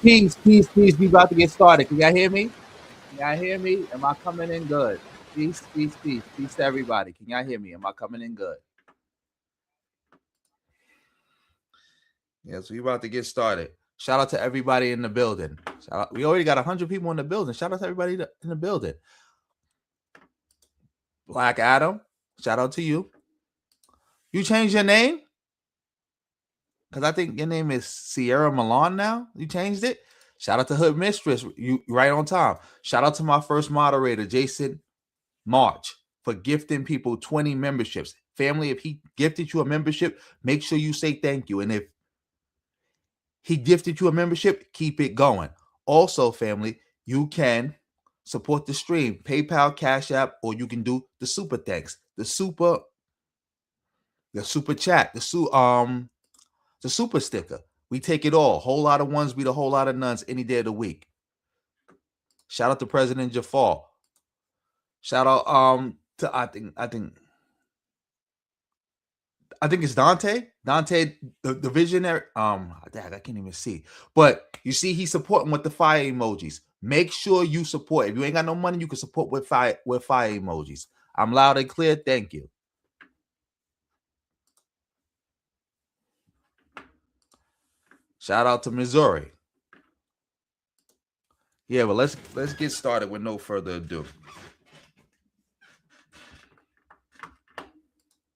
Peace, peace, peace. We about to get started. Can y'all hear me? Can y'all hear me? Am I coming in good? Peace, peace, peace. Peace to everybody. Can y'all hear me? Am I coming in good? Yes, we about to get started. Shout out to everybody in the building. We already got 100 people in the building. Shout out to everybody in the building. Black Adam, shout out to you. You changed your name? Because I think your name is Sierra Milan now. You changed it? Shout out to Hood Mistress. You right on time. Shout out to my first moderator, Jason March, for gifting people 20 memberships. Family, if he gifted you a membership, make sure you say thank you. And if he gifted you a membership, keep it going. Also, family, you can support the stream. PayPal, Cash App, or you can do the super thanks. The super chat, the super sticker. We take it all. Whole lot of ones beat a whole lot of nuns any day of the week. Shout out to President Jafar. Shout out to I think it's Dante. Dante, the visionary. I can't even see. But you see, he's supporting with the fire emojis. Make sure you support. If you ain't got no money, you can support with fire emojis. I'm loud and clear. Thank you. Shout out to Missouri. Yeah, well, let's get started with no further ado.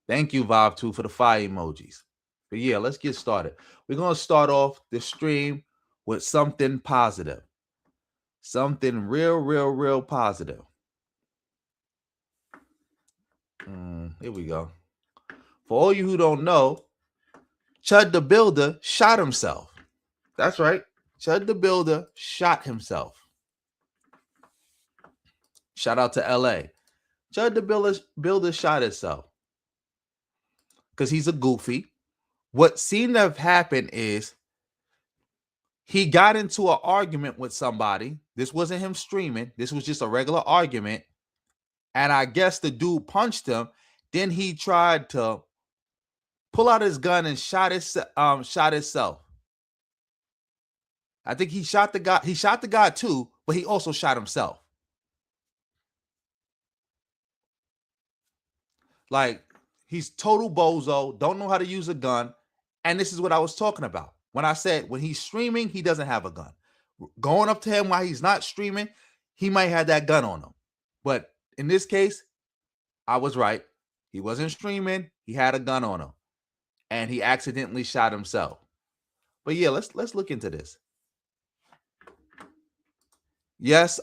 Thank you, Vibe2, for the fire emojis. But yeah, let's get started. We're going to start off the stream with something positive. Something real positive. Here we go. For all you who don't know, Chud the Builder shot himself. That's right. Chud the Builder shot himself. Shout out to LA. Chud the Builder shot himself. Because he's a goofy. What seemed to have happened is he got into an argument with somebody. This wasn't him streaming. This was just a regular argument. And I guess the dude punched him. Then he tried to pull out his gun and shot himself. I think he shot the guy. He shot the guy too, but he also shot himself. Like, he's total bozo, don't know how to use a gun. And this is what I was talking about. When I said when he's streaming, he doesn't have a gun. Going up to him while he's not streaming, he might have that gun on him. But in this case, I was right. He wasn't streaming. He had a gun on him. And he accidentally shot himself. But yeah, let's look into this. Yes,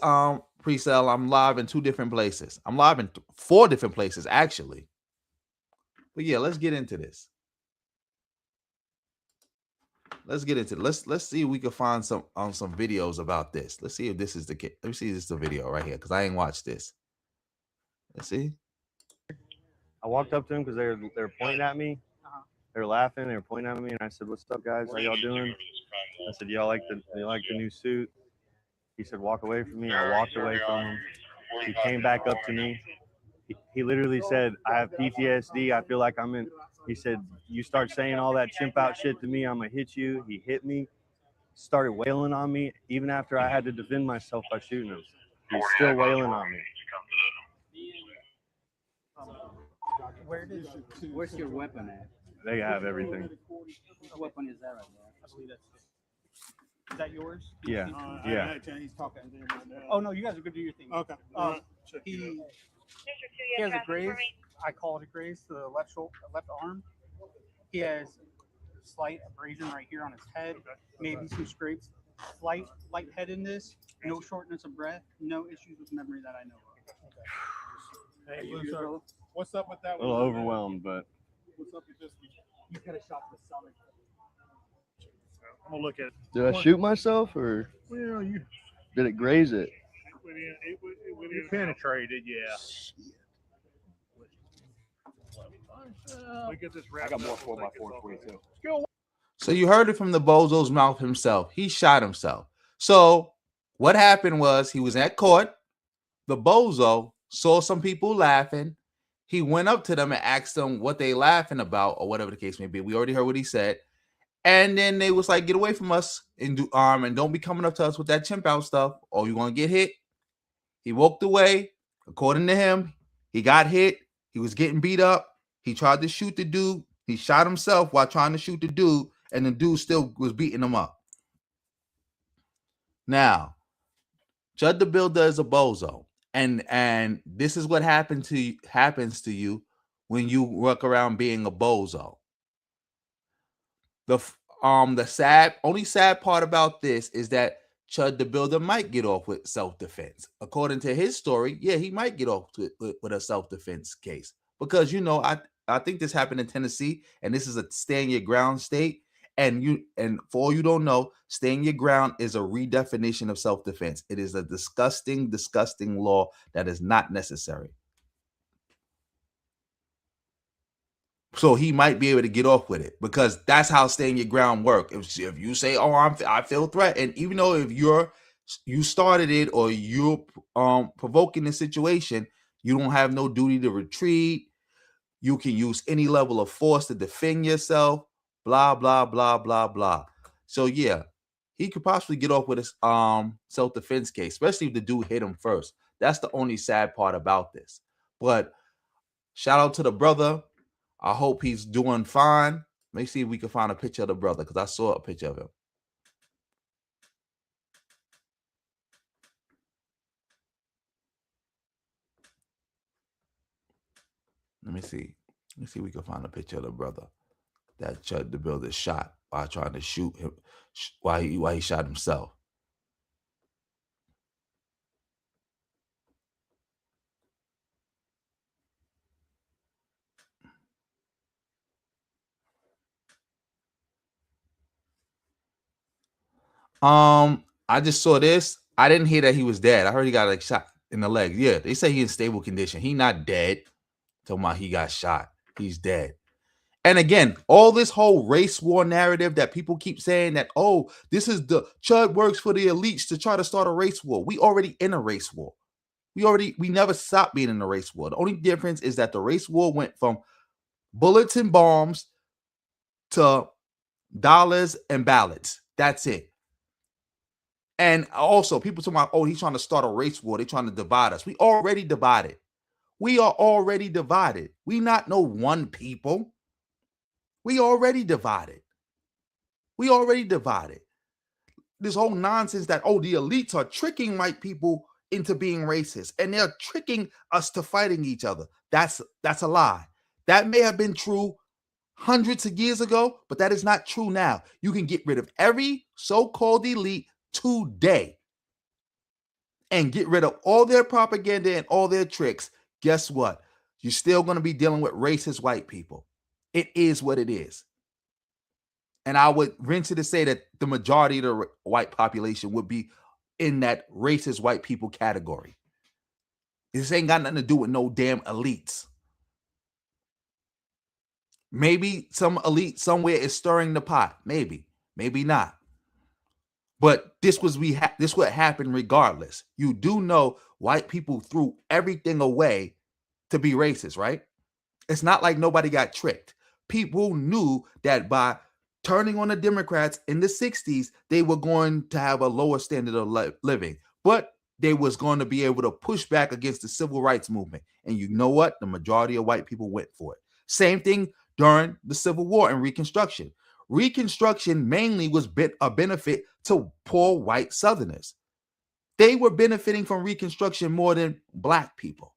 pre-sale, I'm live in 2 different places. I'm live in 4 different places, actually. But yeah, let's get into this. Let's get into it. Let's see if we can find some videos about this. Let's see if this is the kid. Let me see if this is the video right here, because I ain't watched this. Let's see. I walked up to him because they were pointing at me. They were laughing. They were pointing at me, and I said, "What's up, guys? How y'all doing?" I said, "Y'all like the new suit?" He said, "Walk away from me." I walked away from him. He came back up to me. He literally said, "I have PTSD. I feel like I'm in." He said, "You start saying all that chimp out shit to me, I'm gonna hit you." He hit me, started wailing on me, even after I had to defend myself by shooting him. He was still wailing on me. Where's your weapon at? They have everything. What one is that right there? I believe that's. Is that yours? Yeah. Yeah. He's talking. Oh no, you guys are good to do your thing. Okay. He has a graze. I call it a graze to the left shoulder, left arm. He has slight abrasion right here on his head. Maybe some scrapes. Light headedness. No shortness of breath. No issues with memory that I know of. Hey, what's up with that? A little overwhelmed, but What's up with this? He's got a shot to the stomach. I'm gonna look at it. did I shoot myself or Well, you did it graze it? penetrated, yeah. We get this I got more 4x4 for you too. So you heard it from the bozo's mouth himself. He shot himself. So what happened was he was at court. The bozo saw some people laughing. He went up to them and asked them what they laughing about or whatever the case may be. We already heard what he said. And then they was like, get away from us and don't be coming up to us with that chimp out stuff or you're going to get hit. He walked away. According to him, he got hit. He was getting beat up. He tried to shoot the dude. He shot himself while trying to shoot the dude, and the dude still was beating him up. Now, Judd the Builder is a bozo. And this is what happens to you when you work around being a bozo. The only sad part about this is that Chud the Builder might get off with self-defense. According to his story, yeah, he might get off with a self-defense case. Because, I think this happened in Tennessee, and this is a stand your ground state. And for all you don't know, stand your ground is a redefinition of self-defense. It is a disgusting, disgusting law that is not necessary. So he might be able to get off with it because that's how stand your ground work. If you say, "Oh, I feel threatened," even though if you started it or you're provoking the situation, you don't have no duty to retreat. You can use any level of force to defend yourself. Blah blah blah blah blah. So yeah, he could possibly get off with a self-defense case, especially if the dude hit him first. That's the only sad part about this. But shout out to the brother. I hope he's doing fine. Let me see if we can find a picture of the brother because I saw a picture of him. Let me see. Let me see if we can find a picture of the brother that Chud the Builder shot while trying to shoot him, while he shot himself. I just saw this. I didn't hear that he was dead. I heard he got like shot in the leg. Yeah, they say he's in stable condition. He not dead. Talking about he got shot. He's dead. And again, all this whole race war narrative that people keep saying that, oh, this is the Chud works for the elites to try to start a race war. We already in a race war. We never stopped being in a race war. The only difference is that the race war went from bullets and bombs to dollars and ballots. That's it. And also, people talking about, oh, he's trying to start a race war. They're trying to divide us. We already divided. We are already divided. We not no one people. We already divided. We already divided. This whole nonsense that, oh, the elites are tricking white people into being racist. And they're tricking us to fighting each other. That's a lie. That may have been true hundreds of years ago, but that is not true now. You can get rid of every so-called elite today and get rid of all their propaganda and all their tricks. Guess what? You're still going to be dealing with racist white people. It is what it is. And I would venture to say that the majority of the white population would be in that racist white people category. This ain't got nothing to do with no damn elites. Maybe some elite somewhere is stirring the pot. Maybe not. But this what happened regardless. You do know white people threw everything away to be racist, right? It's not like nobody got tricked. People knew that by turning on the Democrats in the 60s, they were going to have a lower standard of living. But they was going to be able to push back against the civil rights movement. And you know what? The majority of white people went for it. Same thing during the Civil War and Reconstruction. Reconstruction mainly was a benefit to poor white Southerners. They were benefiting from Reconstruction more than black people.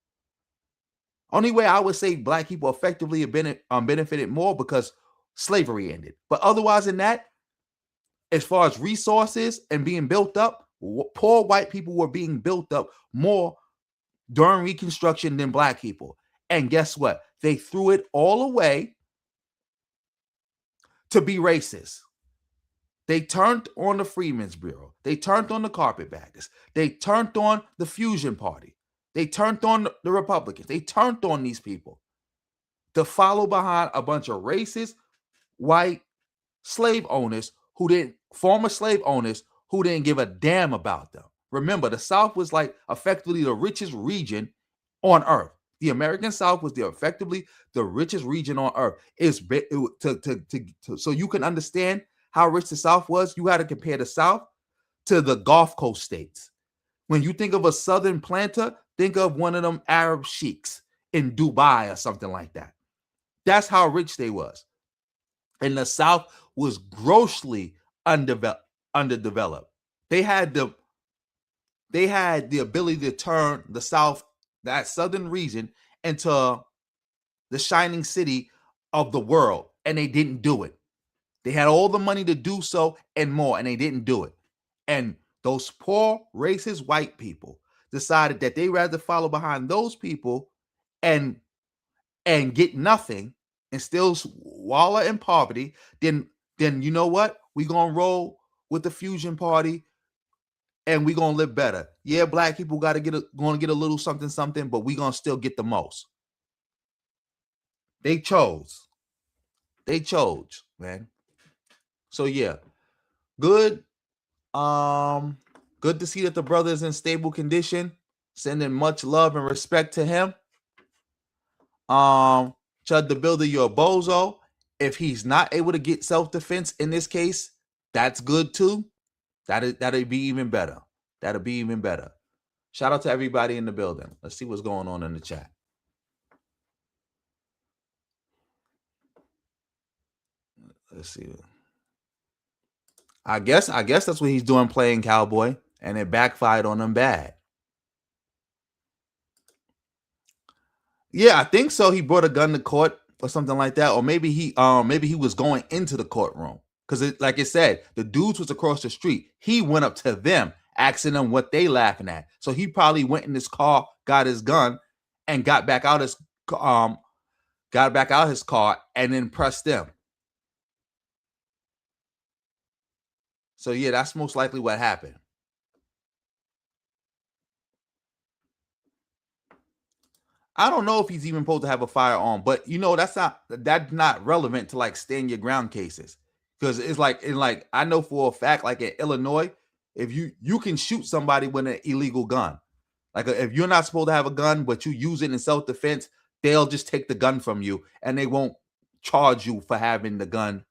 Only way I would say black people effectively benefited more because slavery ended. But otherwise than that, as far as resources and being built up, poor white people were being built up more during Reconstruction than black people. And guess what? They threw it all away to be racist. They turned on the Freedmen's Bureau. They turned on the Carpetbaggers. They turned on the Fusion Party. They turned on the Republicans. They turned on these people to follow behind a bunch of racist white slave owners former slave owners who didn't give a damn about them. Remember, the South was like effectively the richest region on earth. The American South was effectively the richest region on earth. So you can understand how rich the South was, you had to compare the South to the Gulf Coast states. When you think of a Southern planter, think of one of them Arab sheiks in Dubai or something like that. That's how rich they was. And the South was grossly underdeveloped. They had the ability to turn the South, that southern region, into the shining city of the world, and they didn't do it. They had all the money to do so and more, and they didn't do it. And those poor, racist white people decided that they'd rather follow behind those people and get nothing and still wallow in poverty, then you know what? We're going to roll with the Fusion Party and we're going to live better. Yeah, black people going to get a little something, but we're going to still get the most. They chose, man. So yeah, good. Good to see that the brother is in stable condition. Sending much love and respect to him. Chud the Builder, you're a bozo. If he's not able to get self-defense in this case, that's good too. That'd be even better. That'll be even better. Shout out to everybody in the building. Let's see what's going on in the chat. Let's see. I guess that's what he's doing, playing cowboy, and it backfired on him bad. Yeah, I think so. He brought a gun to court or something like that, or maybe he was going into the courtroom because, like it said, the dudes was across the street. He went up to them, asking them what they laughing at. So he probably went in his car, got his gun, and got back out his car, and then pressed them. So yeah, that's most likely what happened. I don't know if he's even supposed to have a firearm, but you know that's not relevant to like stand your ground cases, because it's like I know for a fact, like in Illinois, if you can shoot somebody with an illegal gun, like if you're not supposed to have a gun but you use it in self-defense, they'll just take the gun from you and they won't charge you for having the gun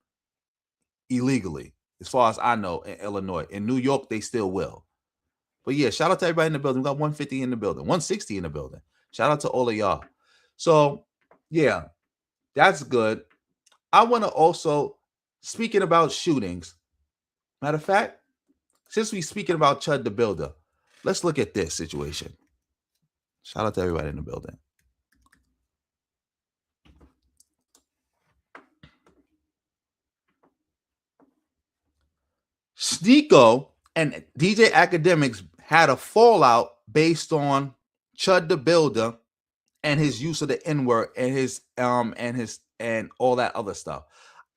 illegally. As far as I know, in Illinois. In New York, they still will. But yeah, shout out to everybody in the building. We got 150 in the building, 160 in the building. Shout out to all of y'all. So yeah, that's good. I want to also, speaking about shootings, matter of fact, since we speaking about Chud the Builder, let's look at this situation. Shout out to everybody in the building. Sneeko and DJ Akademiks had a fallout based on Chud the Builder and his use of the N-word and and all that other stuff.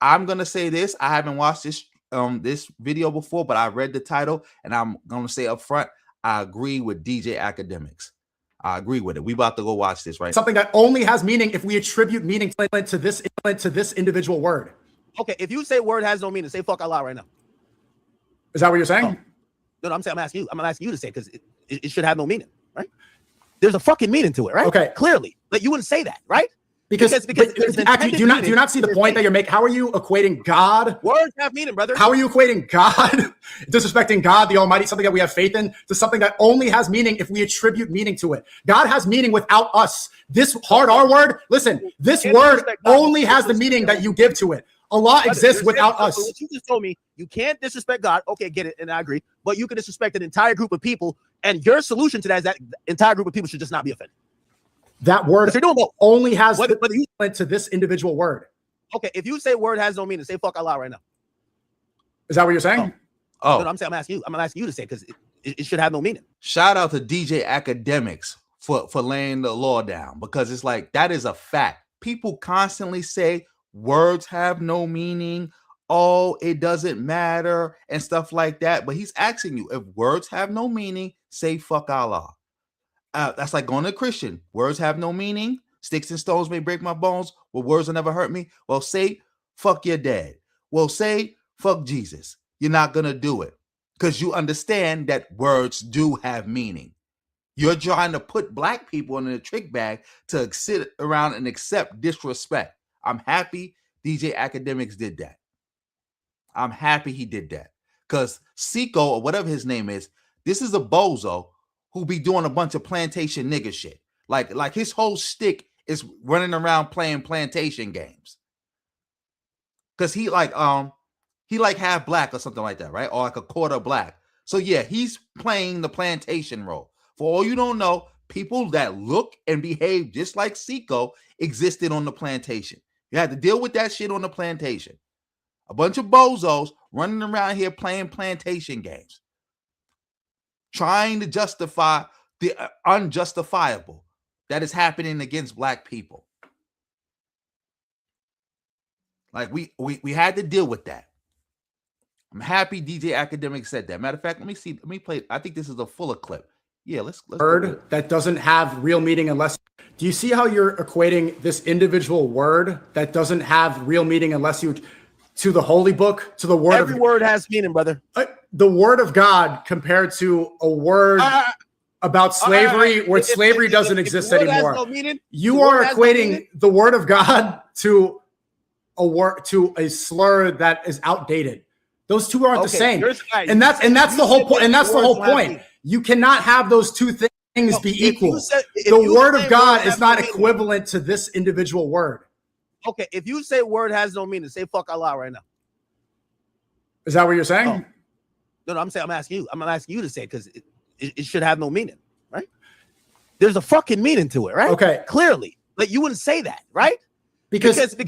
I'm gonna say this. I haven't watched this video before, but I read the title and I'm gonna say up front, I agree with DJ Akademiks. I agree with it. We about to go watch this right now. Something that only has meaning if we attribute meaning to this individual word. Okay, if you say word has no meaning, say fuck Allah right now. Is that what you're saying? Oh. No, I'm asking you to say it because it should have no meaning, right? There's a fucking meaning to it, right? Okay. Clearly. But you wouldn't say that, right? Because do you not see the point that you're making? How are you equating God? Words have meaning, brother. How are you equating God, disrespecting God, the Almighty, something that we have faith in, to something that only has meaning if we attribute meaning to it? God has meaning without us. This hard R word, listen, this word only has the meaning that you give to it. Allah Brother, exists you're saying- without us. What you just told me, you can't disrespect God. Okay, get it, and I agree. But you can disrespect an entire group of people, and your solution to that is that the entire group of people should just not be offended. That word You're doing both. only has Whether you, to this individual word. okay, if you say word has no meaning, say fuck Allah right now. Is that what you're saying? Oh, No, I'm asking you. I'm asking you to say because it should have no meaning. shout out to DJ Akademiks for laying the law down, because it's like that is a fact. People constantly say words have no meaning. Oh, it doesn't matter and stuff like that. But he's asking you, if words have no meaning, say fuck Allah. That's like going to a Christian. Words have no meaning. Sticks and stones may break my bones, but words will never hurt me. Well, say fuck your dad. Well, say fuck Jesus. You're not going to do it because you understand that words do have meaning. You're trying to put black people in a trick bag to sit around and accept disrespect. I'm happy DJ Akademiks did that. I'm happy he did that because Seiko, or whatever his name is, this is a bozo who be doing a bunch of plantation nigga shit. Like his whole shtick is running around playing plantation games. Cause he like half black or something like that, right? Or like a quarter black. So yeah, he's playing the plantation role. For all you don't know, people that look and behave just like Seiko existed on the plantation. You had to deal with that shit on the plantation. A bunch of bozos running around here playing plantation games, trying to justify the unjustifiable that is happening against black people. Like we had to deal with that. I'm happy DJ Akademiks said that. Matter of fact, let me play. I think this is a fuller clip. Yeah, let's word that doesn't have real meaning unless. Do you see how you're equating this individual word that doesn't have real meaning unless you to the holy book, to the word? Every word has meaning, brother. The word of God compared to a word about slavery, where slavery doesn't exist anymore. No meaning, you are equating the word of God to a word, to a slur that is outdated. Those two aren't the same. Right. And that's the whole point. And that's the whole point. You cannot have those two things be equal. The word of God is not equivalent to this individual word. Okay, if you say word has no meaning, say fuck Allah right now. Is that what you're saying? No, I'm asking you. I'm asking you to say it because it should have no meaning, right? There's a fucking meaning to it, right? Okay. Clearly. Like you wouldn't say that, right? Because do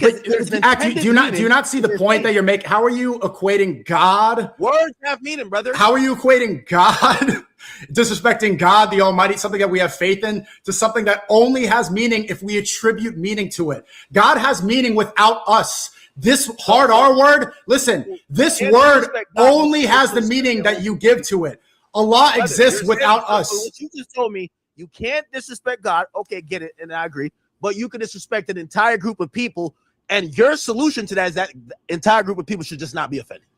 you not see the point that you're making? How are you equating God? Words have meaning, brother. How are you equating God, disrespecting God, the Almighty, something that we have faith in, to something that only has meaning if we attribute meaning to it? God has meaning without us. This hard R word, listen, this word only has the meaning that you give to it. Allah exists without us. What you just told me, you can't disrespect God. Okay, get it, and I agree. But you can disrespect an entire group of people, and your solution to that is that the entire group of people should just not be offended.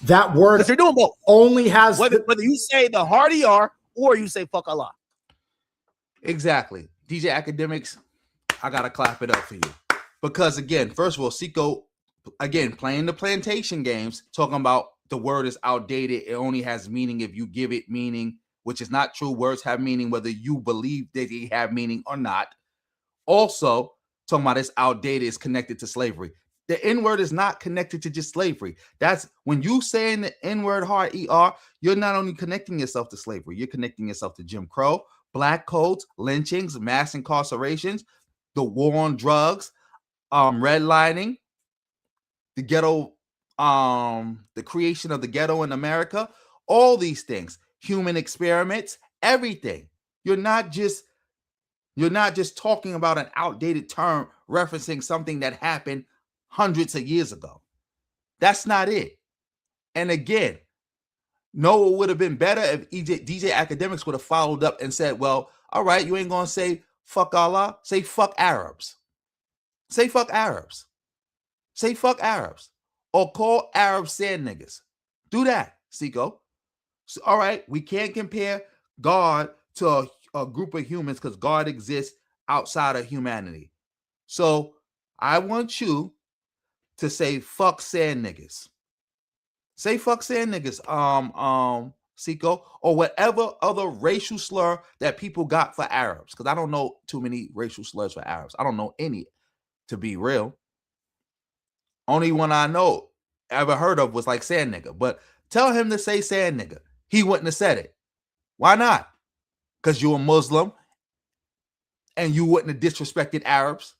That word, because you're doing both, only has whether you say the hard ER or you say fuck Allah. Exactly. DJ Akademiks, I gotta clap it up for you. Because again, first of all, Seiko, again, playing the plantation games, talking about the word is outdated. It only has meaning if you give it meaning, which is not true. Words have meaning whether you believe that they have meaning or not. Also, talking about it's outdated, is connected to slavery. The N-word is not connected to just slavery. That's when you saying the N-word hard ER, you're not only connecting yourself to slavery, you're connecting yourself to Jim Crow, black codes, lynchings, mass incarcerations, the war on drugs, redlining, the ghetto, the creation of the ghetto in America, all these things, human experiments, everything. You're not just talking about an outdated term referencing something that happened hundreds of years ago. That's not it. And again, no, it would have been better if DJ Akademiks would have followed up and said, well, all right, you ain't going to say fuck Allah, say fuck Arabs. Say fuck Arabs. Say fuck Arabs. Or call Arabs sand niggas. Do that, Seiko. So, all right, we can't compare God to a group of humans because God exists outside of humanity. So I want you to say fuck sand niggas. Say fuck sand niggas, Seiko, or whatever other racial slur that people got for Arabs. Because I don't know too many racial slurs for Arabs. I don't know any, to be real. Only one I know ever heard of was like sand nigga. But tell him to say sand nigga. He wouldn't have said it. Why not? Because you're a Muslim and you wouldn't have disrespected Arabs.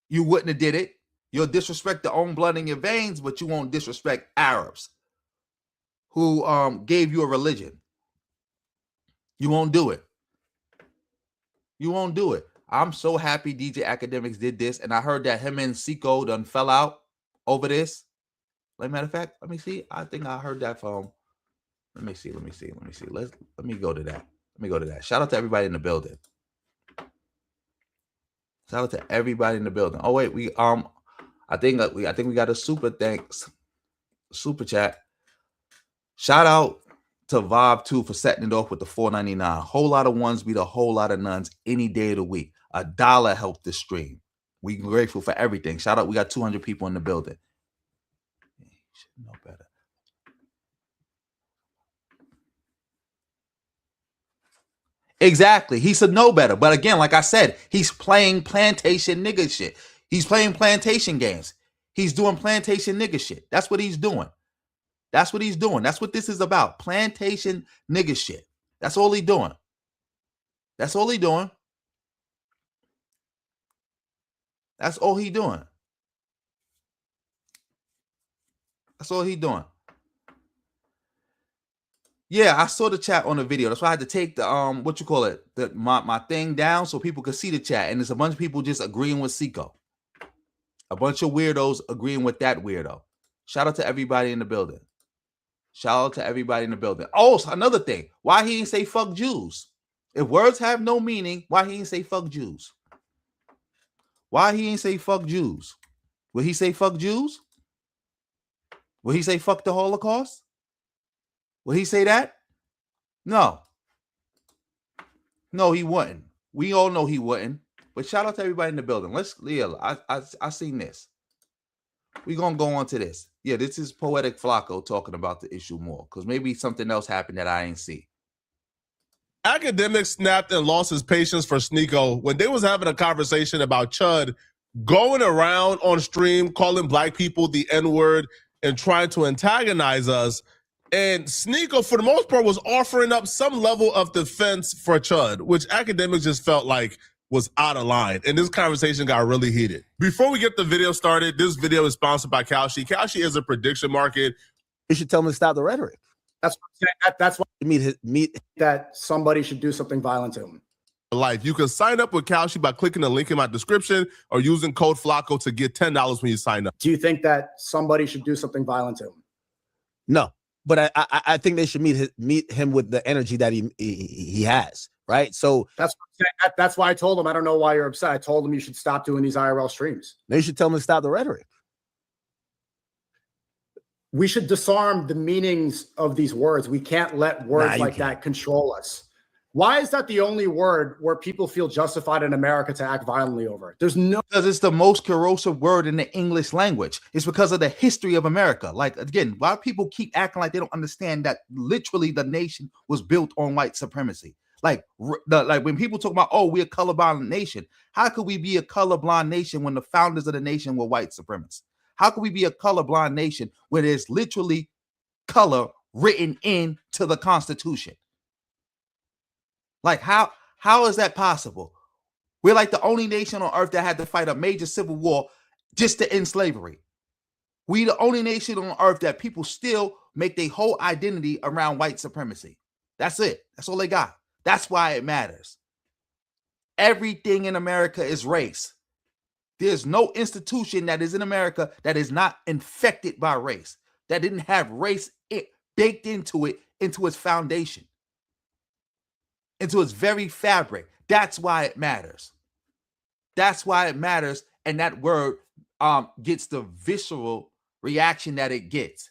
You wouldn't have did it. You'll disrespect the own blood in your veins, but you won't disrespect Arabs who gave you a religion. You won't do it. You won't do it. I'm so happy DJ Akademiks did this, and I heard that him and Seiko done fell out over this. Like, matter of fact, let me see. I think I heard that from. Let me see. Let me go to that. Shout out to everybody in the building. Shout out to everybody in the building. Oh wait, I think we got a super chat. Shout out to Vibe 2 for setting it off with the $4.99. Whole lot of ones beat a whole lot of nuns any day of the week. $1 helped the stream. We grateful for everything. Shout out, we got 200 people in the building. You should know better. Exactly. He should know better. But again, like I said, he's playing plantation nigga shit. He's playing plantation games. He's doing plantation nigga shit. That's what he's doing. That's what he's doing. That's what this is about. Plantation nigga shit. That's all he doing. That's all he doing. That's all he doing. That's all he doing. Yeah, I saw the chat on the video. That's why I had to take the my thing down so people could see the chat. And there's a bunch of people just agreeing with Seiko. A bunch of weirdos agreeing with that weirdo. Shout out to everybody in the building. Shout out to everybody in the building. Oh, so another thing. Why he didn't say fuck Jews? If words have no meaning, why he didn't say fuck Jews? Why he didn't say fuck Jews? Will he say fuck Jews? Will he say fuck the Holocaust? Will he say that? No. No, he wouldn't. We all know he wouldn't. But shout out to everybody in the building. I seen this. We're going to go on to this. Yeah, this is Poetic Flacco talking about the issue more because maybe something else happened that I ain't see. Akademiks snapped and lost his patience for Sneeko when they was having a conversation about Chud going around on stream calling black people the N-word and trying to antagonize us. And Sneeko, for the most part, was offering up some level of defense for Chud, which Akademiks just felt like was out of line. And this conversation got really heated. Before we get the video started, this video is sponsored by Kalshi. Kalshi is a prediction market. You should tell him to stop the rhetoric. That's why meet that somebody should do something violent to him. Life. You can sign up with Kalshi by clicking the link in my description or using code Flacco to get $10 when you sign up. Do you think that somebody should do something violent to him? No, but I think they should meet him with the energy that he has. Right. So that's why I told him, I don't know why you're upset. I told him you should stop doing these IRL streams. They should tell him to stop the rhetoric. We should disarm the meanings of these words. We can't let words like that control us. Why is that the only word where people feel justified in America to act violently over it? Because it's the most corrosive word in the English language. It's because of the history of America. Like, again, why people keep acting like they don't understand that literally the nation was built on white supremacy. Like when people talk about, oh, we're a colorblind nation. How could we be a colorblind nation when the founders of the nation were white supremacists? How could we be a colorblind nation where there's literally color written into the Constitution? Like, how is that possible? We're like the only nation on earth that had to fight a major civil war just to end slavery. We the only nation on earth that people still make their whole identity around white supremacy. That's it. That's all they got. That's why it matters. Everything in America is race. There's no institution that is in America that is not infected by race, that didn't have race baked into it, into its foundation, into its very fabric. That's why it matters. That's why it matters. And that word gets the visceral reaction that it gets.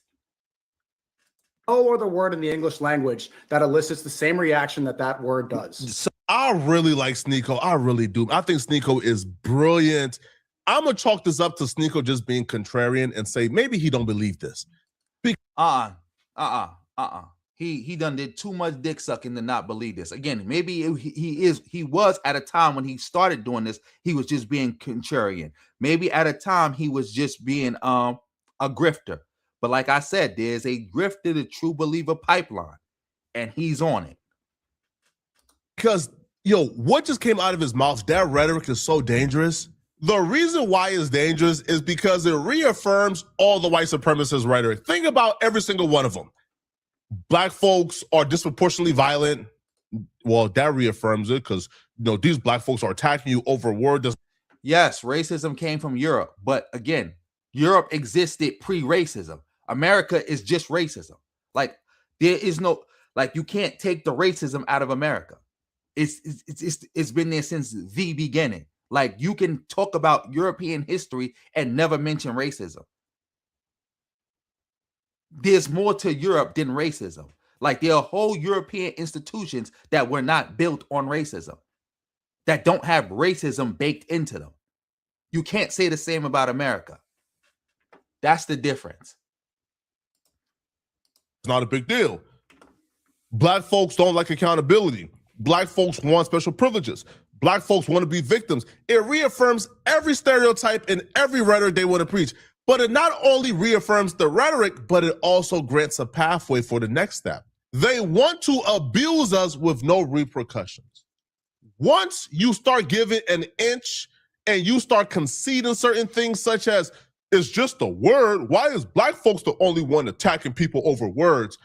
No other word in the English language that elicits the same reaction that word does. So I really like Sneeko. I really do. I think Sneeko is brilliant. I'm going to chalk this up to Sneeko just being contrarian and say maybe he don't believe this. he done did too much dick sucking to not believe this. Again, maybe he was at a time when he started doing this, he was just being contrarian. Maybe at a time he was just being a grifter. But like I said, there's a grifter to true believer pipeline, and he's on it. Because, what just came out of his mouth, that rhetoric is so dangerous. The reason why it's dangerous is because it reaffirms all the white supremacist rhetoric. Think about every single one of them. Black folks are disproportionately violent. Well, that reaffirms it because, these black folks are attacking you over word. Yes, racism came from Europe. But again, Europe existed pre-racism. America is just racism. Like, there is no, like, you can't take the racism out of America. It's been there since the beginning. Like, you can talk about European history and never mention racism. There's more to Europe than racism. Like, there are whole European institutions that were not built on racism, that don't have racism baked into them. You can't say the same about America. That's the difference. It's not a big deal. Black folks don't like accountability. Black folks want special privileges. Black folks want to be victims. It reaffirms every stereotype and every rhetoric they want to preach. But it not only reaffirms the rhetoric, but it also grants a pathway for the next step. They want to abuse us with no repercussions. Once you start giving an inch and you start conceding certain things such as, it's just a word, why is black folks the only one attacking people over words?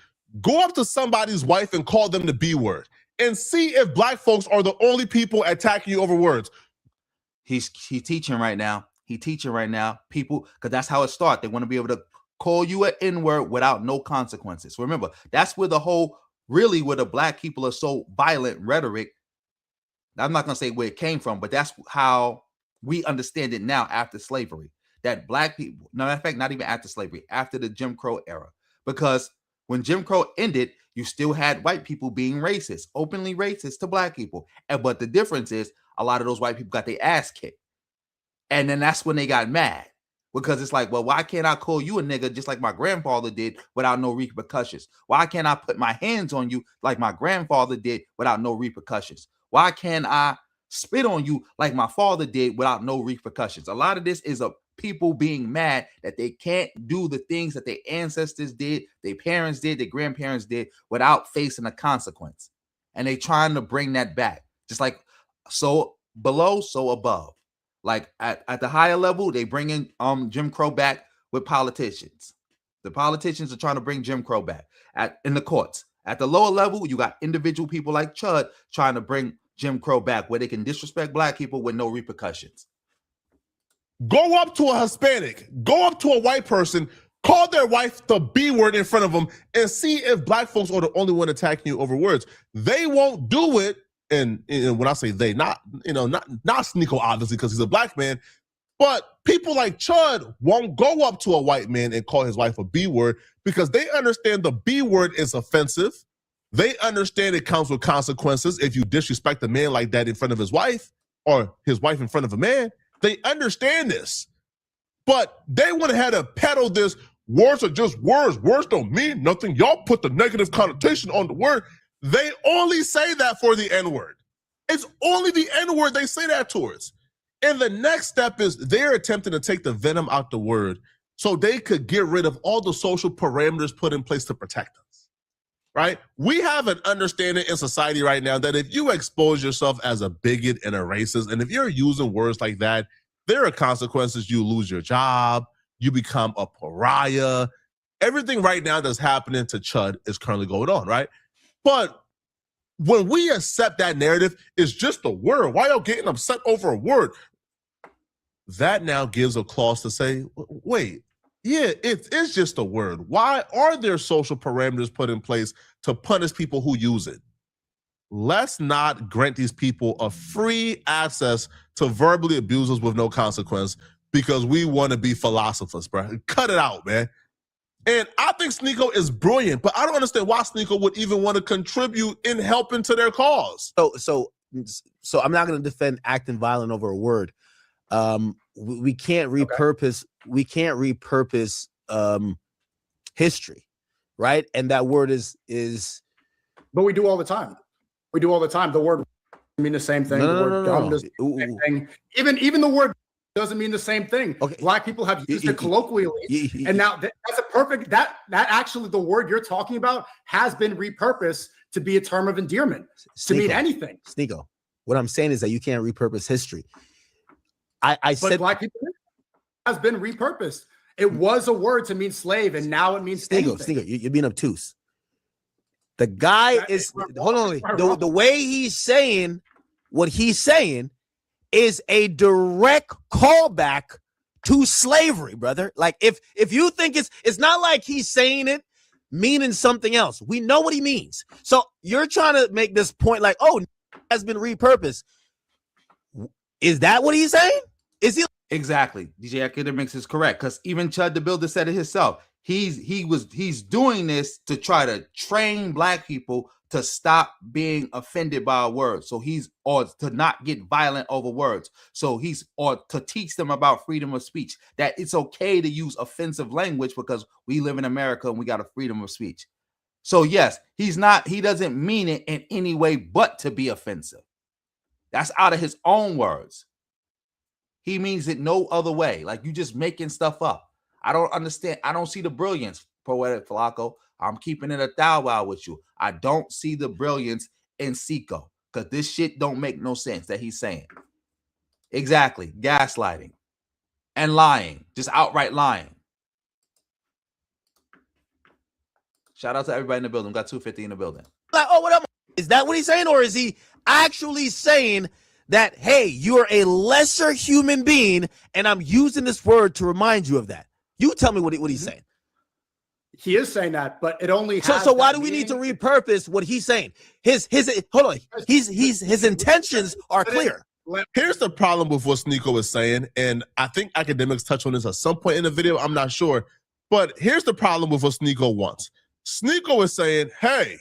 Go up to somebody's wife and call them the B word and see if black folks are the only people attacking you over words. He's teaching right now. People, because that's how it starts. They want to be able to call you an N-word without no consequences. Remember, that's where where the black people are so violent rhetoric. I'm not going to say where it came from, but that's how we understand it now after slavery. That black people, no, in fact, not even after slavery, after the Jim Crow era. Because when Jim Crow ended, you still had white people being racist, openly racist to black people. But the difference is a lot of those white people got their ass kicked. And then that's when they got mad. Because it's like, well, why can't I call you a nigga just like my grandfather did without no repercussions? Why can't I put my hands on you like my grandfather did without no repercussions? Why can't I spit on you like my father did without no repercussions? A lot of this is people being mad that they can't do the things that their ancestors did, their parents did, their grandparents did without facing a consequence. And they trying to bring that back. Just like so below, so above. Like at the higher level, they bring in Jim Crow back with politicians. The politicians are trying to bring Jim Crow back in the courts. At the lower level, you got individual people like Chud trying to bring Jim Crow back where they can disrespect black people with no repercussions. Go up to a Hispanic, go up to a white person, call their wife the B word in front of them and see if black folks are the only one attacking you over words. They won't do it. And when I say they, not Sneeko, obviously, because he's a black man, but people like Chud won't go up to a white man and call his wife a B word because they understand the B word is offensive. They understand it comes with consequences if you disrespect a man like that in front of his wife or his wife in front of a man. They understand this, but they went ahead and peddle this. Words are just words. Words don't mean nothing. Y'all put the negative connotation on the word. They only say that for the N-word. It's only the N-word they say that towards. And the next step is they're attempting to take the venom out the word so they could get rid of all the social parameters put in place to protect us, right? We have an understanding in society right now that if you expose yourself as a bigot and a racist, and if you're using words like that, there are consequences. You lose your job, you become a pariah. Everything right now that's happening to Chud is currently going on, right? But when we accept that narrative, it's just a word. Why y'all getting upset over a word? That now gives a clause to say, wait, yeah, it's just a word. Why are there social parameters put in place to punish people who use it? Let's not grant these people a free access to verbally abuse us with no consequence because we want to be philosophers, bro. Cut it out, man. And I think Sneeko is brilliant, but I don't understand why Sneeko would even want to contribute in helping to their cause. So I'm not going to defend acting violent over a word. We can't repurpose. We can't repurpose history. right? And that word is. But we do all the time. We do all the time. The word mean the same thing. The word gun doesn't mean the same thing. Even the word doesn't mean the same thing. Okay. Black people have used it colloquially, and now that's a perfect. That actually the word you're talking about has been repurposed to be a term of endearment to mean anything. Sneeko, what I'm saying is that you can't repurpose history. I said black people has been repurposed. It was a word to mean slave, and now it means Sneeko, you're being obtuse. The guy is hold on. The way he's saying what he's saying is a direct callback to slavery, brother. Like if you think it's not like he's saying it meaning something else. We know what he means. So you're trying to make this point like, oh, has been repurposed. Is that what he's saying? Is he exactly? DJ Akademiks is correct, because even Chud the Builder said it himself. He's doing this to try to train black people to stop being offended by a word. So or to not get violent over words. So or to teach them about freedom of speech, that it's okay to use offensive language because we live in America and we got a freedom of speech. So yes, he doesn't mean it in any way but to be offensive. That's out of his own words. He means it no other way. Like, you just making stuff up. I don't understand. I don't see the brilliance, Poetic Flacco. I'm keeping it 1,000 with you. I don't see the brilliance in Seiko, because this shit don't make no sense that he's saying. Exactly. Gaslighting and lying. Just outright lying. Shout out to everybody in the building. We got 250 in the building. like, oh, what up? Is that what he's saying? Or is he actually saying that, hey, you're a lesser human being, and I'm using this word to remind you of that? You tell me what he's saying. He is saying that, but it only has so why do we need to repurpose what he's saying? His hold on. His intentions are clear. Here's the problem with what Sneeko is saying, and I think Akademiks touch on this at some point in the video. I'm not sure, but here's the problem with what Sneeko wants. Sneeko is saying, hey,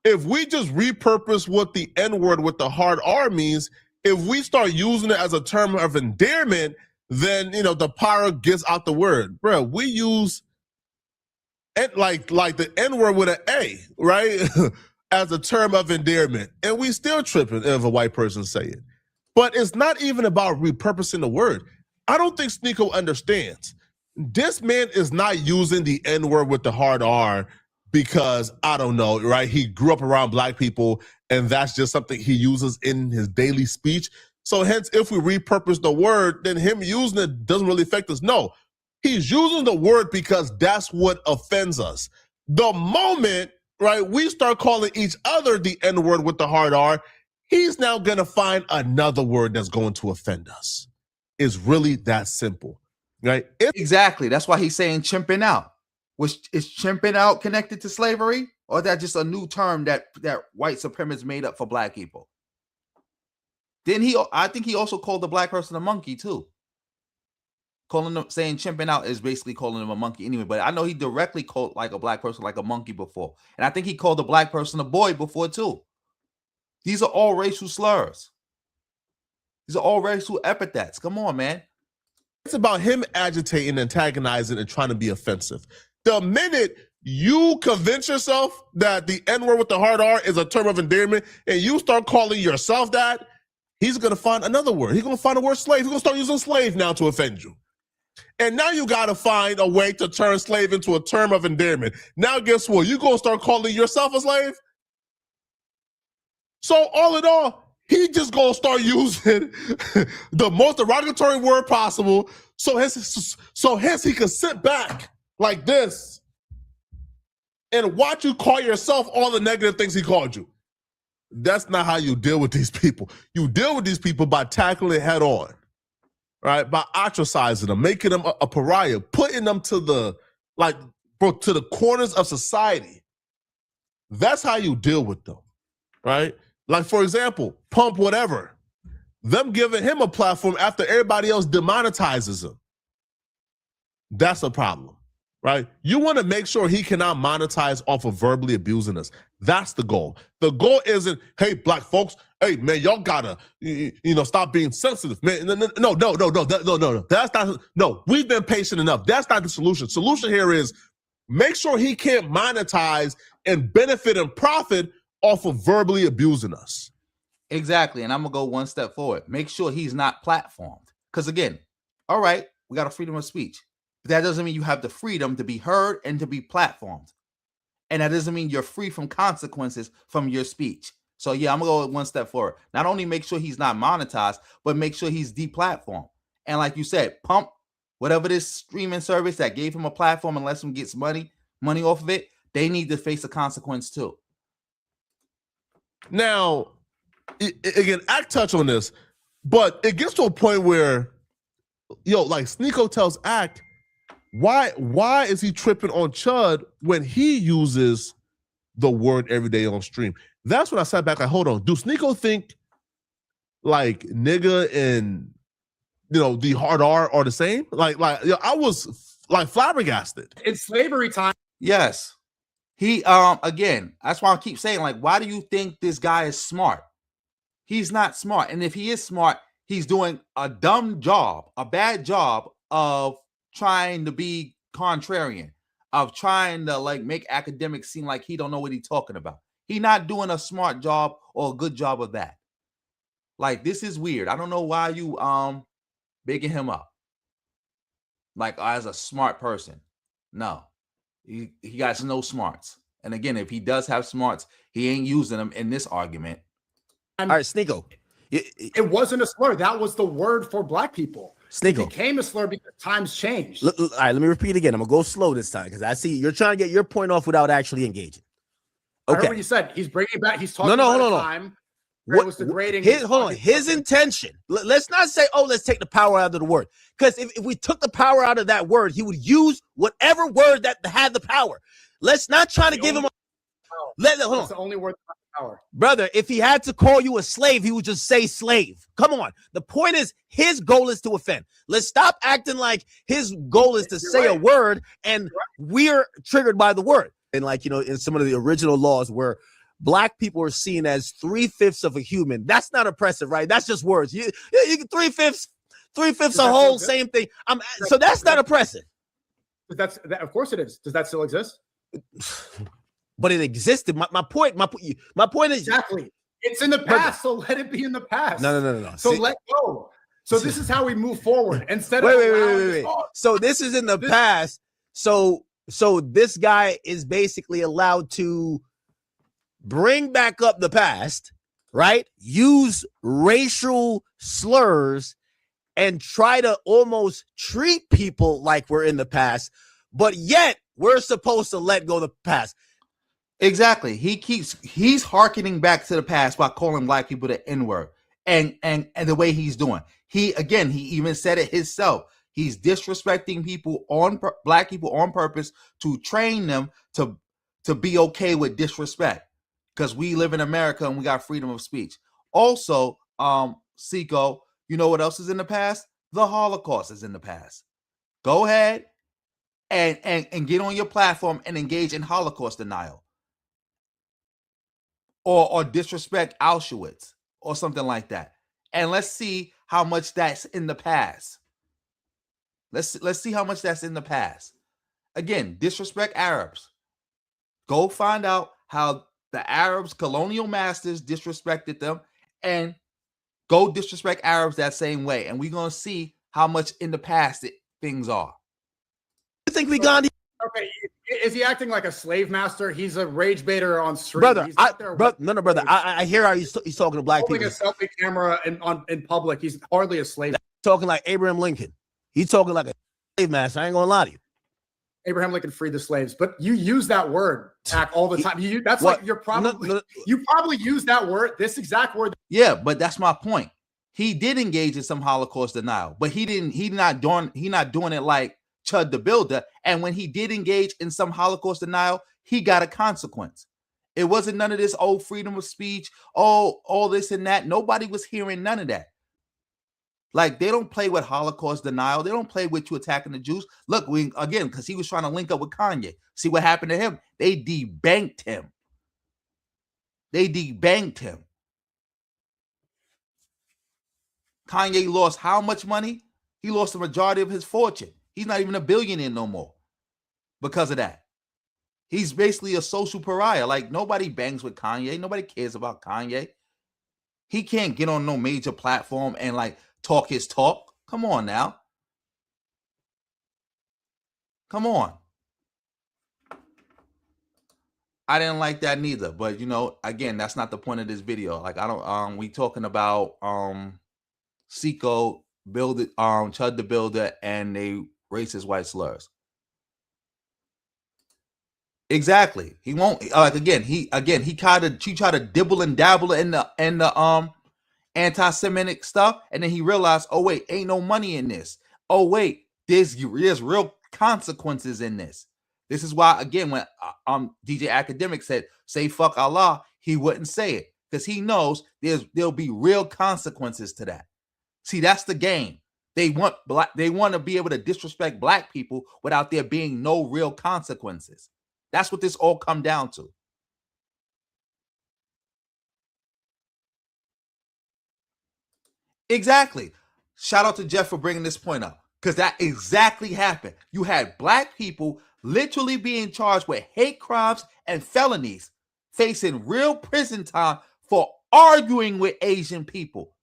if we just repurpose what the N-word with the hard R means, if we start using it as a term of endearment, then, you know, the power gets out the word. Bro, we use like the N-word with an A, right? as a term of endearment. And we still tripping if a white person say it. But it's not even about repurposing the word. I don't think Sneeko understands. This man is not using the N-word with the hard R because, I don't know, right? He grew up around black people and that's just something he uses in his daily speech. So hence, if we repurpose the word, then him using it doesn't really affect us. No, he's using the word because that's what offends us. The moment, right, we start calling each other the N-word with the hard R, he's now gonna find another word that's going to offend us. It's really that simple, right? Exactly. That's why he's saying chimping out. Is chimping out connected to slavery? Or is that just a new term that white supremacists made up for black people? I think he also called the black person a monkey too. Saying chimping out is basically calling him a monkey anyway. But I know he directly called like a black person like a monkey before. And I think he called the black person a boy before too. These are all racial slurs. These are all racial epithets. Come on, man. It's about him agitating, antagonizing, and trying to be offensive. The minute you convince yourself that the N-word with the hard R is a term of endearment and you start calling yourself that, he's going to find another word. He's going to find the word slave. He's going to start using slave now to offend you. And now you got to find a way to turn slave into a term of endearment. Now guess what? You're going to start calling yourself a slave? So all in all, he just going to start using the most derogatory word possible so hence he can sit back like this and watch you call yourself all the negative things he called you. That's not how you deal with these people. You deal with these people by tackling it head on, right? By ostracizing them, making them a pariah, putting them to the corners of society. That's how you deal with them, right? Like, for example, Pump Whatever. Them giving him a platform after everybody else demonetizes him. That's a problem, right? You want to make sure he cannot monetize off of verbally abusing us. That's the goal. The goal isn't, hey, black folks, hey, man, y'all gotta, stop being sensitive, man. No. That's not, no, we've been patient enough. That's not the solution. Solution here is make sure he can't monetize and benefit and profit off of verbally abusing us. Exactly. And I'm going to go one step forward. Make sure he's not platformed. Because again, all right, we got a freedom of speech. But that doesn't mean you have the freedom to be heard and to be platformed. And that doesn't mean you're free from consequences from your speech. So yeah, I'm going to go one step forward. Not only make sure he's not monetized, but make sure he's deplatformed. And like you said, pump whatever this streaming service that gave him a platform and lets him get money off of it, they need to face a consequence too. Now, again, Act touch on this, but it gets to a point where, like Sneeko tells Act, why is he tripping on Chud when he uses the word every day on stream? That's when I sat back like, hold on, do Sneeko think like nigga and the hard R are the same? Like I was like flabbergasted. It's slavery time. Yes. He again, that's why I keep saying, like, why do you think this guy is smart? He's not smart. And if he is smart, he's doing a dumb job, a bad job of trying to be contrarian, of trying to like make academics seem like he don't know what he's talking about. He's not doing a smart job or a good job of that. Like, this is weird. I don't know why you bigging him up like as a smart person. No, he got no smarts. And again, if he does have smarts, he ain't using them in this argument. All right, Sneeko. It wasn't a slur. That was the word for black people. Sneeko. It became a slur because times changed. All right, let me repeat again. I'm going to go slow this time because I see you're trying to get your point off without actually engaging. Okay. I heard Okay. what you said. He's bringing back. He's talking hold about on. time. What was degrading? His intention. Let's not say, oh, let's take the power out of the word. Because if we took the power out of that word, he would use whatever word that had the power. Let's not try to give him a. Hold on. That's the only word that has power. Brother, if he had to call you a slave, he would just say slave. Come on. The point is, his goal is to offend. Let's stop acting like his goal is to say a word and we're triggered by the word. And like, in some of the original laws where black people are seen as 3/5 of a human. That's not oppressive, right? That's just words. You 3/5 a whole, same thing. So that's not oppressive. Of course it is. Does that still exist? But it existed. My point is exactly. It's in the past, so let it be in the past. No. So let go. So this is how we move forward. Instead of wait. So this is in the past. So this guy is basically allowed to bring back up the past, right? Use racial slurs and try to almost treat people like we're in the past, but yet we're supposed to let go of the past. Exactly. He's hearkening back to the past by calling black people the N-word and the way he's doing. He even said it himself. He's disrespecting black people on purpose to train them to be okay with disrespect. Because we live in America and we got freedom of speech. Also, Seiko, you know what else is in the past? The Holocaust is in the past. Go ahead and get on your platform and engage in Holocaust denial. Or disrespect Auschwitz or something like that. And let's see how much that's in the past. Let's see how much that's in the past. Again, disrespect Arabs. Go find out how the Arabs, colonial masters, disrespected them, and go disrespect Arabs that same way. And we're going to see how much in the past things are. You think we got? Okay, is he acting like a slave master? He's a rage baiter on stream. Brother, brother. I hear how he's talking to black people. Holding a selfie camera in public. He's hardly a slave. Talking like Abraham Lincoln. He's talking like a slave master. I ain't going to lie to you. Abraham Lincoln freed the slaves, but you use that word all the time. You probably use that word, this exact word. Yeah, but that's my point. He did engage in some Holocaust denial, but he's not doing it like Chud the Builder. And when he did engage in some Holocaust denial, he got a consequence. It wasn't none of this freedom of speech, all this and that. Nobody was hearing none of that. Like, they don't play with Holocaust denial. They don't play with you attacking the Jews. Look, because he was trying to link up with Kanye. See what happened to him? They debanked him. Kanye lost how much money? He lost the majority of his fortune. He's not even a billionaire no more because of that. He's basically a social pariah. Like, nobody bangs with Kanye. Nobody cares about Kanye. He can't get on no major platform and like talk his talk. Come on now. Come on. I didn't like that neither. But you know, again, that's not the point of this video. Like, I don't we talking about Seco build it, Chud the Builder and they racist white slurs. Exactly. He won't like he tried to dibble and dabble in the anti-Semitic stuff, and then he realized, oh wait, ain't no money in this. Oh wait, there's real consequences in this. This is why, again, when DJ Akademiks said say fuck Allah, he wouldn't say it because he knows there'll be real consequences to that. See, that's the game. They want to be able to disrespect black people without there being no real consequences. That's what this all come down to. Exactly. Shout out to Jeff for bringing this point up because that exactly happened. You had black people literally being charged with hate crimes and felonies, facing real prison time for arguing with Asian people.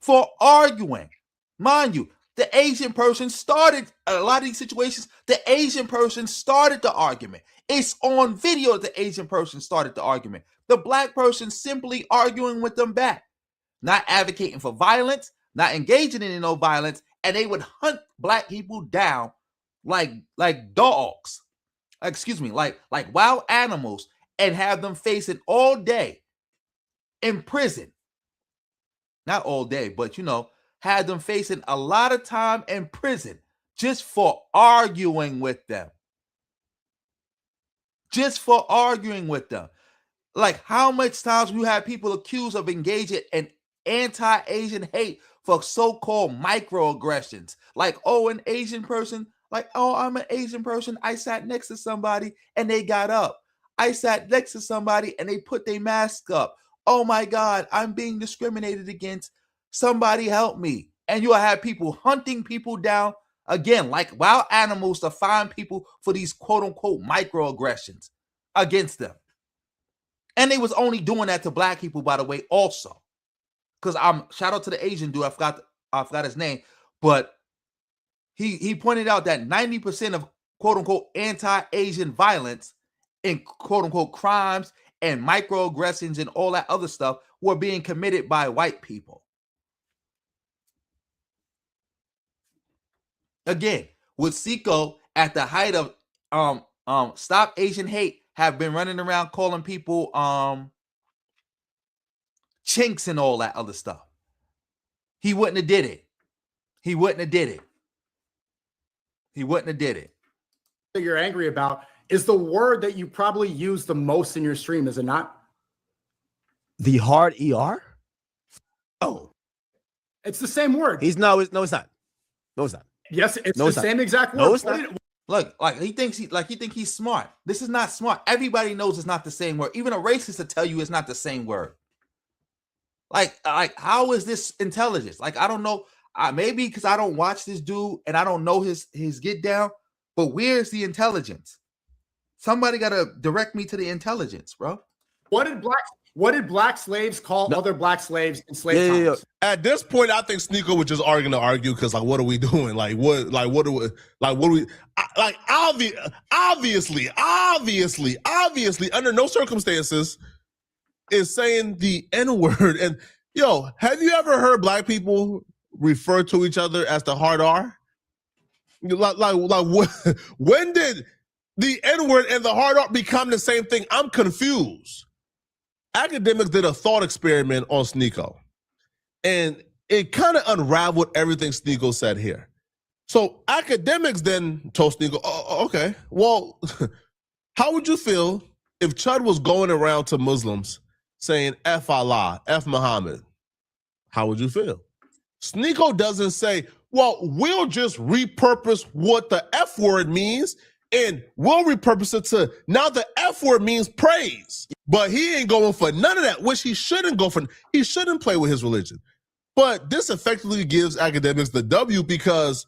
For arguing. Mind you, the Asian person started a lot of these situations. The Asian person started the argument. It's on video that the Asian person started the argument. The black person simply arguing with them back, not advocating for violence, not engaging in no violence, and they would hunt black people down like dogs. Excuse me, like wild animals, and have them facing all day in prison. Not all day, but you know, had them facing a lot of time in prison just for arguing with them. Just for arguing with them. Like, how much times you have people accused of engaging in anti-Asian hate for so-called microaggressions? Like, oh, an Asian person, like, oh, I'm an Asian person. I sat next to somebody and they got up. I sat next to somebody and they put their mask up. Oh my God, I'm being discriminated against. Somebody help me. And you'll have people hunting people down, again, like wild animals, to find people for these quote-unquote microaggressions against them. And they was only doing that to black people, by the way, also. Because shout out to the Asian dude, I forgot his name, but he pointed out that 90% of quote-unquote anti-Asian violence and quote-unquote crimes and microaggressions and all that other stuff were being committed by white people. Again, with Seco at the height of Stop Asian Hate, have been running around calling people chinks and all that other stuff. He wouldn't have did it. He wouldn't have did it. He wouldn't have did it. That you're angry about is the word that you probably use the most in your stream, is it not? The hard ER? Oh. It's the same word. No, it's not. No, it's not. Yes, it's no, the it's same not. exact word. No, it's not. Look, like he thinks he's smart. This is not smart. Everybody knows it's not the same word. Even a racist will tell you it's not the same word. Like how is this intelligence? Like, I don't know. Maybe because I don't watch this dude and I don't know his get down. But where's the intelligence? Somebody got to direct me to the intelligence, bro. What did black slaves call other black slaves in slave times? Yeah. At this point, I think Sneeko was just arguing to argue because, like, what are we doing? Obviously, under no circumstances is saying the N-word. And yo, have you ever heard black people refer to each other as the hard R? When did the N-word and the hard R become the same thing? I'm confused. Akademiks did a thought experiment on Sneeko, and it kind of unraveled everything Sneeko said here. So Akademiks then told Sneeko, oh, okay, well, how would you feel if Chud was going around to Muslims saying F Allah, F Muhammad? How would you feel? Sneeko doesn't say, well, we'll just repurpose what the F word means and we'll repurpose it to, now the F word means praise. But he ain't going for none of that, which he shouldn't go for. He shouldn't play with his religion. But this effectively gives Akademiks the W because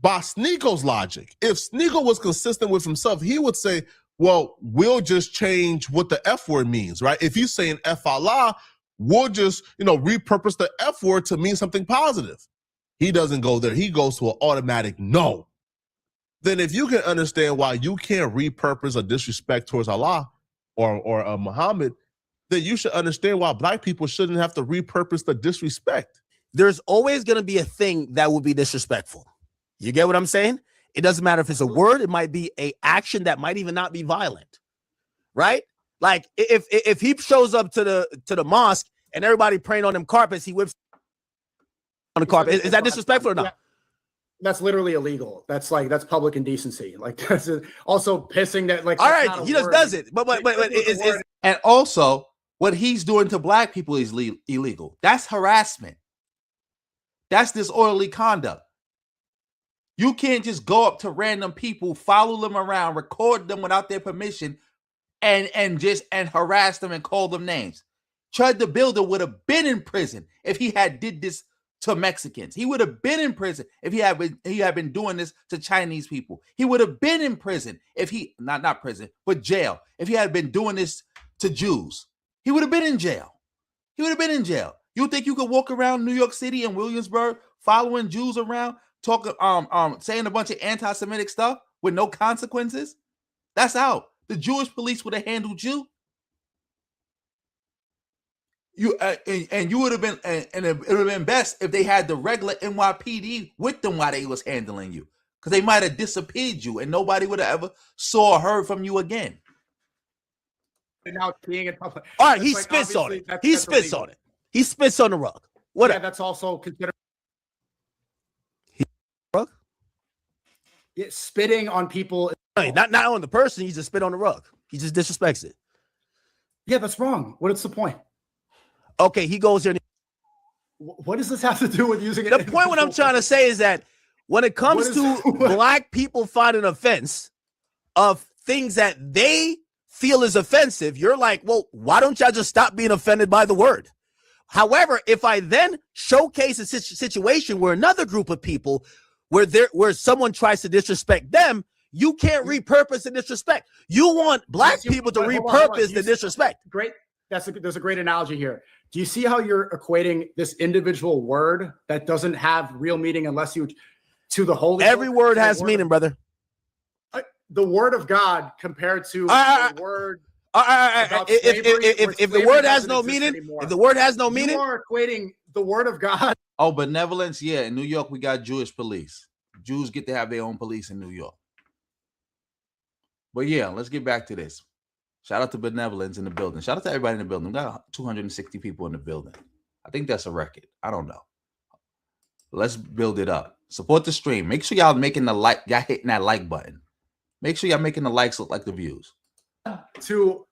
by Sneeko's logic, if Sneeko was consistent with himself, he would say, well, we'll just change what the F word means, right? If he's saying F Allah, we'll just, repurpose the F word to mean something positive. He doesn't go there. He goes to an automatic no. Then if you can understand why you can't repurpose a disrespect towards Allah or Muhammad, then you should understand why black people shouldn't have to repurpose the disrespect. There's always going to be a thing that will be disrespectful. You get what I'm saying? It doesn't matter if it's a word. It might be an action that might even not be violent, right? Like if he shows up to the mosque and everybody praying on them carpets, he whips on the carpet. Is that disrespectful or not? Yeah. That's literally illegal. That's public indecency. Like that's also pissing that like. All right, he just does it, but it's and also what he's doing to black people is illegal. That's harassment. That's disorderly conduct. You can't just go up to random people, follow them around, record them without their permission, and harass them and call them names. Chud the Builder would have been in prison if he had did this to Mexicans. He would have been in prison if he had been doing this to Chinese people. He would have been in prison if he not prison, but jail. If he had been doing this to Jews, he would have been in jail. He would have been in jail. You think you could walk around New York City and Williamsburg following Jews around, talking saying a bunch of anti-Semitic stuff with no consequences? That's out. The Jewish police would have handled you. You and you would have been, and it would have been best if they had the regular NYPD with them while they was handling you, because they might have disappeared you and nobody would have ever saw or heard from you again. And now being in public. All right, he spits on it. He spits on it. He spits on the rug. What? Yeah, that's also considered. Rug? Yeah, spitting on people. Not on the person. He just spit on the rug. He just disrespects it. Yeah, that's wrong. What is the point? Okay, he goes there. What does this have to do with using it? The point what I'm trying to say is that when it comes to black people finding offense of things that they feel is offensive, you're like, well, why don't y'all just stop being offended by the word? However, if I then showcase a situation where another group of people, where someone tries to disrespect them, you can't repurpose the disrespect. You want black people to repurpose the disrespect. Great. There's a great analogy here. Do you see how you're equating this individual word that doesn't have real meaning unless you to the holy? Every word has meaning, brother. The word of God compared to the word. If the word has no meaning, if the word has no meaning, you are equating the word of God. Oh, benevolence. Yeah, in New York we got Jewish police. Jews get to have their own police in New York. But yeah, let's get back to this. Shout out to benevolence in the building. Shout out to everybody in the building. We got 260 people in the building. I think that's a record. I don't know. Let's build it up. Support the stream. Make sure y'all making the like. Y'all hitting that like button. Make sure y'all making the likes look like the views. To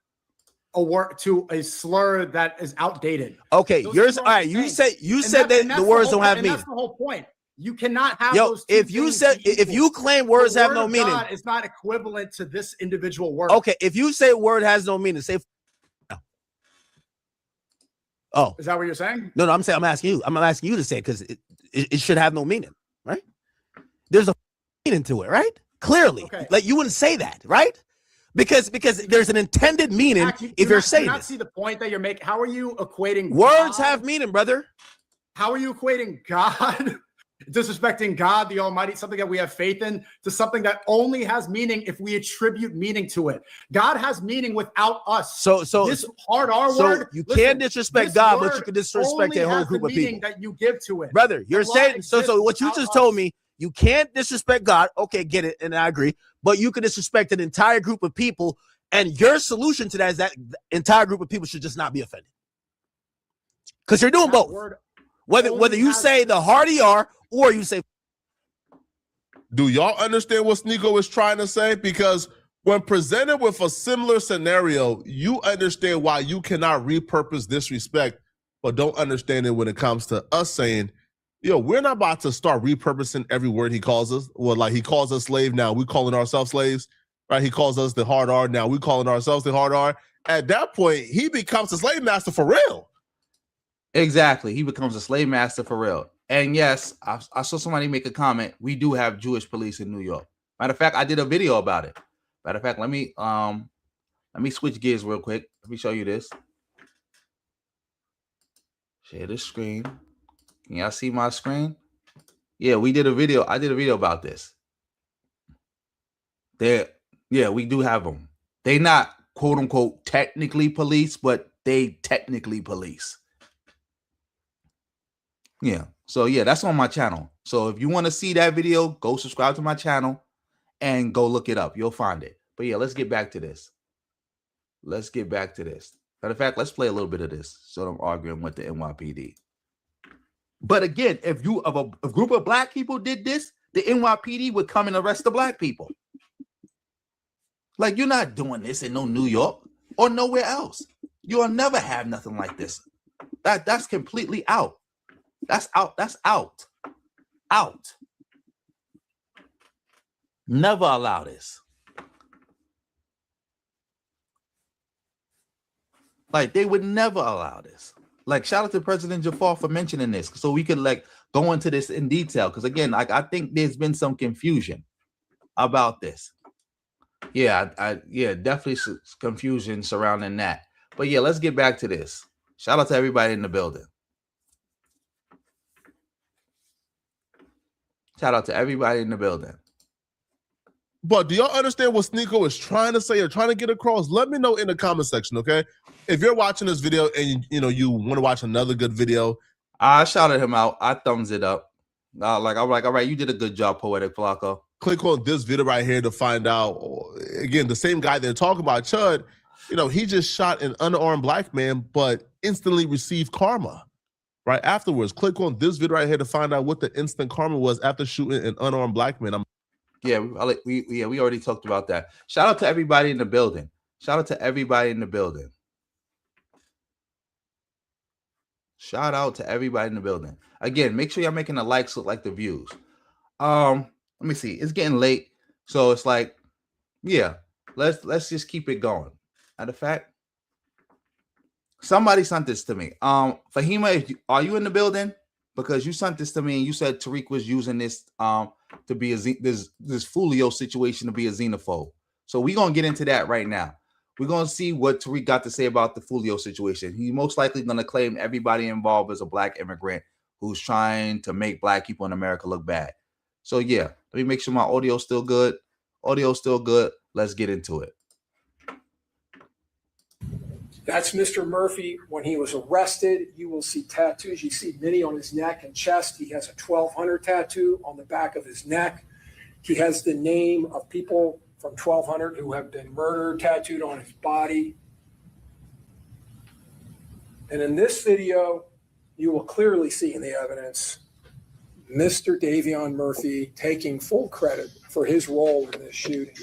a slur that is outdated. Okay, yours. All right, you said that the words don't have meaning. That's the whole point. You cannot have those. If you claim words have no meaning, it's not equivalent to this individual word. Okay, if you say word has no meaning, say. Oh, is that what you're saying? No, I'm asking you. I'm asking you to say it because it should have no meaning, right? There's a meaning to it, right? Clearly, like you wouldn't say that, right? Because there's an intended meaning if you're saying. Do you not see the point that you're making? How are you equating words have meaning, brother? How are you equating God? Disrespecting God, the Almighty, something that we have faith in, to something that only has meaning if we attribute meaning to it. God has meaning without us. So this hard R word. You can't disrespect God, but you can disrespect a whole group of people. That you give to it, brother. You're saying so. What you just told me, you can't disrespect God. Okay, get it, and I agree. But you can disrespect an entire group of people, and your solution to that is that the entire group of people should just not be offended. Because you're doing both. Whether you say the hard ER or you say. Do y'all understand what Sneeko is trying to say? Because when presented with a similar scenario, you understand why you cannot repurpose disrespect, but don't understand it when it comes to us saying, yo, we're not about to start repurposing every word he calls us. Well, like he calls us slave, now we calling ourselves slaves, right? He calls us the hard R, now we calling ourselves the hard R. At that point, he becomes a slave master for real. Exactly. He becomes a slave master for real. And yes, I saw somebody make a comment. We do have Jewish police in New York. Matter of fact, I did a video about it. Matter of fact, let me switch gears real quick. Let me show you this. Share this screen. Can y'all see my screen? Yeah, we did a video. I did a video about this. We do have them. They not quote unquote technically police, but they technically police. Yeah. So yeah, that's on my channel. So if you want to see that video, go subscribe to my channel and go look it up. You'll find it. But yeah, let's get back to this. Matter of fact, let's play a little bit of this. So I'm arguing with the NYPD. But again, if a group of black people did this, the NYPD would come and arrest the black people. Like, you're not doing this in no New York or nowhere else. You'll never have nothing like this. That's completely out. That's out. That's out. Out. Never allow this. Like, they would never allow this. Like, shout out to President Jafar for mentioning this, so we could like go into this in detail. Because again, like, I think there's been some confusion about this. Yeah, definitely some confusion surrounding that. But yeah, let's get back to this. Shout out to everybody in the building. Shout out to everybody in the building. But do y'all understand what Sneeko is trying to say or trying to get across? Let me know in the comment section, okay? If you're watching this video and you want to watch another good video, I shouted him out. I thumbs it up. I'm like, all right, you did a good job, Poetic Flacco. Click on this video right here to find out. Again, the same guy they're talking about, Chud, he just shot an unarmed black man, but instantly received karma right afterwards. Click on this video right here to find out what the instant karma was after shooting an unarmed black man. We already talked about that. Shout out to everybody in the building. Shout out to everybody in the building. Shout out to everybody in the building. Again, make sure y'all making the likes look like the views. Let me see. It's getting late, so it's like, yeah, let's just keep it going. Matter of fact, somebody sent this to me. Fahima, are you in the building? Because you sent this to me and you said Tariq was using this to be this Foolio situation to be a xenophobe. So we're gonna get into that right now. We're gonna see what Tariq got to say about the Foolio situation. He's most likely gonna claim everybody involved is a black immigrant who's trying to make black people in America look bad. So yeah, let me make sure my audio's still good. Audio's still good. Let's get into it. That's Mr. Murphy. When he was arrested, you will see tattoos. You see many on his neck and chest. He has a 1200 tattoo on the back of his neck. He has the name of people from 1200 who have been murdered tattooed on his body. And in this video, you will clearly see in the evidence Mr. Davion Murphy taking full credit for his role in this shooting.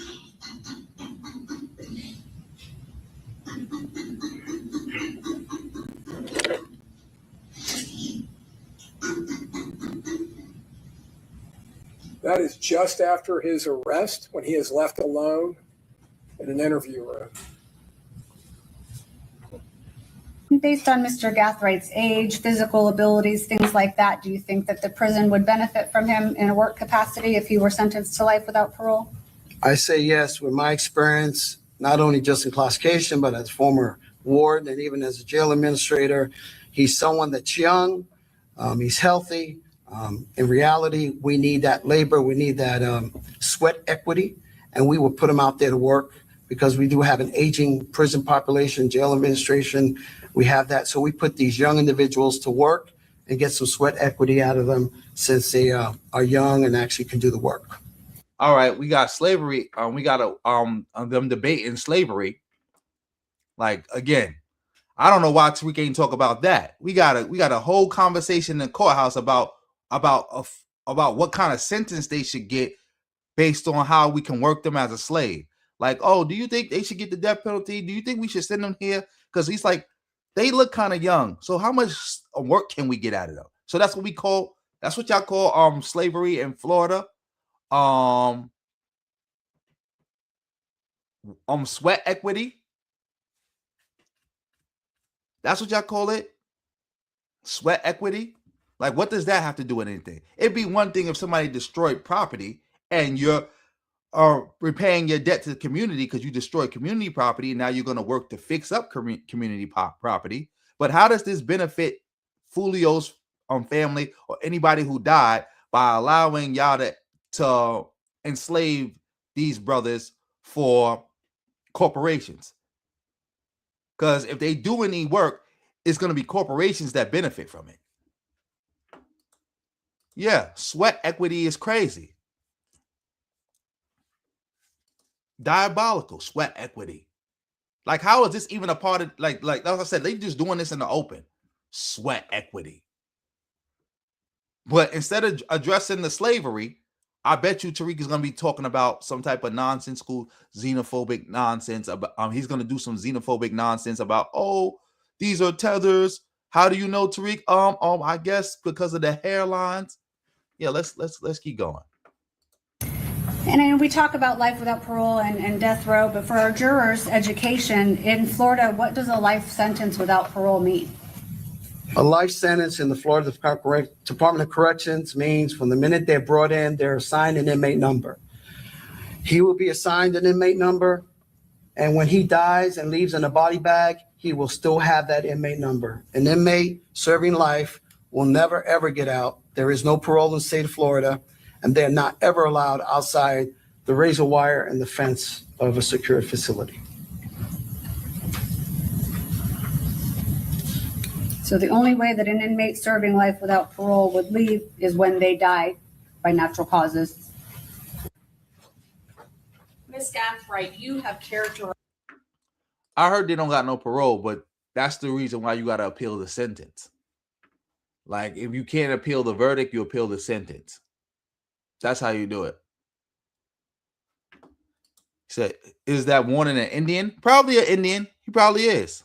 That is just after his arrest, when he is left alone in an interview room. Based on Mr. Gathwright's age, physical abilities, things like that, do you think that the prison would benefit from him in a work capacity if he were sentenced to life without parole? I say yes. With my experience, not only just in classification, but as former ward and even as a jail administrator, he's someone that's young, he's healthy. In reality, we need that labor, we need that sweat equity, and we will put him out there to work because we do have an aging prison population, jail administration. We have that. So we put these young individuals to work and get some sweat equity out of them since they are young and actually can do the work. All right, we got slavery. We got them debating slavery. Like, again, I don't know why Tariq ain't talk about that. We got a whole conversation in the courthouse about what kind of sentence they should get based on how we can work them as a slave. Like, oh, do you think they should get the death penalty? Do you think we should send them here? Because he's like, they look kind of young. So how much work can we get out of them? So that's what y'all call slavery in Florida. Sweat equity. That's what y'all call it. Sweat equity. Like, what does that have to do with anything? It'd be one thing if somebody destroyed property and you're are repaying your debt to the community because you destroyed community property, and now you're going to work to fix up community property. But how does this benefit Foolio's family or anybody who died by allowing y'all to enslave these brothers for corporations? Because if they do any work, it's going to be corporations that benefit from it. Yeah, sweat equity is crazy. Diabolical sweat equity. Like, how is this even a part of, like I said, they just doing this in the open. Sweat equity. But instead of addressing the slavery, I bet you Tariq is going to be talking about some type of nonsensical xenophobic nonsense. About he's going to do some xenophobic nonsense about, oh, these are tethers. How do you know, Tariq? I guess because of the hairlines. Yeah, let's keep going. And we talk about life without parole and death row, but for our jurors' education in Florida, what does a life sentence without parole mean? A life sentence in the Florida Department of Corrections means from the minute they're brought in, they're assigned an inmate number. He will be assigned an inmate number, and when he dies and leaves in a body bag, he will still have that inmate number. An inmate serving life will never, ever get out. There is no parole in the state of Florida, and they're not ever allowed outside the razor wire and the fence of a secure facility. So the only way that an inmate serving life without parole would leave is when they die by natural causes. Ms. Gathright, you have characterized. I heard they don't got no parole, but that's the reason why you got to appeal the sentence. Like, if you can't appeal the verdict, you appeal the sentence. That's how you do it. He said, is that warning an Indian? Probably an Indian. He probably is.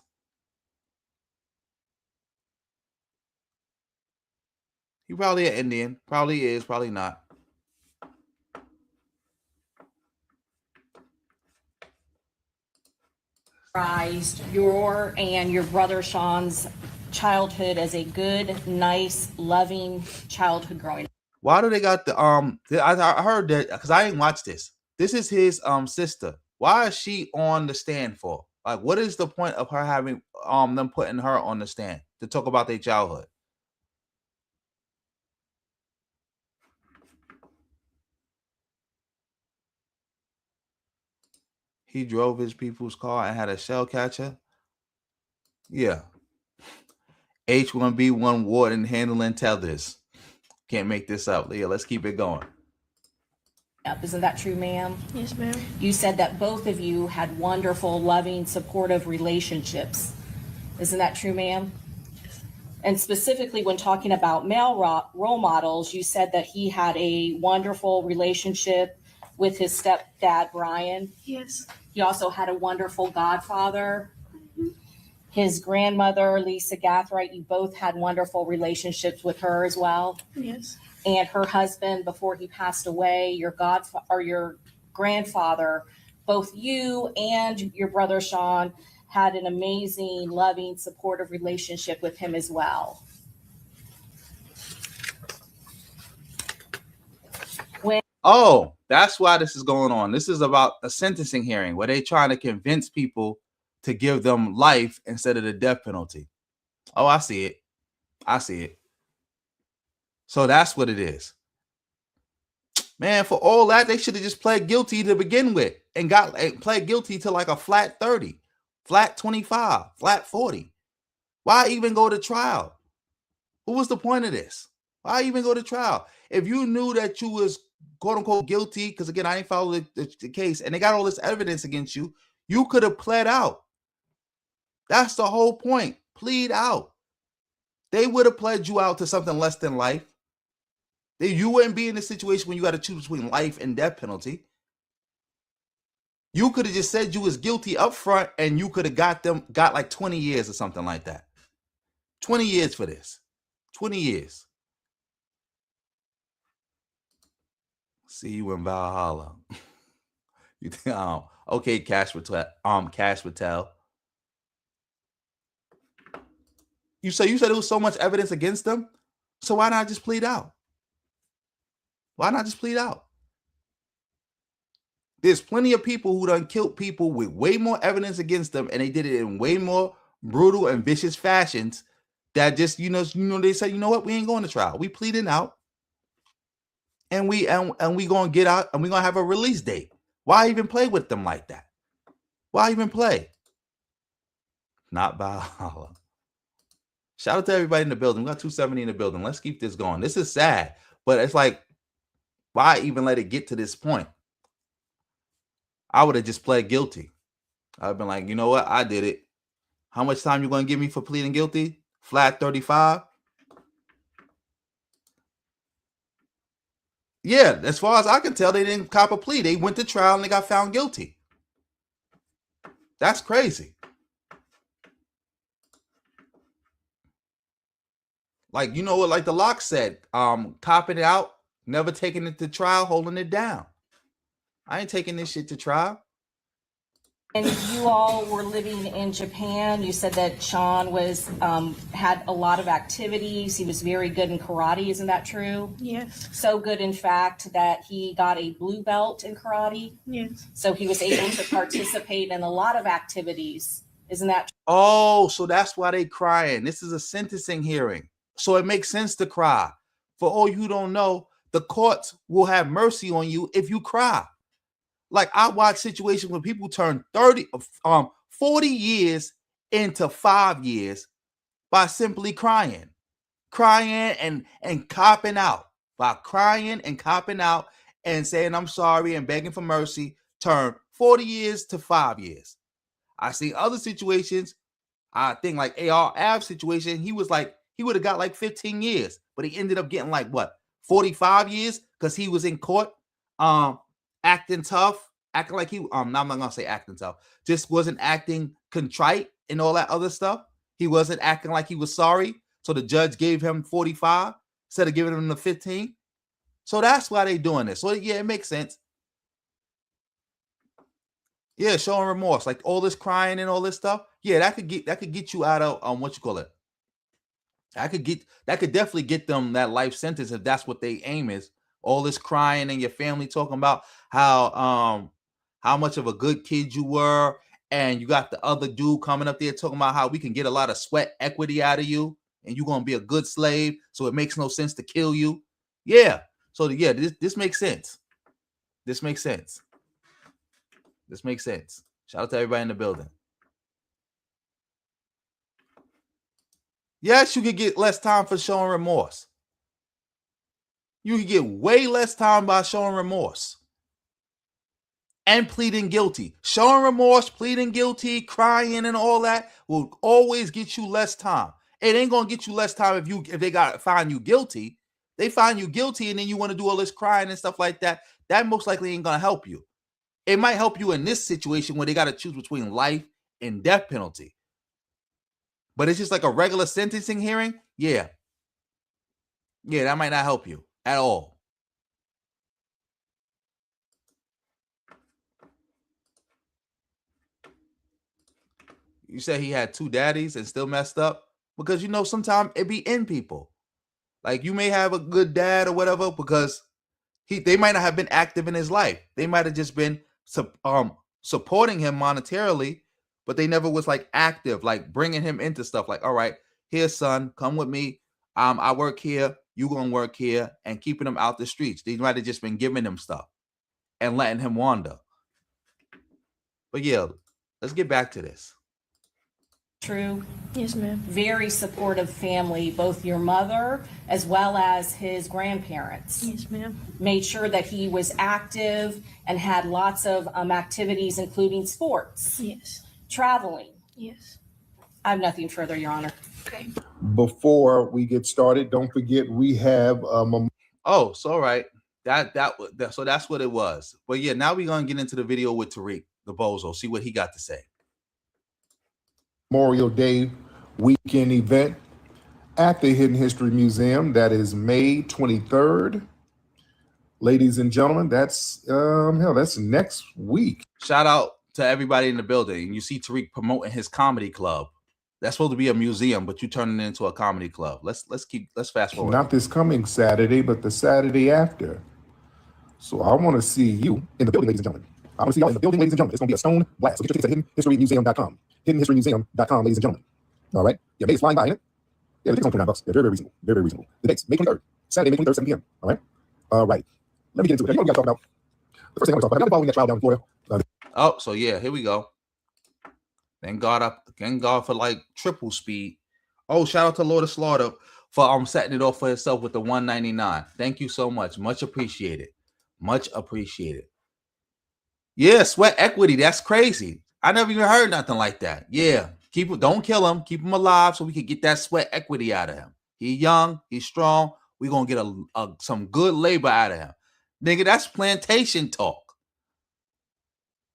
He probably an Indian. Probably is, probably not. Your and your brother Sean's childhood as a good, nice, loving childhood growing up. Why do they got the I heard that because I didn't watch this. This is his sister. Why is she on the stand for? Like, what is the point of her having them putting her on the stand to talk about their childhood? He drove his people's car and had a shell catcher. Yeah. H1B1 warden handling tethers. Can't make this up. Leah, let's keep it going. Isn't that true, ma'am? Yes, ma'am. You said that both of you had wonderful, loving, supportive relationships. Isn't that true, ma'am? Yes. And specifically when talking about male role models, you said that he had a wonderful relationship with his stepdad, Brian. Yes. He also had a wonderful godfather. Mm-hmm. His grandmother, Lisa Gathright, you both had wonderful relationships with her as well. Yes. And her husband, before he passed away, your grandfather, both you and your brother Sean had an amazing, loving, supportive relationship with him as well. Oh, that's why this is going on. This is about a sentencing hearing where they're trying to convince people to give them life instead of the death penalty. Oh, I see it. I see it. So that's what it is. Man, for all that, they should have just pled guilty to begin with and pled guilty to like a flat 30, flat 25, flat 40. Why even go to trial? What was the point of this? Why even go to trial? If you knew that you was quote unquote guilty, because again, I didn't follow the case, and they got all this evidence against you, you could have pled out. That's the whole point. Plead out. They would have pled you out to something less than life. You wouldn't be in a situation when you got to choose between life and death penalty. You could have just said you was guilty up front, and you could have got like 20 years or something like that. 20 years for this. 20 years. See you in Valhalla. You think, okay, Cash Patel. You said there was so much evidence against them. So why not just plead out? Why not just plead out? There's plenty of people who done killed people with way more evidence against them, and they did it in way more brutal and vicious fashions. That just they said, you know what, we ain't going to trial. We pleading out, and we gonna get out, and we gonna have a release date. Why even play with them like that? Why even play? Not Valhalla. Shout out to everybody in the building. We got 270 in the building. Let's keep this going. This is sad, but it's like, why even let it get to this point? I would have just pled guilty. I've been like, you know what? I did it. How much time you going to give me for pleading guilty? Flat 35? Yeah, as far as I can tell, they didn't cop a plea. They went to trial and they got found guilty. That's crazy. Like, you know what, like the lock said, copping it out, never taking it to trial, holding it down. I ain't taking this shit to trial. And you all were living in Japan. You said that Sean was had a lot of activities. He was very good in karate. Isn't that true? Yes. So good, in fact, that he got a blue belt in karate. Yes. So he was able to participate in a lot of activities. Isn't that true? Oh, so that's why they crying. This is a sentencing hearing. So it makes sense to cry. For all you don't know, the courts will have mercy on you if you cry. Like, I watch situations when people turn 40 years into 5 years by simply crying and copping out, by crying and copping out and saying, I'm sorry and begging for mercy, turn 40 years to 5 years. I see other situations. I think like AR Av's situation, he would have got like 15 years, but he ended up getting like what, 45 years because he was in court, acting tough, acting like he, no, I'm not gonna say acting tough, just wasn't acting contrite and all that other stuff. He wasn't acting like he was sorry. So the judge gave him 45 instead of giving him the 15. So that's why they doing this. So yeah, it makes sense. Yeah, showing remorse, like all this crying and all this stuff. Yeah, that could get you out of what you call it. That could definitely get them that life sentence if that's what they aim is. All this crying and your family talking about how much of a good kid you were, and you got the other dude coming up there talking about how we can get a lot of sweat equity out of you, and you're gonna be a good slave, so it makes no sense to kill you. Yeah. So yeah, this makes sense. This makes sense. This makes sense. Shout out to everybody in the building. Yes, you could get less time for showing remorse. You could get way less time by showing remorse and pleading guilty. Showing remorse, pleading guilty, crying, and all that will always get you less time. It ain't gonna get you less time if they gotta find you guilty. They find you guilty, and then you want to do all this crying and stuff like that. That most likely ain't gonna help you. It might help you in this situation where they got to choose between life and death penalty. But it's just like a regular sentencing hearing. Yeah. Yeah, that might not help you at all. You said he had 2 daddies and still messed up? Because, sometimes it be in people. Like, you may have a good dad or whatever because they might not have been active in his life. They might have just been supporting him monetarily, but they never was like active, like bringing him into stuff like, all right, here, son, come with me. I work here, you gonna work here, and keeping him out the streets. They might have just been giving him stuff and letting him wander. But yeah, let's get back to this. True. Yes, ma'am. Very supportive family, both your mother as well as his grandparents. Yes, ma'am. Made sure that he was active and had lots of activities, including sports. Yes. Traveling. Yes. I have nothing further, Your Honor. Okay. Before we get started, don't forget we have Oh, so all right. So that's what it was. But yeah, now we're gonna get into the video with Tariq, the bozo, see what he got to say. Memorial Day weekend event at the Hidden History Museum. That is May 23rd. Ladies and gentlemen, that's next week. Shout out to everybody in the building. You see Tariq promoting his comedy club. That's supposed to be a museum, but you turning it into a comedy club. Let's fast forward. Not this coming Saturday, but the Saturday after. So I want to see you in the building, ladies and gentlemen. I want to see y'all in the building, ladies and gentlemen. It's going to be a stone blast. So get your tickets at hiddenhistorymuseum.com. Hiddenhistorymuseum.com, ladies and gentlemen. All right. Yeah, May's flying by, ain't it? Yeah, the tickets on $29. Yeah, very, very reasonable. Very, very reasonable. The dates, May 23rd. Saturday, May 23rd, 7 p.m. All right. All right. Let me get into it. You know what we got to talk about? The first thing I want to talk about, have you following that trial down in Florida? Oh, so yeah, here we go. Thank God for like triple speed. Oh, shout out to Lord of Slaughter for setting it off for himself with the 199. Thank you so much. Much appreciated. Much appreciated. Yeah, sweat equity. That's crazy. I never even heard nothing like that. Yeah. Don't kill him. Keep him alive so we can get that sweat equity out of him. He's young, he's strong. We're gonna get some good labor out of him. Nigga, that's plantation talk.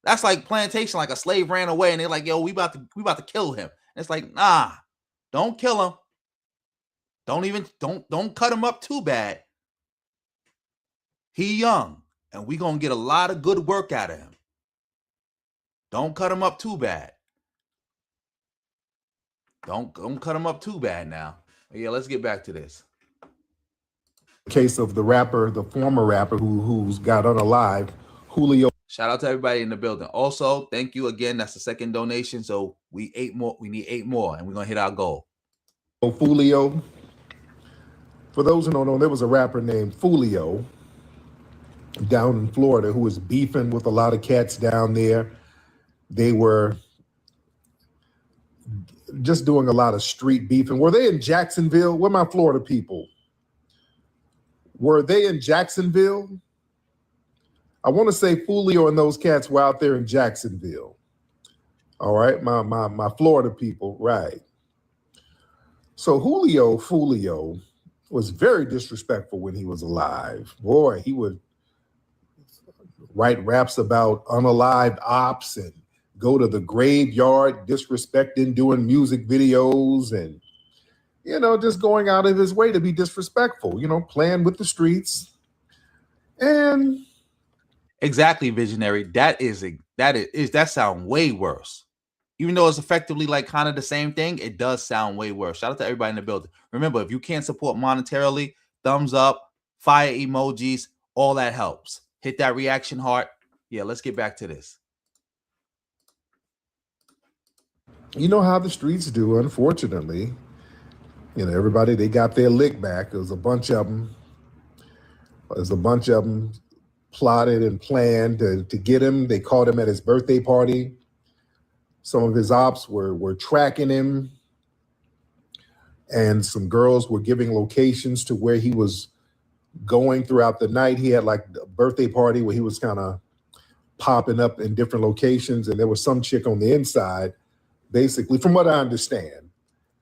That's like plantation, like a slave ran away and they're like, yo, we about to kill him. And it's like, nah, don't kill him. Don't cut him up too bad. He young, and we gonna get a lot of good work out of him. Don't cut him up too bad. Don't cut him up too bad now. Yeah, let's get back to this. Case of the rapper, the former rapper who's got unalive, Julio. Shout out to everybody in the building. Also, thank you again. That's the second donation. So we need 8 more, and we're gonna hit our goal. Foolio. For those who don't know, there was a rapper named Foolio down in Florida who was beefing with a lot of cats down there. They were just doing a lot of street beefing. Were they in Jacksonville? Where my Florida people? Were they in Jacksonville? I want to say Foolio and those cats were out there in Jacksonville. All right, my Florida people, right. So Foolio was very disrespectful when he was alive. Boy, he would write raps about unalived ops and go to the graveyard disrespecting, doing music videos and, just going out of his way to be disrespectful, playing with the streets. And exactly, visionary. That sound way worse. Even though it's effectively like kind of the same thing, it does sound way worse. Shout out to everybody in the building. Remember, if you can't support monetarily, thumbs up, fire emojis, all that helps. Hit that reaction heart. Yeah, let's get back to this. You know how the streets do, unfortunately. Everybody, they got their lick back. There's a bunch of them. Plotted and planned to get him. They caught him at his birthday party. Some of his ops were tracking him. And some girls were giving locations to where he was going throughout the night. He had like a birthday party where he was kind of popping up in different locations. And there was some chick on the inside, basically, from what I understand,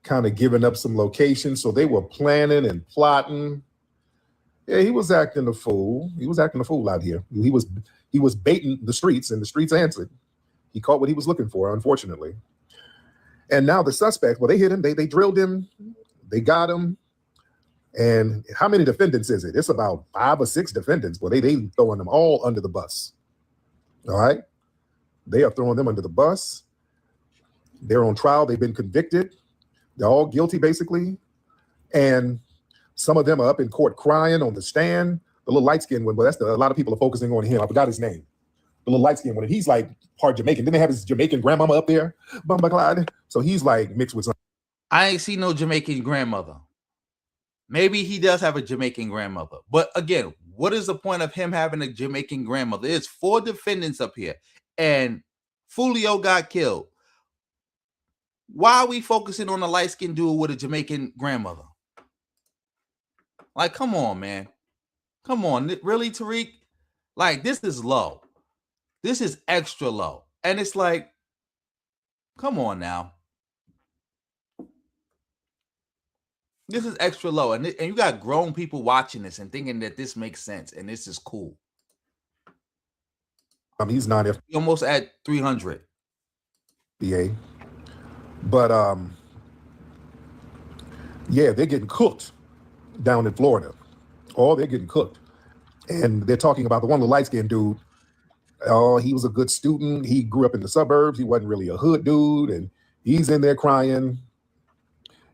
kind of giving up some locations. So they were planning and plotting. Yeah, he was acting a fool. He was acting a fool out here. He was baiting the streets, and the streets answered. He caught what he was looking for, unfortunately. And now the suspect, well, they hit him. They drilled him. They got him. And how many defendants is it? It's about 5 or 6 defendants. Well, they throwing them all under the bus. All right? They are throwing them under the bus. They're on trial. They've been convicted. They're all guilty, basically. And some of them are up in court crying on the stand. The little light-skinned one, but a lot of people are focusing on him. I forgot his name. The little light-skinned one. And he's like part Jamaican. Didn't they have his Jamaican grandmama up there? Bumba Clyde. So he's like mixed with some. I ain't seen no Jamaican grandmother. Maybe he does have a Jamaican grandmother. But again, what is the point of him having a Jamaican grandmother? There's 4 defendants up here. And Foolio got killed. Why are we focusing on the light-skinned dude with a Jamaican grandmother? Like, come on, man. Come on. Really, Tariq? Like, this is low. This is extra low. And it's like, come on now. This is extra low. And you got grown people watching this and thinking that this makes sense and this is cool. He's not almost at 300. BA. But yeah, they're getting cooked down in Florida. Oh, they're getting cooked. And they're talking about the one, the light-skinned dude. Oh, he was a good student. He grew up in the suburbs. He wasn't really a hood dude. And he's in there crying.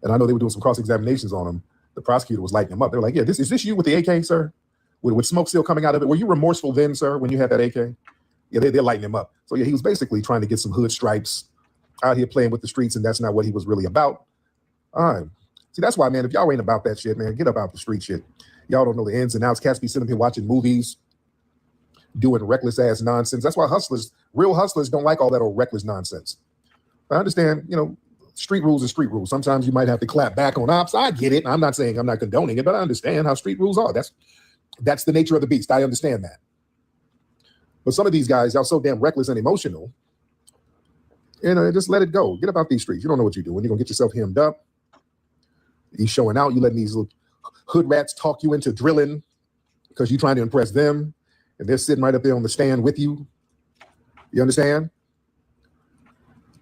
And I know they were doing some cross-examinations on him. The prosecutor was lighting him up. They were like, yeah, is this you with the AK, sir? With smoke still coming out of it? Were you remorseful then, sir, when you had that AK? Yeah, they're lighting him up. So yeah, he was basically trying to get some hood stripes out here playing with the streets, and that's not what he was really about. All right. See, that's why, man, if y'all ain't about that shit, man, get up out the street shit. Y'all don't know the ins and outs. Cats be sitting here watching movies, doing reckless ass nonsense. That's why real hustlers don't like all that old reckless nonsense. I understand, street rules are street rules. Sometimes you might have to clap back on ops. I get it. I'm not saying I'm not condoning it, but I understand how street rules are. That's the nature of the beast. I understand that. But some of these guys, y'all so damn reckless and emotional, just let it go. Get up out these streets. You don't know what you're doing. You're going to get yourself hemmed up. You showing out. You letting these little hood rats talk you into drilling because you're trying to impress them. And they're sitting right up there on the stand with you. You understand?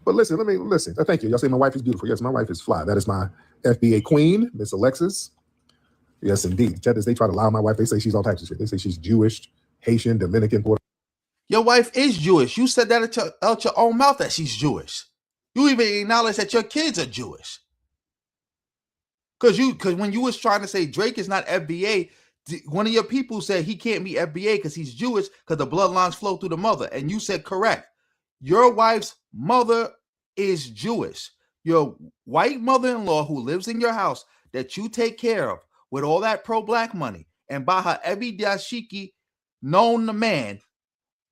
But listen, Thank you. Y'all say my wife is beautiful. Yes, my wife is fly. That is my FBA queen, Miss Alexis. Yes, indeed. They try to lie on my wife. They say she's all types of shit. They say she's Jewish, Haitian, Dominican, Puerto. Your wife is Jewish. You said that out your own mouth that she's Jewish. You even acknowledge that your kids are Jewish. Because when you was trying to say Drake is not FBA, one of your people said he can't be FBA because he's Jewish because the bloodlines flow through the mother. And you said correct. Your wife's mother is Jewish. Your white mother-in-law who lives in your house that you take care of with all that pro-black money and buy her every dashiki known to man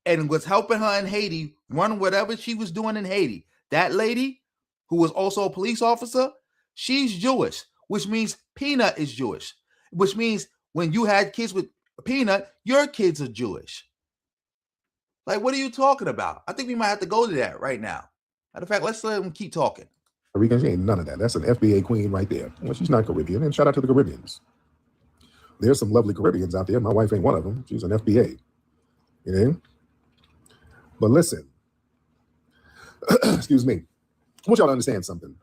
and was helping her in Haiti run whatever she was doing in Haiti. That lady, who was also a police officer, she's Jewish, which means Peanut is Jewish, which means when you had kids with Peanut, your kids are Jewish. Like, what are you talking about? I think we might have to go to that right now. Matter of fact, let's let them keep talking. Ricans, she ain't none of that. That's an FBA queen right there. Well, she's not Caribbean, and shout out to the Caribbeans. There's some lovely Caribbeans out there. My wife ain't one of them. She's an FBA. But listen, excuse me. I want y'all to understand something.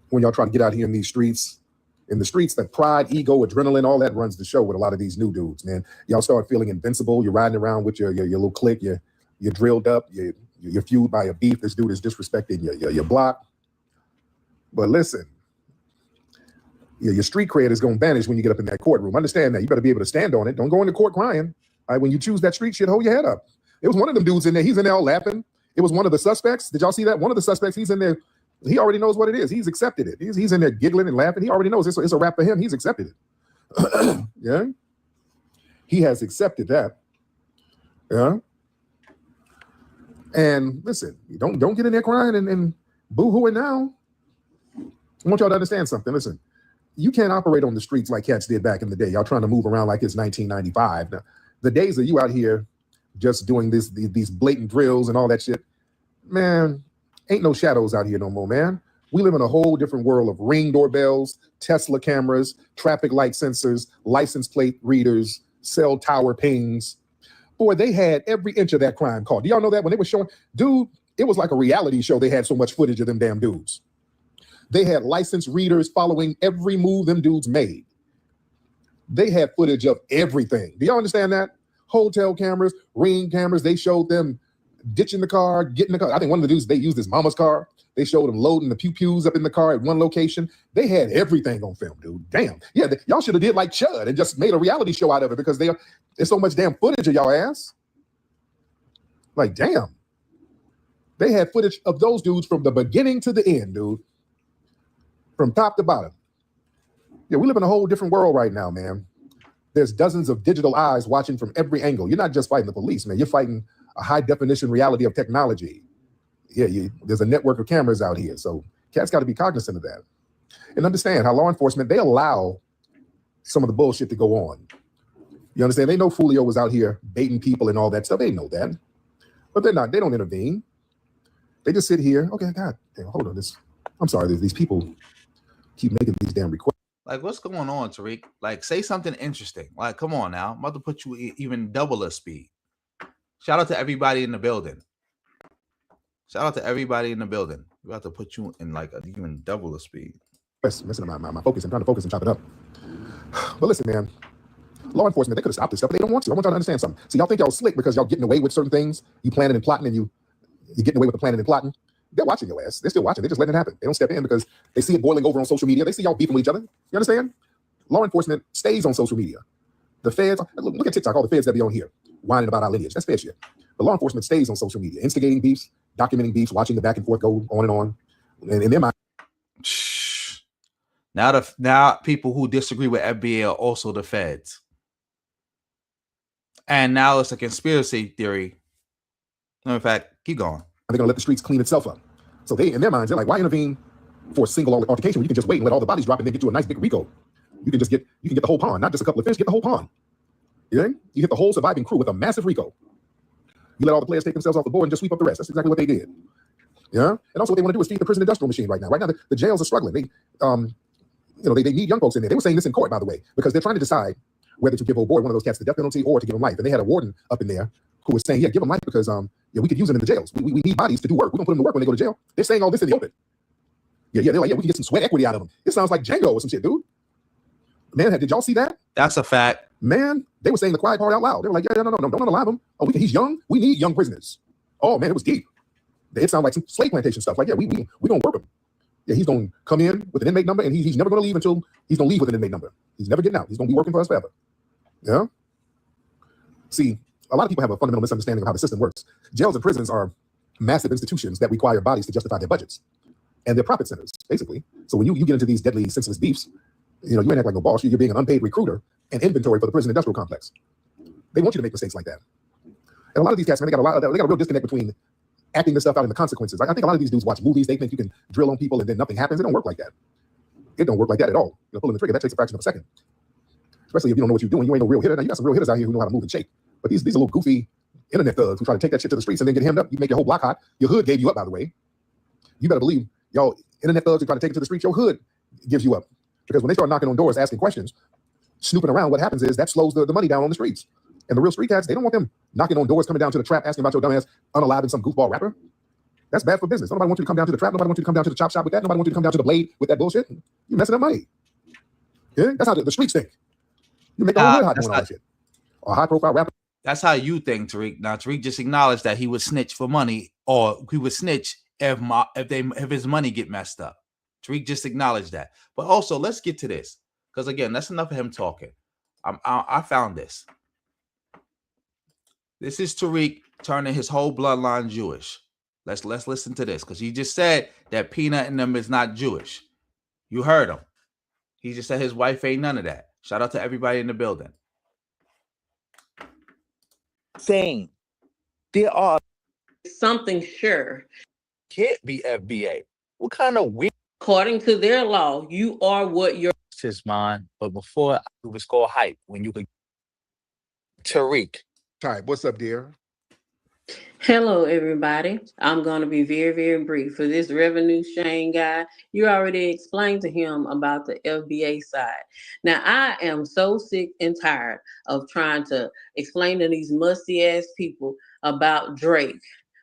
When y'all try to get out here in these streets, that pride, ego, adrenaline, all that runs the show with a lot of these new dudes, man. Y'all start feeling invincible. You're riding around with your little clique. You're drilled up. You're fueled by a beef. This dude is disrespecting your block. But listen, your street cred is going to vanish when you get up in that courtroom. Understand that. You better be able to stand on it. Don't go into court crying. All right, when you choose that street shit, hold your head up. It was one of them dudes in there. He's in there all laughing. It was one of the suspects. Did y'all see that? One of the suspects, he's in there. He already knows what it is. He's accepted it. He's in there giggling and laughing. He already knows it's a wrap for him. He's accepted it. Yeah. He has accepted that. Yeah. And listen, don't get in there crying and boo-hooing now. I want y'all to understand something. Listen, you can't operate on the streets like cats did back in the day. Y'all trying to move around like it's 1995. Now, the days of you out here just doing these blatant drills and all that shit, man, ain't no shadows out here no more, man. We live in a whole different world of Ring doorbells, Tesla cameras, traffic light sensors, license plate readers, cell tower pings. Boy, they had every inch of that crime caught. Do y'all know that when they were showing, dude, it was like a reality show. They had so much footage of them damn dudes. They had license readers following every move them dudes made. They had footage of everything. Do y'all understand that? Hotel cameras, Ring cameras, they showed them ditching the car, getting the car. I think one of the dudes, they used his mama's car. They showed him loading the pew-pews up in the car at one location. They had everything on film, dude. Damn. Yeah, y'all should have did like Chud and just made a reality show out of it because there's so much damn footage of y'all ass. Like, damn. They had footage of those dudes from the beginning to the end, dude. From top to bottom. Yeah, we live in a whole different world right now, man. There's dozens of digital eyes watching from every angle. You're not just fighting the police, man. You're fighting a high-definition reality of technology. Yeah, there's a network of cameras out here, so cats got to be cognizant of that. And understand how law enforcement, they allow some of the bullshit to go on. You understand? They know Foolio was out here baiting people and all that stuff. They know that. But they don't intervene. They just sit here. Okay, God, damn, hold on. I'm sorry, these people keep making these damn requests. Like, what's going on, Tariq? Like, say something interesting. Like, come on now. I'm about to put you even double the speed. Shout out to everybody in the building. Shout out to everybody in the building. We're about to put you in like even double the speed. Messing up my focus. I'm trying to focus and chop it up. But listen, man. Law enforcement, they could have stopped this stuff, but they don't want to. I want y'all to understand something. So y'all think y'all slick because y'all getting away with certain things. You planning and plotting and you're getting away with the planning and plotting. They're watching your ass. They're still watching. They're just letting it happen. They don't step in because they see it boiling over on social media. They see y'all beefing with each other. You understand? Law enforcement stays on social media. The feds, look at TikTok, all the feds that be on here whining about our lineage. That's fair shit. But law enforcement stays on social media, instigating beefs, documenting beefs, watching the back and forth go on and on. And in their mind, now people who disagree with FBA are also the feds. And now it's a conspiracy theory. No, in fact, keep going. they're gonna let the streets clean itself up. So they, in their minds, they're like, why intervene for a single altercation when you can just wait and let all the bodies drop and then get you a nice big RICO? You can get the whole pond, not just a couple of fish, get the whole pond. You get the whole surviving crew with a massive RICO. You let all the players take themselves off the board and just sweep up the rest. That's exactly what they did. Yeah. And also what they want to do is feed the prison industrial machine right now. Right now, the jails are struggling. They need young folks in there. They were saying this in court, by the way, because they're trying to decide whether to give old boy, one of those cats, the death penalty or to give him life. And they had a warden up in there who was saying, yeah, give him life because we could use them in the jails. We need bodies to do work. We're gonna put them to work when they go to jail. They're saying all this in the open. Yeah, they're like, yeah, we can get some sweat equity out of them. It sounds like Django or some shit, dude. Man, did y'all see that? That's a fact. Man, they were saying the quiet part out loud. They were like, yeah, no, don't unalive him. Oh, he's young. We need young prisoners. Oh man, it was deep. It sounded like some slave plantation stuff. Like, yeah, we gonna work him. Yeah, he's gonna come in with an inmate number, and he's never gonna leave until he's gonna leave with an inmate number. He's never getting out. He's gonna be working for us forever. Yeah. See, a lot of people have a fundamental misunderstanding of how the system works. Jails and prisons are massive institutions that require bodies to justify their budgets, and they're profit centers, basically. So when you get into these deadly, senseless beefs, you ain't act like no boss. You're being an unpaid recruiter and inventory for the prison industrial complex. They want you to make mistakes like that. And a lot of these cats, man, they got a real disconnect between acting this stuff out and the consequences. I think a lot of these dudes watch movies. They think you can drill on people and then nothing happens. It don't work like that. It don't work like that at all. Pulling the trigger, that takes a fraction of a second. Especially if you don't know what you're doing. You ain't no real hitter. Now you got some real hitters out here who know how to move and shake. But these are little goofy internet thugs who try to take that shit to the streets and then get hemmed up. You make your whole block hot. Your hood gave you up, by the way. You better believe, y'all internet thugs who try to take it to the streets, your hood gives you up. Because when they start knocking on doors, asking questions, snooping around, what happens is that slows the money down on the streets. And the real street cats, they don't want them knocking on doors, coming down to the trap, asking about your dumbass unaliving some goofball rapper. That's bad for business. Nobody wants you to come down to the trap. Nobody wants you to come down to the chop shop with that. Nobody wants you to come down to the blade with that bullshit. You're messing up money. Yeah, that's how the streets think. You make the whole hood hot doing all that shit. Or a high profile rapper. That's how you think, Tariq. Now, Tariq just acknowledged that he would snitch for money, or he would snitch if his money get messed up. Tariq just acknowledged that. But also, let's get to this, because again, that's enough of him talking. I found this. This is Tariq turning his whole bloodline Jewish. Let's listen to this, because he just said that Peanut and them is not Jewish. You heard him. He just said his wife ain't none of that. Shout out to everybody in the building. Saying there are something sure can't be FBA. What kind of weird? According to their law, you are what your His mind, but before it was called hype when you could. Tariq. Type, what's up, dear? Hello, everybody. I'm going to be very, very brief. For this revenue Shane guy, you already explained to him about the FBA side. Now, I am so sick and tired of trying to explain to these musty-ass people about Drake.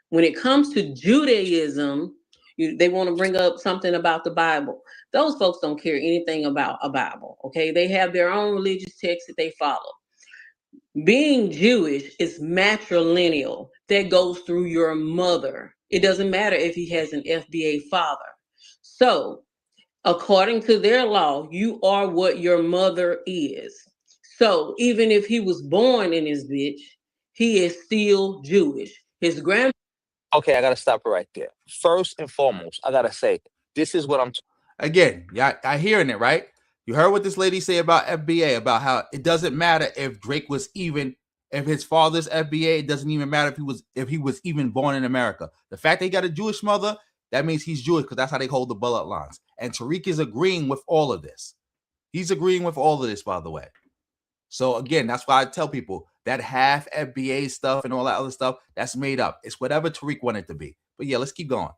When it comes to Judaism, they want to bring up something about the Bible. Those folks don't care anything about a Bible, okay? They have their own religious text that they follow. Being Jewish is matrilineal. That goes through your mother. It doesn't matter if he has an FBA father. So, according to their law, you are what your mother is. So, even if he was born in his bitch, he is still Jewish. His grandfather. Okay, I gotta stop it right there. First and foremost, I gotta say, this is what I'm again. Yeah, I hearing it, right? You heard what this lady say about FBA, about how it doesn't matter if Drake was even, if his father's FBA, it doesn't even matter if he was even born in America. The fact that he got a Jewish mother, that means he's Jewish, because that's how they hold the bloodlines. And Tariq is agreeing with all of this. He's agreeing with all of this, by the way. So again, that's why I tell people that half FBA stuff and all that other stuff, that's made up. It's whatever Tariq wanted to be. But yeah, let's keep going.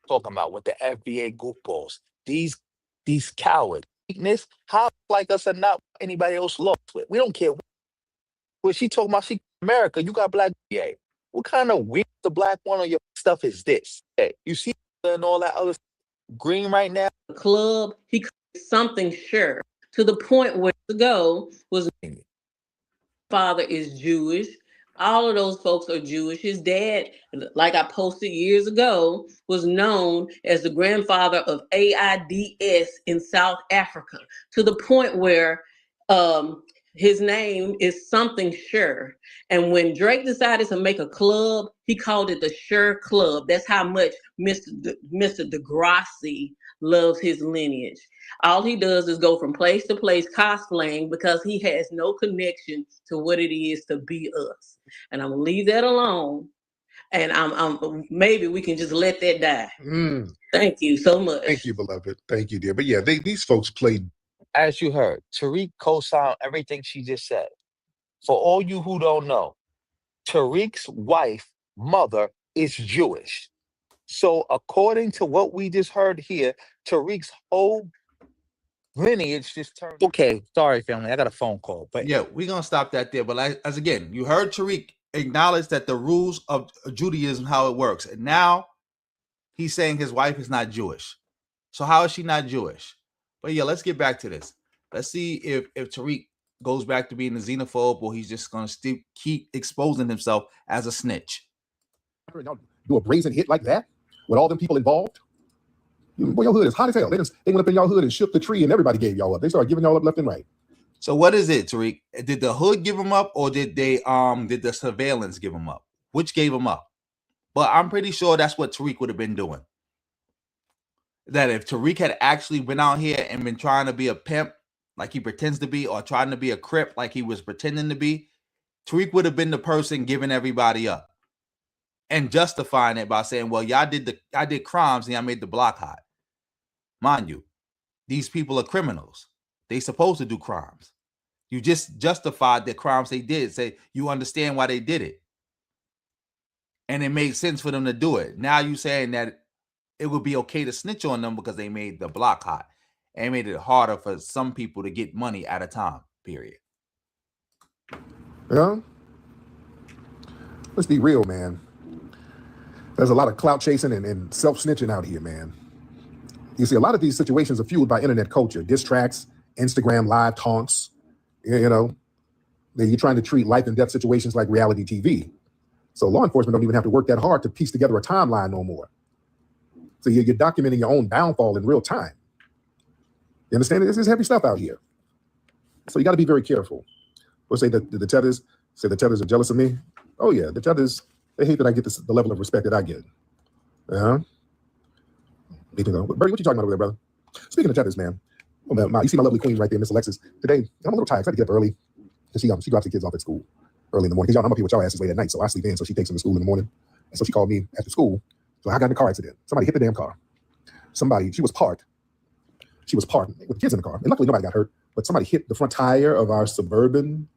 talking about with the FBA goofballs. These cowards. Weakness, how like us or not anybody else lost with. We don't care. What she talking about, she America, you got black FBA. What kind of weird the black one on your stuff is this? Hey, you see and all that other green right now? Club, he something sure to the point where the go was father is Jewish. All of those folks are Jewish. His dad, like I posted years ago, was known as the grandfather of AIDS in South Africa, to the point where his name is something Sure. And when Drake decided to make a club, he called it the Sure Club. That's how much Mr. Degrassi loves his lineage. All he does is go from place to place cosplaying because he has no connection to what it is to be us. And I'm gonna leave that alone. And I'm maybe we can just let that die. Thank you so much. Thank you, beloved. Thank you, dear. But yeah, these folks played. As you heard, Tariq co-signed everything she just said. For all you who don't know, Tariq's wife, mother, is Jewish. So according to what we just heard here, Tariq's whole lineage just turned. Okay, sorry, family, I got a phone call. But yeah, we're gonna stop that there. But as again, you heard Tariq acknowledge that the rules of Judaism, how it works, and now he's saying his wife is not Jewish. So how is she not Jewish? But yeah, let's get back to this. Let's see if Tariq goes back to being a xenophobe, or he's just gonna keep exposing himself as a snitch. Do a brazen hit like that with all them people involved? Boy, your hood is hot as hell. They went up in y'all hood and shook the tree, and everybody gave y'all up. They started giving y'all up left and right. So what is it, Tariq? Did the hood give him up, or did they did the surveillance give him up? Which gave him up? But I'm pretty sure that's what Tariq would have been doing. That if Tariq had actually been out here and been trying to be a pimp like he pretends to be, or trying to be a Crip like he was pretending to be, Tariq would have been the person giving everybody up and justifying it by saying, well, I did crimes and y'all made the block hot. Mind you, these people are criminals. They supposed to do crimes. You just justified the crimes they did. Say you understand why they did it. And it made sense for them to do it. Now you saying that it would be okay to snitch on them because they made the block hot and made it harder for some people to get money at a time, period. Yeah. Let's be real, man. There's a lot of clout chasing and self-snitching out here, man. You see, a lot of these situations are fueled by internet culture, diss tracks, Instagram live taunts. You know, you're trying to treat life and death situations like reality TV. So law enforcement don't even have to work that hard to piece together a timeline no more. So you're documenting your own downfall in real time. You understand? This is heavy stuff out here. So you got to be very careful. We'll say that the Tethers are jealous of me. Oh yeah, the Tethers, they hate that I get the level of respect that I get. Bertie, what you talking about over there, brother? Speaking of Tethers, man. Oh, man, you see my lovely queen right there, Miss Alexis. Today, I'm a little tired. I had to get up early. She drops the kids off at school early in the morning. Because y'all know I'm up here with y'all asses late at night, so I sleep in. So she takes them to school in the morning. And so she called me after school. So I got in a car accident. Somebody hit the damn car. She was parked with the kids in the car. And luckily nobody got hurt. But somebody hit the front tire of our Suburban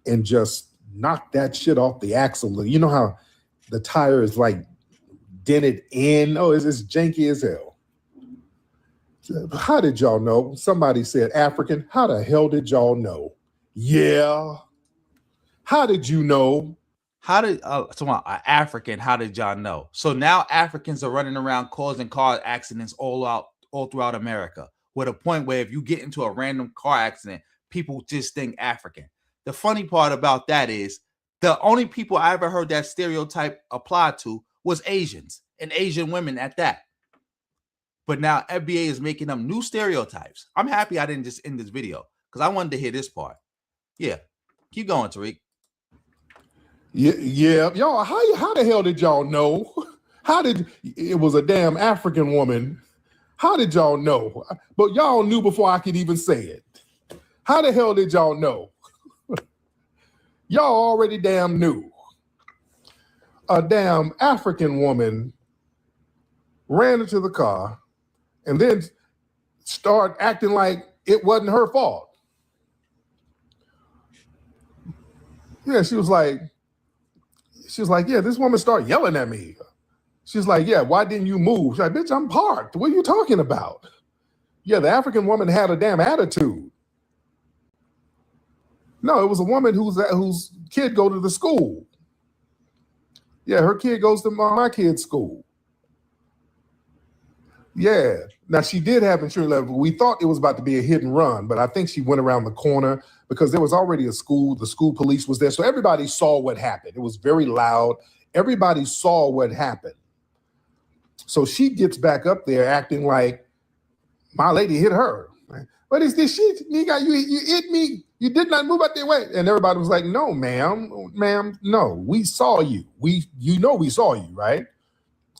and just knocked that shit off the axle. You know how the tire is like dented in? Oh, it's janky as hell. How did y'all know? Somebody said African. How the hell did y'all know? Yeah. How did you know? How did African? How did y'all know? So now Africans are running around causing car accidents all throughout America. With a point where if you get into a random car accident, people just think African. The funny part about that is the only people I ever heard that stereotype applied to was Asians and Asian women at that. But now FBA is making up new stereotypes. I'm happy I didn't just end this video because I wanted to hear this part. Yeah, keep going, Tariq. Yeah, y'all. How the hell did y'all know? It was a damn African woman? How did y'all know? But y'all knew before I could even say it. How the hell did y'all know? Y'all already damn knew. A damn African woman ran into the car and then started acting like it wasn't her fault. Yeah, she was like, yeah, this woman started yelling at me. She's like, yeah, why didn't you move? She's like, bitch, I'm parked. What are you talking about? Yeah, the African woman had a damn attitude. No, it was a woman whose kid go to the school. Yeah, her kid goes to my kid's school. Yeah. Now, she did have insurance level. We thought it was about to be a hit and run, but I think she went around the corner because there was already a school. The school police was there. So everybody saw what happened. It was very loud. Everybody saw what happened. So she gets back up there acting like my lady hit her. What is this shit? Nigga, you hit me. You did not move out their way. And everybody was like, no, ma'am, no. We saw you. We saw you, right?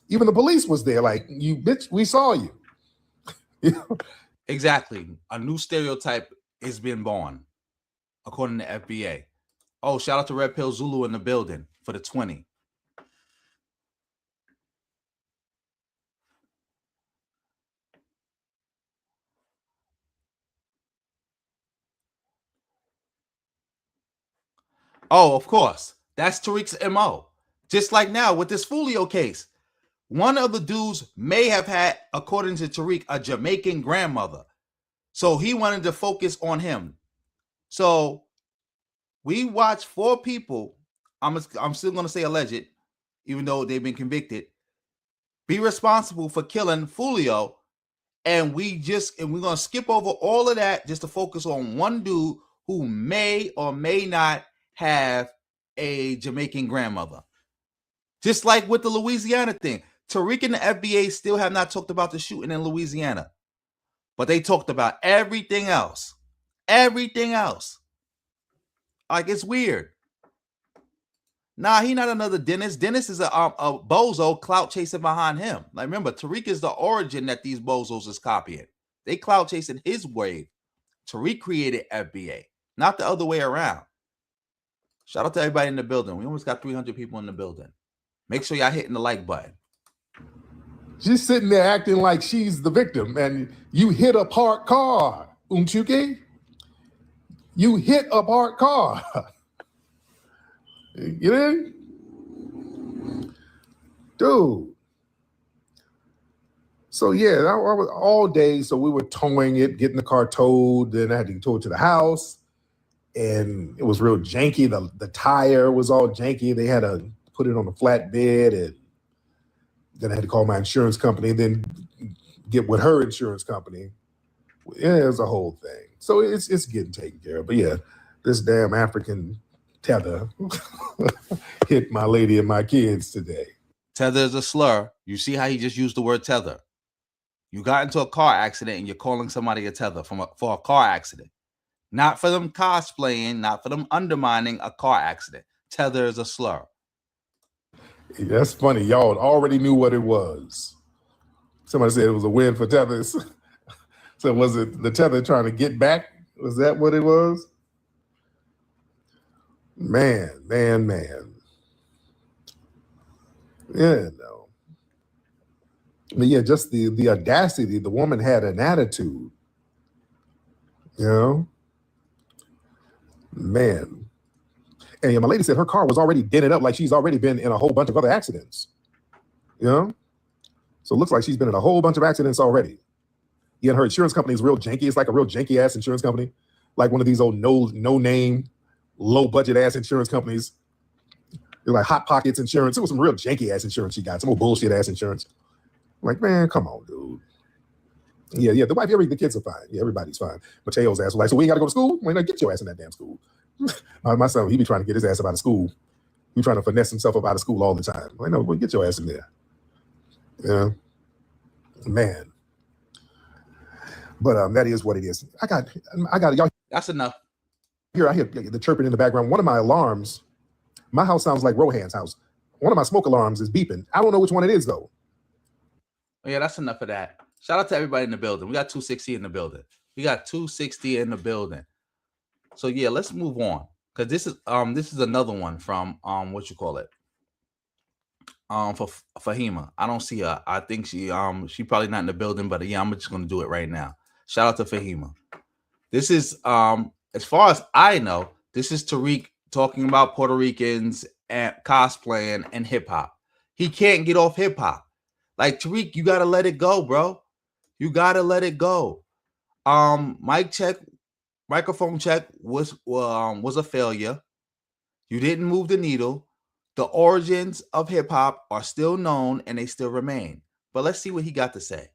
Even the police was there, like, you bitch, we saw you. Exactly. A new stereotype is being born, according to FBA. Oh, shout out to Red Pill Zulu in the building for the 20. Oh, of course. That's Tariq's MO. Just like now with this Foolio case. One of the dudes may have had, according to Tariq, a Jamaican grandmother. So he wanted to focus on him. So we watched 4 people, I'm still going to say alleged, even though they've been convicted, be responsible for killing Foolio. And we're going to skip over all of that just to focus on one dude who may or may not have a Jamaican grandmother. Just like with the Louisiana thing. Tariq and the FBA still have not talked about the shooting in Louisiana. But they talked about everything else. Everything else. Like, it's weird. Nah, he not another Dennis. Dennis is a bozo clout chasing behind him. Like, remember, Tariq is the origin that these bozos is copying. They clout chasing his wave. Tariq created FBA, not the other way around. Shout out to everybody in the building. We almost got 300 people in the building. Make sure y'all hitting the like button. She's sitting there acting like she's the victim, and you hit a parked car, Umchuke. You hit a parked car. You know? Dude. So yeah, I was all day. So we were towing it, getting the car towed. Then I had to tow it to the house. And it was real janky. The tire was all janky. They had to put it on a flatbed, and then I had to call my insurance company and then get with her insurance company. Yeah, it was a whole thing. So it's getting taken care of. But yeah, this damn African tether hit my lady and my kids today. Tether is a slur. You see how he just used the word tether. You got into a car accident and you're calling somebody a tether for a car accident. Not for them cosplaying, not for them undermining a car accident. Tether is a slur. That's funny. Y'all already knew what it was. Somebody said it was a win for tethers. So was it the tether trying to get back? Was that what it was? Man. Yeah, no. But yeah, just the audacity. The woman had an attitude. You know? Man. And yeah, my lady said her car was already dented up, like she's already been in a whole bunch of other accidents. You know? So it looks like she's been in a whole bunch of accidents already. Yeah, and her insurance company is real janky. It's like a real janky ass insurance company. Like one of these old no name, low budget ass insurance companies. They're like Hot Pockets insurance. It was some real janky ass insurance she got. Some old bullshit ass insurance. I'm like, man, come on, dude. Yeah, the wife, the kids are fine. Yeah, everybody's fine. Mateo's ass was like, so we ain't got to go to school? Well, get your ass in that damn school. My son, he be trying to get his ass up out of school. He trying to finesse himself up out of school all the time. I know, well, get your ass in there. Yeah, man. But that is what it is. I got y'all. That's enough. Here, I hear the chirping in the background. One of my alarms, my house sounds like Rohan's house. One of my smoke alarms is beeping. I don't know which one it is though. Yeah, that's enough of that. Shout out to everybody in the building. We got 260 in the building. So yeah, let's move on, because this is another one from what you call it, for Fahima. I don't see her. I think she probably not in the building, but yeah, I'm just gonna do it right now. Shout out to Fahima. This is as far as I know, this is Tariq talking about Puerto Ricans and cosplaying and hip hop. He can't get off hip hop. Like, Tariq, you gotta let it go, bro. You gotta let it go. Microphone check was a failure. You didn't move the needle. The origins of hip hop are still known and they still remain. But let's see what he got to say.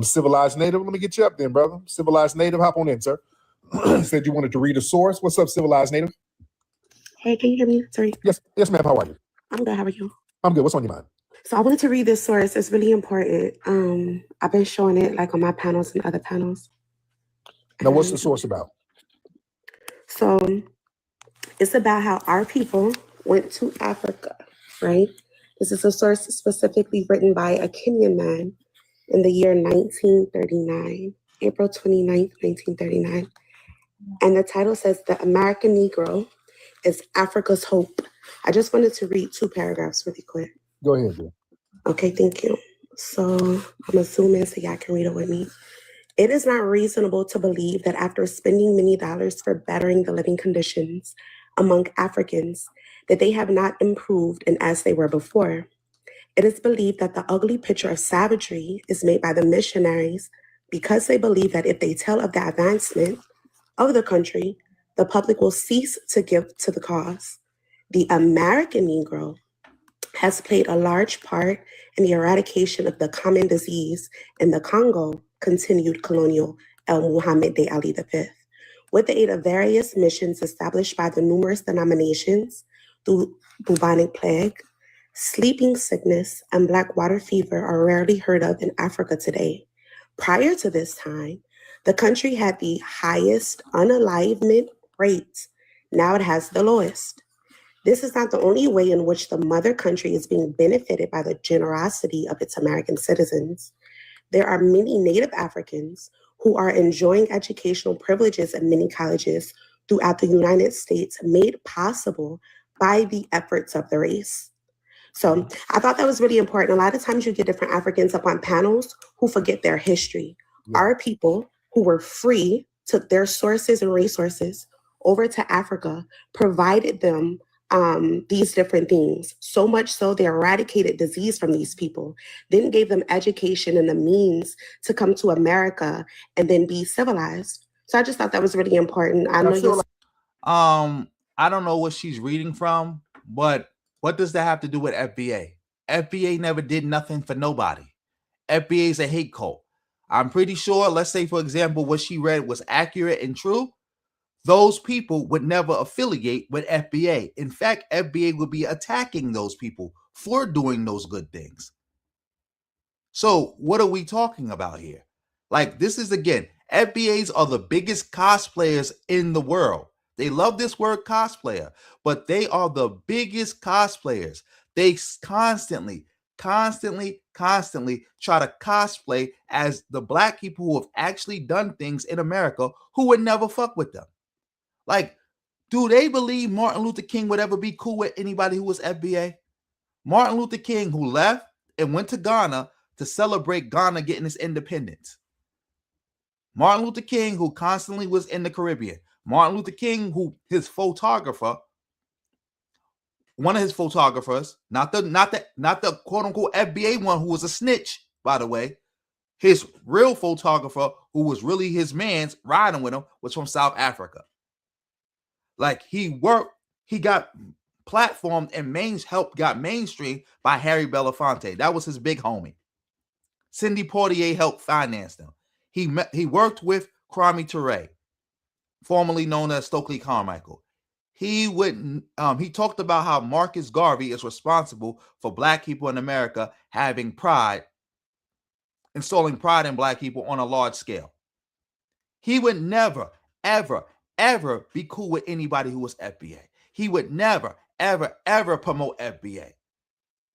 Civilized Native, let me get you up then, brother. Civilized Native, hop on in, sir. Said you wanted to read a source. What's up, Civilized Native? Hey, can you hear me? Sorry. Yes, ma'am. How are you? I'm good. How are you? I'm good. What's on your mind? So I wanted to read this source. It's really important. I've been showing it like on my panels and other panels. Now, what's the source about? So it's about how our people went to Africa, right? This is a source specifically written by a Kenyan man in the year 1939, April 29th, 1939. And the title says, The American Negro is Africa's Hope. I just wanted to read 2 paragraphs really quick. Go ahead, Bill. Okay, thank you. So I'm going to zoom in so y'all can read it with me. It is not reasonable to believe that after spending many dollars for bettering the living conditions among Africans, that they have not improved and as they were before. It is believed that the ugly picture of savagery is made by the missionaries because they believe that if they tell of the advancement of the country, the public will cease to give to the cause. The American Negro has played a large part in the eradication of the common disease in the Congo, continued Colonial El Muhammad de Ali V. With the aid of various missions established by the numerous denominations, through bubonic plague, sleeping sickness, and black water fever are rarely heard of in Africa today. Prior to this time, the country had the highest unalivement rate. Now it has the lowest. This is not the only way in which the mother country is being benefited by the generosity of its American citizens. There are many Native Africans who are enjoying educational privileges at many colleges throughout the United States made possible by the efforts of the race. So I thought that was really important. A lot of times you get different Africans up on panels who forget their history. Yeah. Our people who were free took their sources and resources over to Africa, provided them these different things, so much so they eradicated disease from these people, then gave them education and the means to come to America and then be civilized. So I just thought that was really important. I know I don't know what she's reading from, but what does that have to do with FBA? FBA never did nothing for nobody. FBA is a hate cult. I'm pretty sure, let's say, for example, what she read was accurate and true. Those people would never affiliate with FBA. In fact, FBA would be attacking those people for doing those good things. So what are we talking about here? Like, this is, again, FBAs are the biggest cosplayers in the world. They love this word cosplayer, but they are the biggest cosplayers. They constantly try to cosplay as the black people who have actually done things in America who would never fuck with them. Like, do they believe Martin Luther King would ever be cool with anybody who was FBA? Martin Luther King, who left and went to Ghana to celebrate Ghana getting its independence. Martin Luther King, who constantly was in the Caribbean. Martin Luther King, who his photographer, one of his photographers, not the quote unquote FBA one who was a snitch, by the way. His real photographer, who was really his man's riding with him, was from South Africa. Like, he got platformed and got mainstream by Harry Belafonte. That was his big homie. Cindy Portier helped finance them. He worked with Kwame Ture, formerly known as Stokely Carmichael. He talked about how Marcus Garvey is responsible for black people in America having pride, installing pride in black people on a large scale. He would never, ever be cool with anybody who was FBA. He would never, ever promote FBA.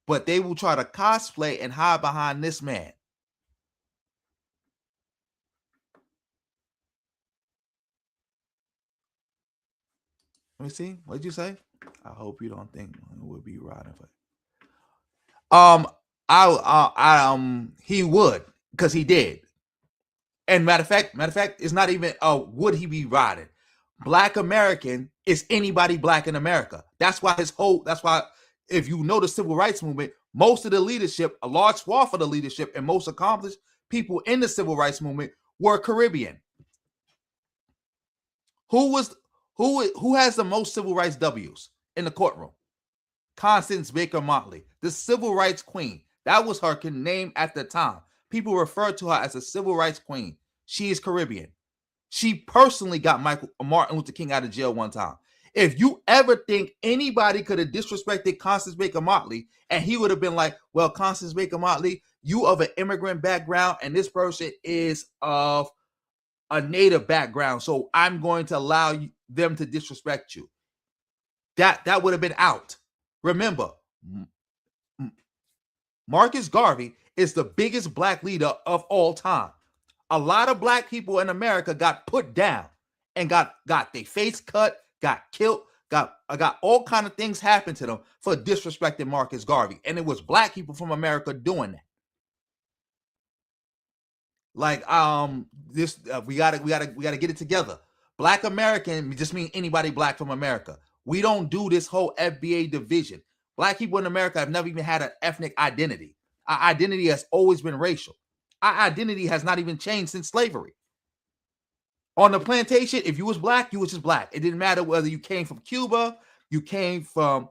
But they will try to cosplay and hide behind this man. Let me see. What did you say? I hope you don't think it would be riding for. He would, because he did. And matter of fact, it's not even would he be riding. Black American is anybody black in America. That's why if you know the civil rights movement, most of the leadership, a large swath of the leadership, and most accomplished people in the civil rights movement were Caribbean. Who has the most civil rights W's in the courtroom? Constance Baker Motley, the civil rights queen. That was her name at the time. People referred to her as a civil rights queen. She is Caribbean. She personally got Martin Luther King out of jail one time. If you ever think anybody could have disrespected Constance Baker Motley, and he would have been like, well, Constance Baker Motley, you of an immigrant background, and this person is of a native background, so I'm going to allow them to disrespect you. That would have been out. Remember, Marcus Garvey is the biggest black leader of all time. A lot of black people in America got put down and got their face cut, got killed, got all kind of things happen to them for disrespecting Marcus Garvey. And it was black people from America doing that. Like we gotta get it together. Black American just mean anybody black from America. We don't do this whole FBA division. Black people in America have never even had an ethnic identity. Our identity has always been racial. Our identity has not even changed since slavery. On the plantation, if you was black, you was just black. It didn't matter whether you came from Cuba, you came from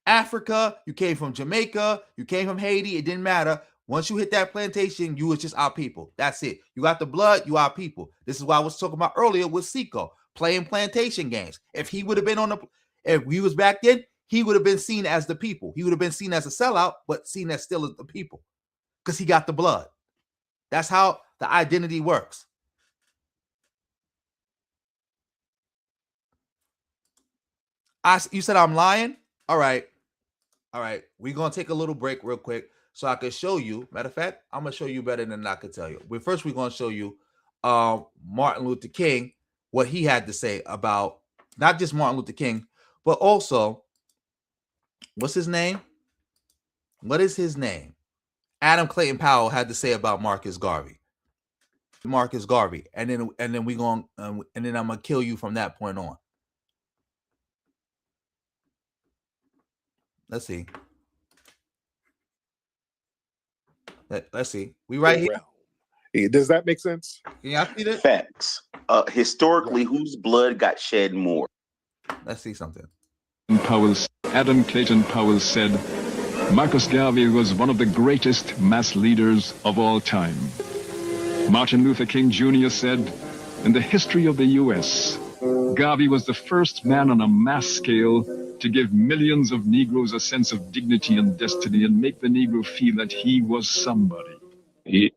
Africa, you came from Jamaica, you came from Haiti. It didn't matter. Once you hit that plantation, you was just our people. That's it. You got the blood, you our people. This is why I was talking about earlier with Seco playing plantation games. If he would have been if we was back then, he would have been seen as the people. He would have been seen as a sellout, but seen as still as the people because he got the blood. That's how the identity works. You said I'm lying? All right. We're going to take a little break real quick so I can show you. Matter of fact, I'm going to show you better than I could tell you. But first, we're going to show you Martin Luther King, what he had to say about not just Martin Luther King, but also, what's his name? What is his name? Adam Clayton Powell had to say about Marcus Garvey. Marcus Garvey. And then we're going and then I'm going to kill you from that point on. Let's see. Let's see. We right here. Does that make sense? Can y'all see that? Facts. Historically, whose blood got shed more? Let's see something. Adam Clayton Powell said, Marcus Garvey was one of the greatest mass leaders of all time. Martin Luther King Jr. said, in the history of the U.S., Garvey was the first man on a mass scale to give millions of Negroes a sense of dignity and destiny and make the Negro feel that he was somebody. You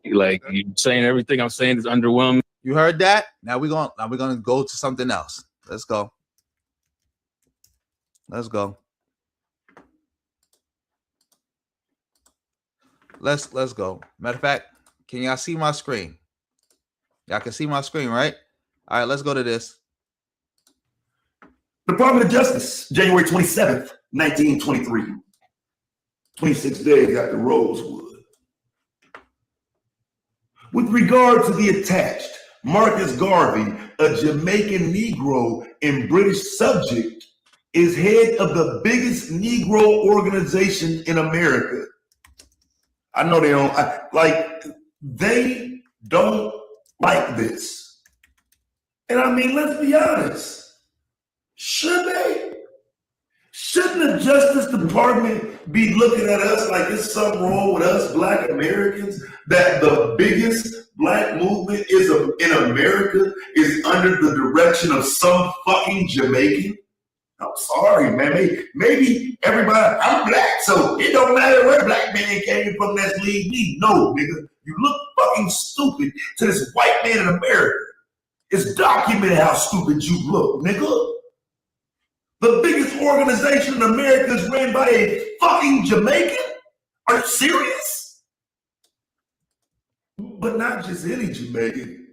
saying everything I'm saying is underwhelming. You heard that? Now we're gonna go to something else. Let's go. Let's go. Let's go. Matter of fact, can y'all see my screen? Y'all can see my screen, right? All right, let's go to this. Department of Justice, January 27th, 1923. 26 days after Rosewood. With regard to the attached, Marcus Garvey, a Jamaican Negro and British subject, is head of the biggest Negro organization in America. I know they don't like this. And I mean, let's be honest. Should they? Shouldn't the Justice Department be looking at us like there's something wrong with us Black Americans, that the biggest Black movement in America is under the direction of some fucking Jamaican? I'm sorry, man. Maybe everybody, I'm Black, so it don't matter where Black man came from, that's leave me. No, nigga, you look fucking stupid to this white man in America. It's documented how stupid you look, nigga. The biggest organization in America is ran by a fucking Jamaican? Are you serious? But not just any Jamaican.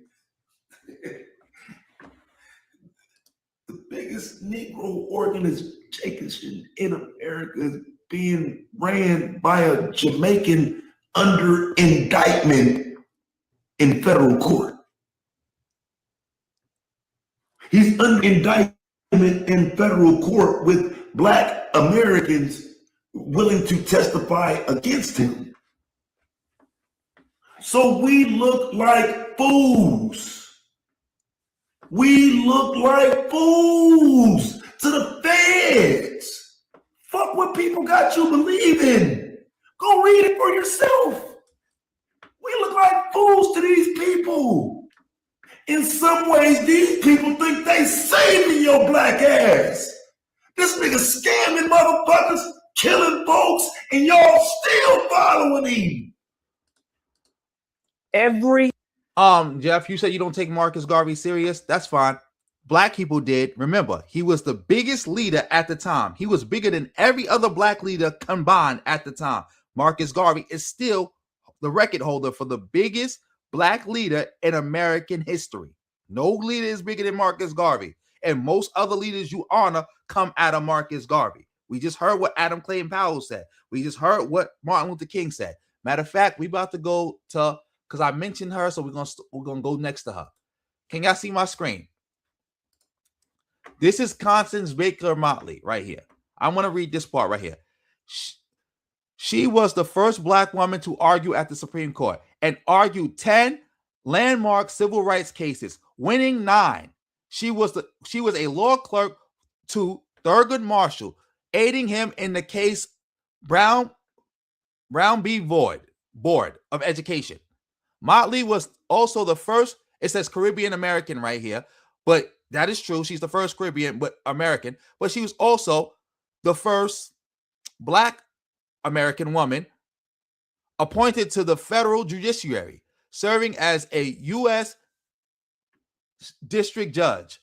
The biggest Negro organization in America is being ran by a Jamaican under indictment in federal court. He's under indictment in federal court with Black Americans willing to testify against him. So we look like fools. We look like fools to the feds. Fuck what people got you believing. Go read it for yourself. We look like fools to these people. In some ways, these people think they saving your Black ass. This nigga scamming motherfuckers, killing folks, and y'all still following him. Every Jeff, you said you don't take Marcus Garvey serious. That's fine. Black people did. Remember, he was the biggest leader at the time. He was bigger than every other black leader combined at the time. Marcus Garvey is still the record holder for the biggest black leader in American history. No leader is bigger than Marcus Garvey. And most other leaders you honor come out of Marcus Garvey. We just heard what Adam Clayton Powell said. We just heard what Martin Luther King said. Matter of fact, we about to go to, because I mentioned her, so we're gonna go next to her. Can y'all see my screen? This is Constance Baker Motley right here. I want to read this part right here. She was the first black woman to argue at the Supreme Court and argued 10 landmark civil rights cases, winning 9. She was a law clerk to Thurgood Marshall, aiding him in the case Brown v. Board of Education. Motley was also the first, it says Caribbean American right here, but that is true. She's the first Caribbean but American, but she was also the first black American woman appointed to the federal judiciary, serving as a U.S. District Judge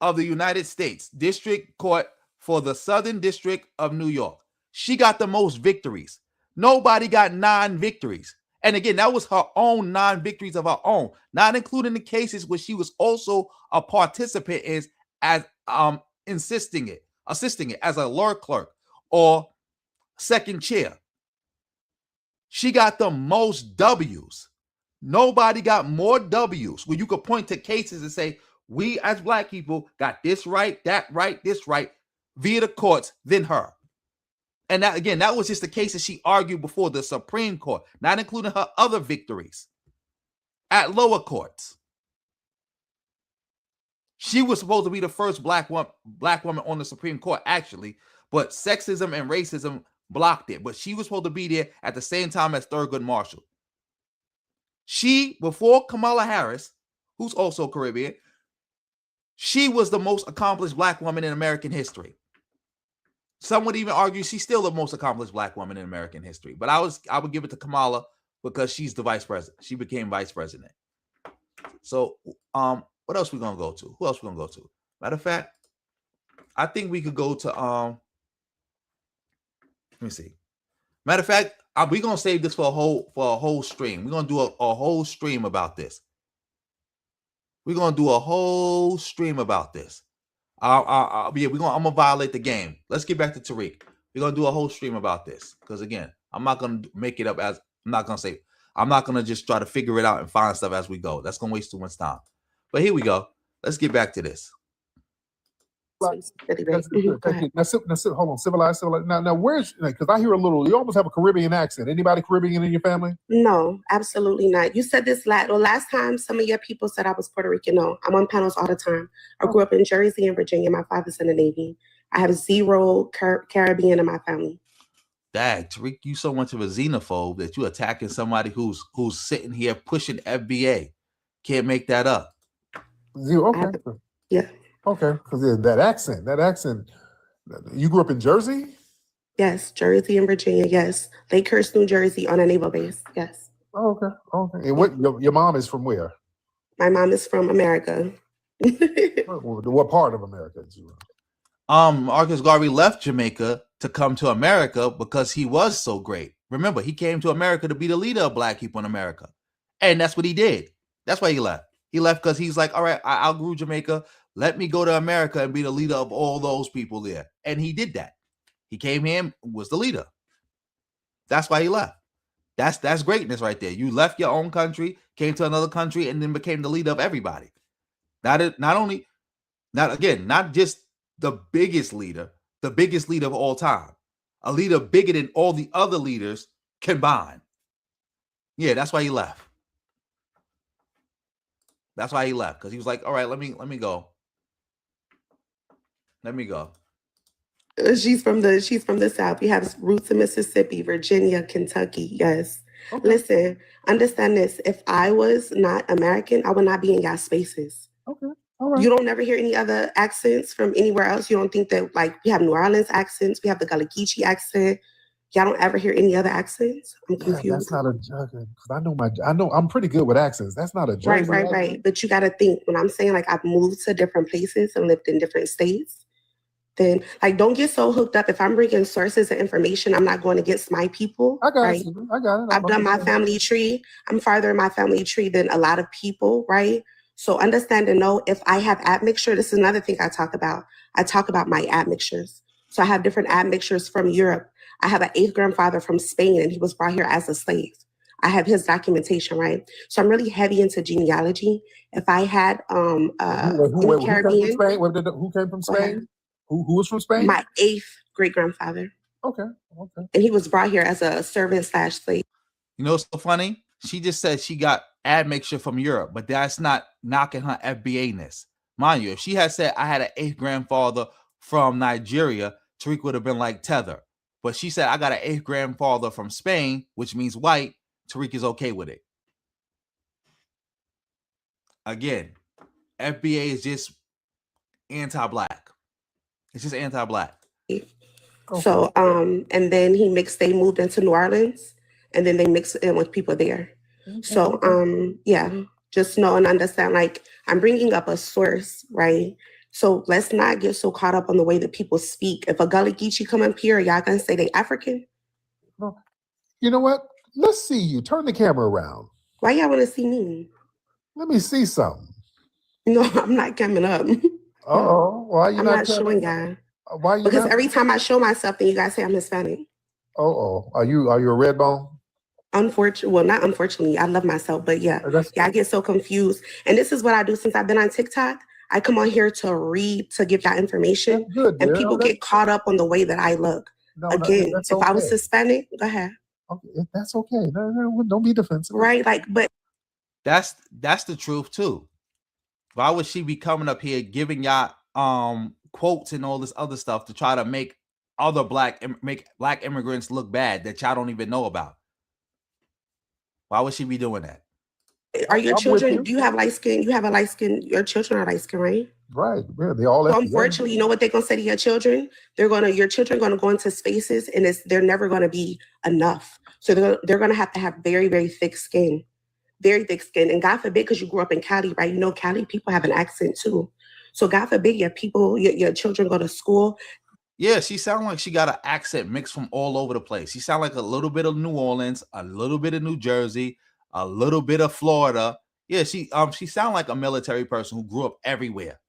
of the United States District Court for the Southern District of New York. She got the most victories. Nobody got 9 victories. And again, that was her own 9 victories of her own, not including the cases where she was also a participant in as assisting it as a law clerk or second chair. She got the most W's. Nobody got more W's where you could point to cases and say, we as black people got this right, that right, this right via the courts than her. And that, again, that was just the case that she argued before the Supreme Court, not including her other victories at lower courts. She was supposed to be the first black woman on the Supreme Court, actually, but sexism and racism blocked it. But she was supposed to be there at the same time as Thurgood Marshall. She, before Kamala Harris, who's also Caribbean, she was the most accomplished black woman in American history. Some would even argue she's still the most accomplished black woman in American history. But I would give it to Kamala because she's the vice president. She became vice president. So what else we gonna go to? Who else we gonna go to? Matter of fact, I think we could go to let me see. Matter of fact, we're gonna save this for a whole stream. We're gonna do a whole stream about this. We're gonna do a whole stream about this. I'm gonna violate the game. Let's get back to Tariq. We're gonna do a whole stream about this because again, I'm not gonna make it up as I'm not gonna just try to figure it out and find stuff as we go. That's gonna waste too much time. But here we go. Let's get back to this. That's it. Hold on. Civilized. Now where's, because I hear a little, you almost have a Caribbean accent. Anybody Caribbean in your family? No, absolutely not. You said this last time some of your people said I was Puerto Rican. No, I'm on panels all the time. I grew up in Jersey and Virginia. My father's in the Navy. I have 0 Caribbean in my family. Dad, Tariq, you so much of a xenophobe that you attacking somebody who's sitting here pushing FBA. Can't make that up. Okay. Yeah. Okay, because that accent. You grew up in Jersey? Yes, Jersey and Virginia. Yes, Lakehurst, New Jersey, on a naval base. Yes. Oh, okay. And what your mom is from where? My mom is from America. What part of America is you? Marcus Garvey left Jamaica to come to America because he was so great. Remember, he came to America to be the leader of black people in America, and that's what he did. That's why he left. He left because he's like, all right, I outgrew Jamaica. Let me go to America and be the leader of all those people there. And he did that. He came here, was the leader. That's why he left. That's greatness right there. You left your own country, came to another country, and then became the leader of everybody. Not just the biggest leader of all time. A leader bigger than all the other leaders combined. Yeah, that's why he left. That's why he left, because he was like, all right, let me go. Let me go. She's from the South. We have roots in Mississippi, Virginia, Kentucky. Yes. Okay. Listen, understand this. If I was not American, I would not be in y'all spaces. Okay. All right. You don't never hear any other accents from anywhere else. You don't think that, like, we have New Orleans accents. We have the Gullah Geechee accent. Y'all don't ever hear any other accents? I'm confused. Yeah, that's not a because I know I'm pretty good with accents. That's not a Jersey accent. Right. But you got to think when I'm saying like I've moved to different places and lived in different states. Then like don't get so hooked up. If I'm bringing sources of information, I'm not going against my people. I got right? it. I got it. I've done my family tree. I'm farther in my family tree than a lot of people, right? So understand and know if I have admixture. This is another thing I talk about. I talk about my admixtures. So I have different admixtures from Europe. I have an 8th grandfather from Spain, and he was brought here as a slave. I have his documentation, right? So I'm really heavy into genealogy. If I had who came Caribbean, from Spain? Who came from Spain? Who was from Spain? My 8th great grandfather. Okay. And he was brought here as a servant / slave. You know what's so funny? She just said she got admixture from Europe, but that's not knocking her FBA-ness. Mind you, if she had said I had an 8th grandfather from Nigeria, Tariq would have been like tether. But she said I got an 8th grandfather from Spain, which means white. Tariq is okay with it. Again, FBA is just anti-black. It's just anti-black. Okay. So, and then they moved into New Orleans, and then they mixed in with people there. Okay. So, yeah, just know and understand, like, I'm bringing up a source, right? So let's not get so caught up on the way that people speak. If a Gullah Geechee come up here, y'all gonna say they African? No. You know what? Let's see you. Turn the camera around. Why y'all want to see me? Let me see something. No, I'm not coming up. Uh-oh. Why you I'm not showing y'all. Why you Because not? every time I show myself, then you guys say I'm Hispanic. Uh-oh. Are you a red bone? Unfortunately, well, not unfortunately. I love myself, but yeah, I get so confused. And this is what I do since I've been on TikTok. I come on here to read, to give that information. Good, and people get caught up on the way that I look. Again, if I was Hispanic, go ahead. Okay, that's okay. No, don't be defensive. Right, like, but that's the truth too. Why would she be coming up here giving y'all quotes and all this other stuff to try to make other black immigrants look bad that y'all don't even know about? Why would she be doing that? Are your children, do you have light skin? You have a light skin, your children are light skin, right? Right. Yeah, they all so unfortunately, you know what they're gonna say to your children? Your children are gonna go into spaces and they're never gonna be enough. So they're gonna have to have very, very thick skin. Very thick skin. And God forbid, because you grew up in Cali, right? You know, Cali people have an accent too. So God forbid your children go to school. Yeah, she sounds like she got an accent mixed from all over the place. She sounds like a little bit of New Orleans, a little bit of New Jersey, a little bit of Florida. Yeah, she sounds like a military person who grew up everywhere.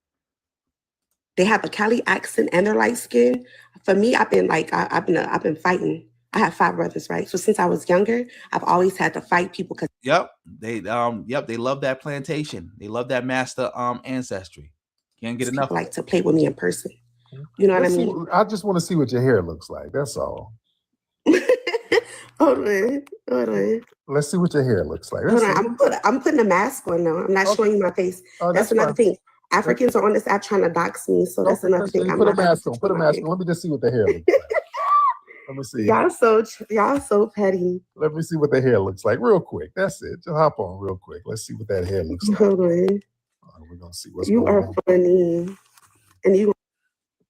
They have a Cali accent and they're light skin. For me, I've been fighting. I have 5 brothers, right? So since I was younger, I've always had to fight people because they love that plantation. They love that master ancestry. Can't get enough. Like to play with me in person. You know what I mean? I just want to see what your hair looks like. That's all. Hold on. Let's see what your hair looks like. Hold on. I'm putting a mask on now. I'm not showing you my face. That's another thing. Africans are on this app trying to dox me, so that's another thing. Put a mask on. Put a mask on. Let me just see what the hair looks like. Let me see. Y'all so petty. Let me see what the hair looks like real quick. That's it. Just hop on real quick. Let's see what that hair looks like. Hold on. We're gonna see what's going on. You are funny, and you.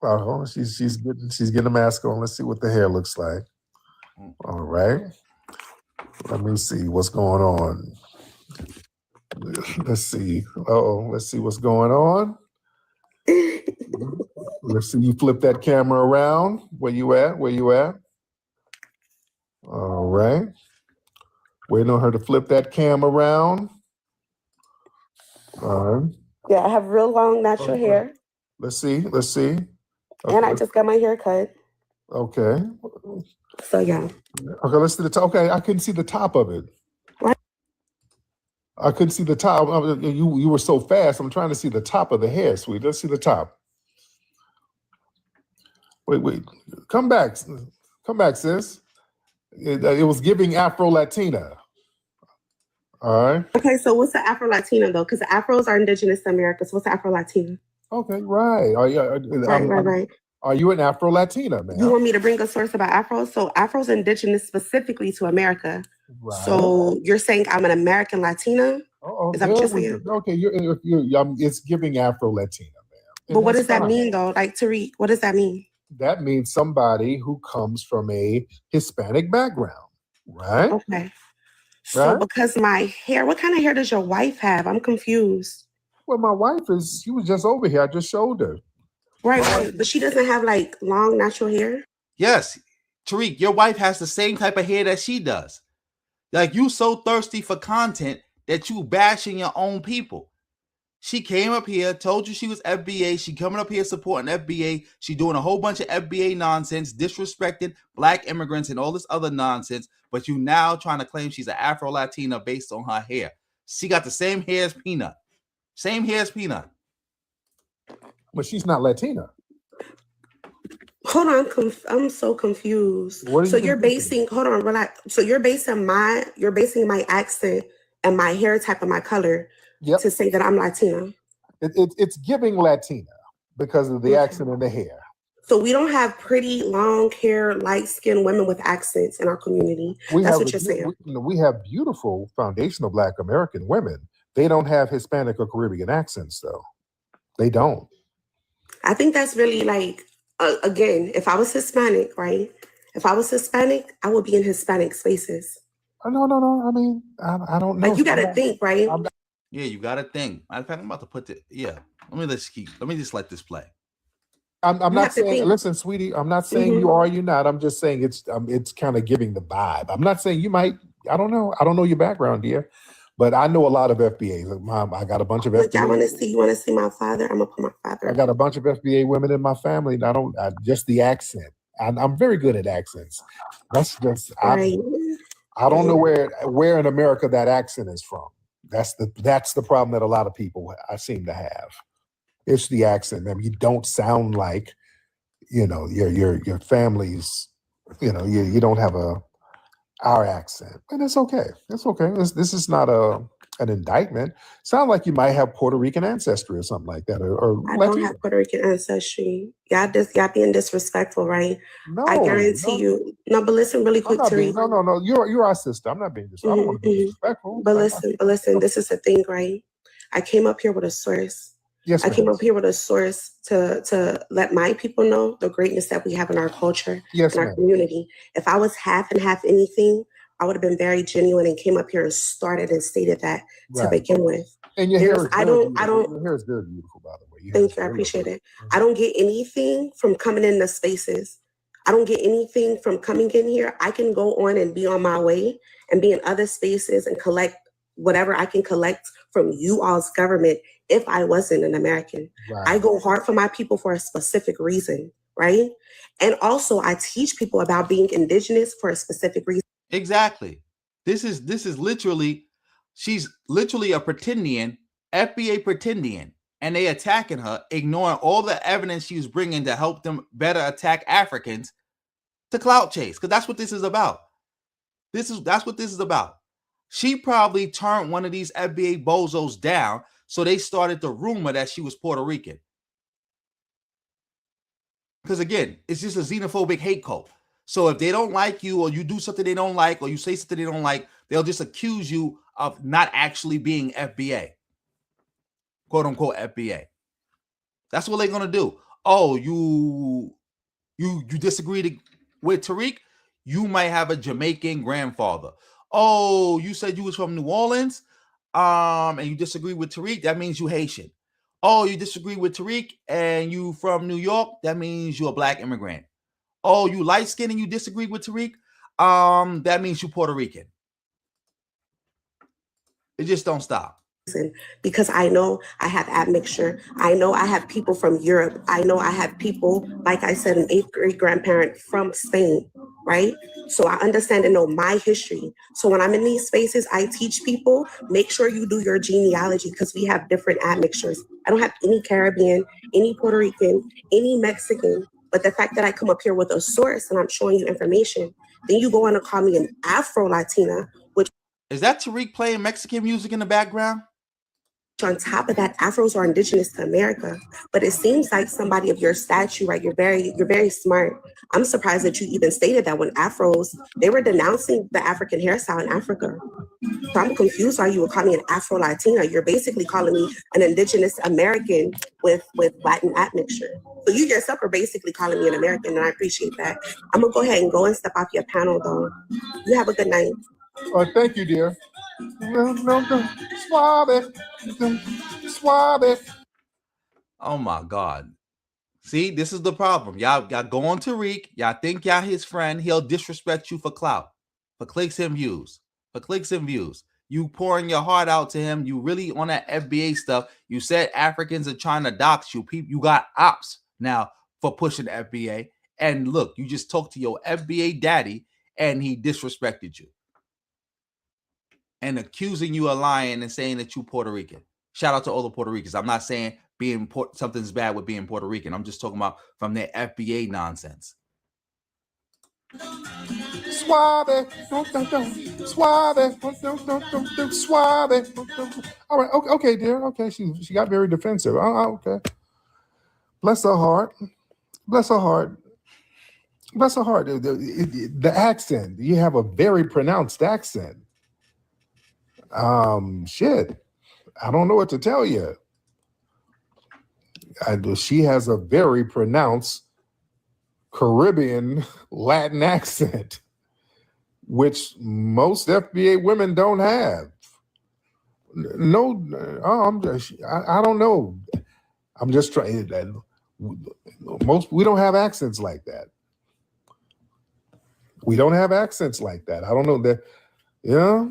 Oh, she's getting a mask on. Let's see what the hair looks like. All right. Let me see what's going on. Let's see. Let's see what's going on. Let's see you flip that camera around. Where you at? All right. Waiting on her to flip that cam around. All right. Yeah, I have real long natural hair. Let's see. Okay. And I just got my hair cut. Okay. So yeah. Okay, let's see the top. Okay, I couldn't see the top of it. What? I couldn't see the top. You were so fast. I'm trying to see the top of the hair, sweet. Let's see the top. Wait. Come back, sis. It was giving Afro-Latina. All right. Okay, so what's the Afro-Latina though? Because the Afros are indigenous to America. So what's the Afro-Latina? Okay, right. Right. Are you an Afro-Latina, man? You want me to bring a source about Afros? So Afro's indigenous specifically to America. Right. So you're saying I'm an American Latina? Is that what you're saying? Okay, it's giving Afro-Latina, man. But what does that mean though? Like Tariq, what does that mean? that means somebody who comes from a Hispanic background, right? Okay. So because my hair, what kind of hair does your wife have? I'm confused. Well, my wife she was just over here. I just showed her. Right. But she doesn't have like long natural hair? Yes. Tariq, your wife has the same type of hair that she does. Like, you so thirsty for content that you bashing your own people. She came up here, told you she was FBA. She coming up here supporting FBA. She doing a whole bunch of FBA nonsense, disrespecting black immigrants and all this other nonsense. But you now trying to claim she's an Afro-Latina based on her hair. She got the same hair as Peanut. Same hair as Peanut. But she's not Latina. Hold on, I'm so confused. So you're basing, hold on, relax. So you're basing my accent and my hair type and my color to say that I'm Latina. It's giving Latina because of the accent and the hair. So we don't have pretty long hair, light skinned women with accents in our community. That's what you're saying. We have beautiful foundational Black American women. They don't have Hispanic or Caribbean accents, though. They don't. I think that's really like, again, if I was Hispanic, right? If I was Hispanic, I would be in Hispanic spaces. No. I mean, I don't know. Like, you got to think, right? Yeah, you got to think. Matter of fact, I'm about to put it. Yeah, let me just let this play. I'm not saying, listen, sweetie, I'm not saying you are, you're not. I'm just saying it's kind of giving the vibe. I'm not saying you might. I don't know. I don't know your background, dear. But I know a lot of FBAs. Like, Mom, I got a bunch of FBAs. I want to see. You want to see my father? I'm gonna put my father. I got a bunch of FBA women in my family. And just the accent. I'm very good at accents. That's just I don't know where in America that accent is from. That's the problem that a lot of people I seem to have. It's the accent. I mean, you don't sound like, your family's. You don't have our accent, and it's okay. It's okay. This is not an indictment. Sound like you might have Puerto Rican ancestry or something like that, or I don't have Puerto Rican ancestry. Y'all being disrespectful, right? No, I guarantee you. No, but listen, really quick, Tariq. No. You're our sister. I'm not being disrespectful. I don't want to be disrespectful. But listen. This is the thing, right? I came up here with a source. Yes, I came up here with a source to let my people know the greatness that we have in our culture, in our community. If I was half and half anything, I would have been very genuine and came up here and started and stated that to begin with. And your hair is your hair is very beautiful, by the way. Thank you. I appreciate it. I don't get anything from coming in the spaces. I don't get anything from coming in here. I can go on and be on my way and be in other spaces and collect whatever I can collect from you all's government if I wasn't an American. Right. I go hard for my people for a specific reason, right? And also I teach people about being indigenous for a specific reason. Exactly. This is literally, she's literally a pretendian, FBA pretendian, and they attacking her, ignoring all the evidence she was bringing to help them better attack Africans to clout chase. Because that's what this is about. That's what this is about. She probably turned one of these FBA bozos down, so they started the rumor that she was Puerto Rican. Because again, it's just a xenophobic hate cult. So if they don't like you, or you do something they don't like, or you say something they don't like, they'll just accuse you of not actually being FBA. Quote unquote FBA. That's what they're gonna do. Oh, you disagreed with Tariq? You might have a Jamaican grandfather. Oh, you said you was from New Orleans, and you disagree with Tariq, that means you Haitian. Oh, you disagree with Tariq and you from New York, that means you're a black immigrant. Oh, you light-skinned and you disagree with Tariq, that means you Puerto Rican. It just don't stop. Because I know I have admixture. I know I have people from Europe. I know I have people, like I said, an 8th grade grandparent from Spain, right? So I understand and know my history. So when I'm in these spaces, I teach people, make sure you do your genealogy because we have different admixtures. I don't have any Caribbean, any Puerto Rican, any Mexican. But the fact that I come up here with a source and I'm showing you information, then you go on to call me an Afro-Latina, which... Is that Tariq playing Mexican music in the background? On top of that, Afros are indigenous to America, but it seems like somebody of your stature, right? You're very smart. I'm surprised that you even stated that when Afros, they were denouncing the African hairstyle in Africa. So I'm confused why you would call me an Afro-Latina. You're basically calling me an indigenous American with Latin admixture. So you yourself are basically calling me an American, and I appreciate that. I'm gonna go ahead and go and step off your panel, though. You have a good night. Thank you, dear. No. Suave. Suave. Oh my God. See, this is the problem. Y'all go on Tariq. Y'all think y'all his friend. He'll disrespect you for clout, for clicks and views. You pouring your heart out to him. You really on that FBA stuff. You said Africans are trying to dox you. You got ops now for pushing the FBA. And look, you just talked to your FBA daddy and he disrespected you. And accusing you of lying and saying that you Puerto Rican. Shout out to all the Puerto Ricans. I'm not saying something's bad with being Puerto Rican. I'm just talking about from their FBA nonsense. Suave. Suave. Suave. All right. Okay, dear. Okay, she got very defensive. Okay. Bless her heart. Bless her heart. Bless her heart. The accent. You have a very pronounced accent. Shit. I don't know what to tell you. She has a very pronounced Caribbean Latin accent, which most FBA women don't have. No, I don't know. I'm just trying. We don't have accents like that. We don't have accents like that. I don't know that. Yeah.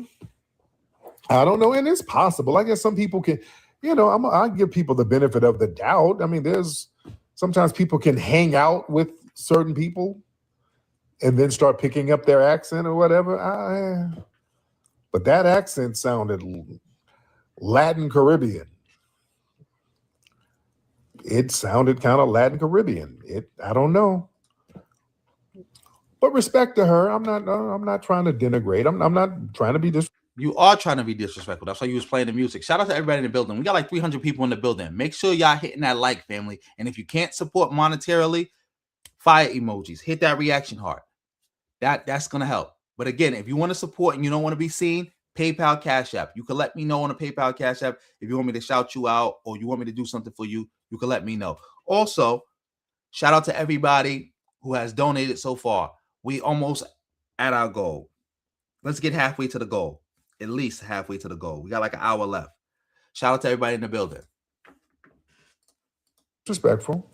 I don't know, and it's possible. I guess some people can, I give people the benefit of the doubt. I mean, sometimes people can hang out with certain people and then start picking up their accent or whatever. But that accent sounded Latin Caribbean. It sounded kind of Latin Caribbean. I don't know. But respect to her. I'm not trying to denigrate. I'm not trying to be disrespectful. You are trying to be disrespectful. That's why you was playing the music. Shout out to everybody in the building. We got like 300 people in the building. Make sure y'all hitting that like, family. And if you can't support monetarily, fire emojis. Hit that reaction heart. That's going to help. But again, if you want to support and you don't want to be seen, PayPal, Cash App. You can let me know on a PayPal, Cash App. If you want me to shout you out or you want me to do something for you, you can let me know. Also, shout out to everybody who has donated so far. We almost at our goal. Let's get halfway to the goal. At least halfway to the goal. We got like an hour left. Shout out to everybody in the building. Disrespectful.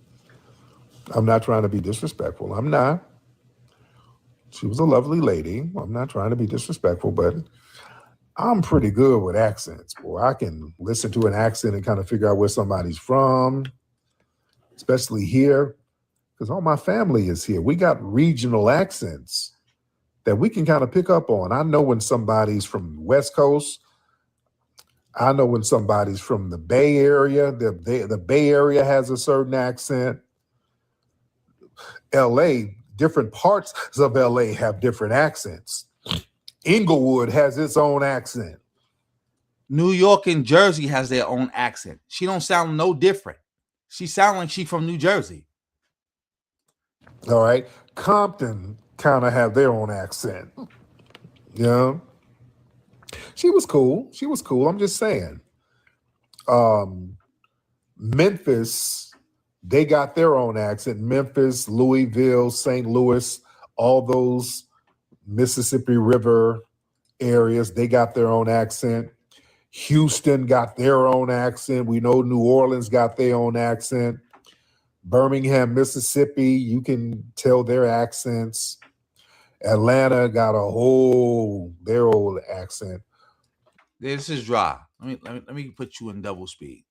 I'm not trying to be disrespectful. I'm not. She was a lovely lady. I'm not trying to be disrespectful, but I'm pretty good with accents. Boy, I can listen to an accent and kind of figure out where somebody's from, especially here, because all my family is here. We got regional accents that we can kind of pick up on. I know when somebody's from the West Coast. I know when somebody's from the Bay Area. The Bay Area has a certain accent. LA, different parts of LA have different accents. Inglewood has its own accent. New York and Jersey has their own accent. She don't sound no different. She sound like she from New Jersey. All right. Compton kind of have their own accent. Yeah. She was cool. I'm just saying. Memphis, they got their own accent. Memphis, Louisville, St. Louis, all those Mississippi River areas, they got their own accent. Houston got their own accent. We know New Orleans got their own accent. Birmingham, Mississippi, you can tell their accents. Atlanta got their old accent. This is dry. Let me put you in double speed.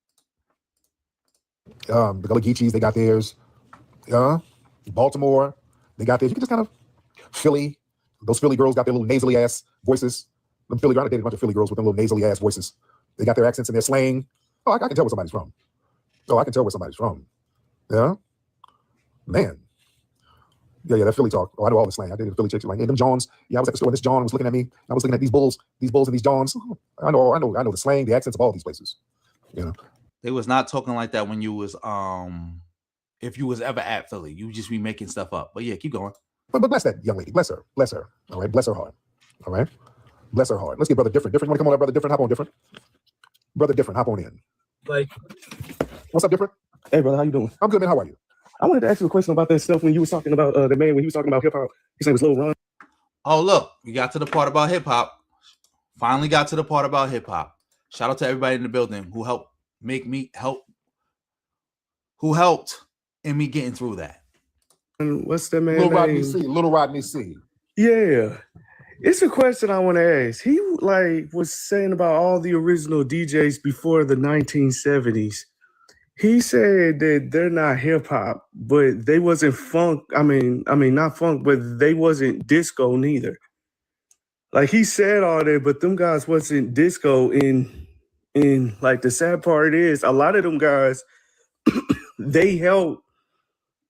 The Gullah Geechees, they got theirs. Baltimore, they got theirs. You can just kind of Philly. Those Philly girls got their little nasally ass voices. Them Philly girls, I dated a bunch of Philly girls with them little nasally ass voices. They got their accents and their slang. Oh, I can tell where somebody's from. Yeah, man. Yeah, that Philly talk. Oh, I know all the slang. I dated a Philly chick. Like, hey, them Johns. Yeah, I was at the store. This John was looking at me. I was looking at these bulls and these Johns. I know the slang, the accents of all these places. They was not talking like that when you was if you was ever at Philly. You just be making stuff up. But yeah, keep going. But bless that young lady. Bless her. All right. Bless her heart. All right. Bless her heart. Let's get Brother Different. Different, you want to come on up, Brother Different? Hop on, Different. Brother Different, hop on in. Like, what's up, Different? Hey, brother, how you doing? I'm good, man. How are you? I wanted to ask you a question about that stuff when you was talking about the man when he was talking about hip hop. His name was Lil Ron. Oh, look, we got to the part about hip hop. Finally got to the part about hip hop. Shout out to everybody in the building who helped in me getting through that. And what's that man? Little Rodney C. Little Rodney C. Yeah. It's a question I want to ask. He like was saying about all the original DJs before the 1970s. He said that they're not hip hop, but they wasn't funk. I mean, not funk, but they wasn't disco neither. Like he said all that, but them guys wasn't disco. In like the sad part is a lot of them guys, they helped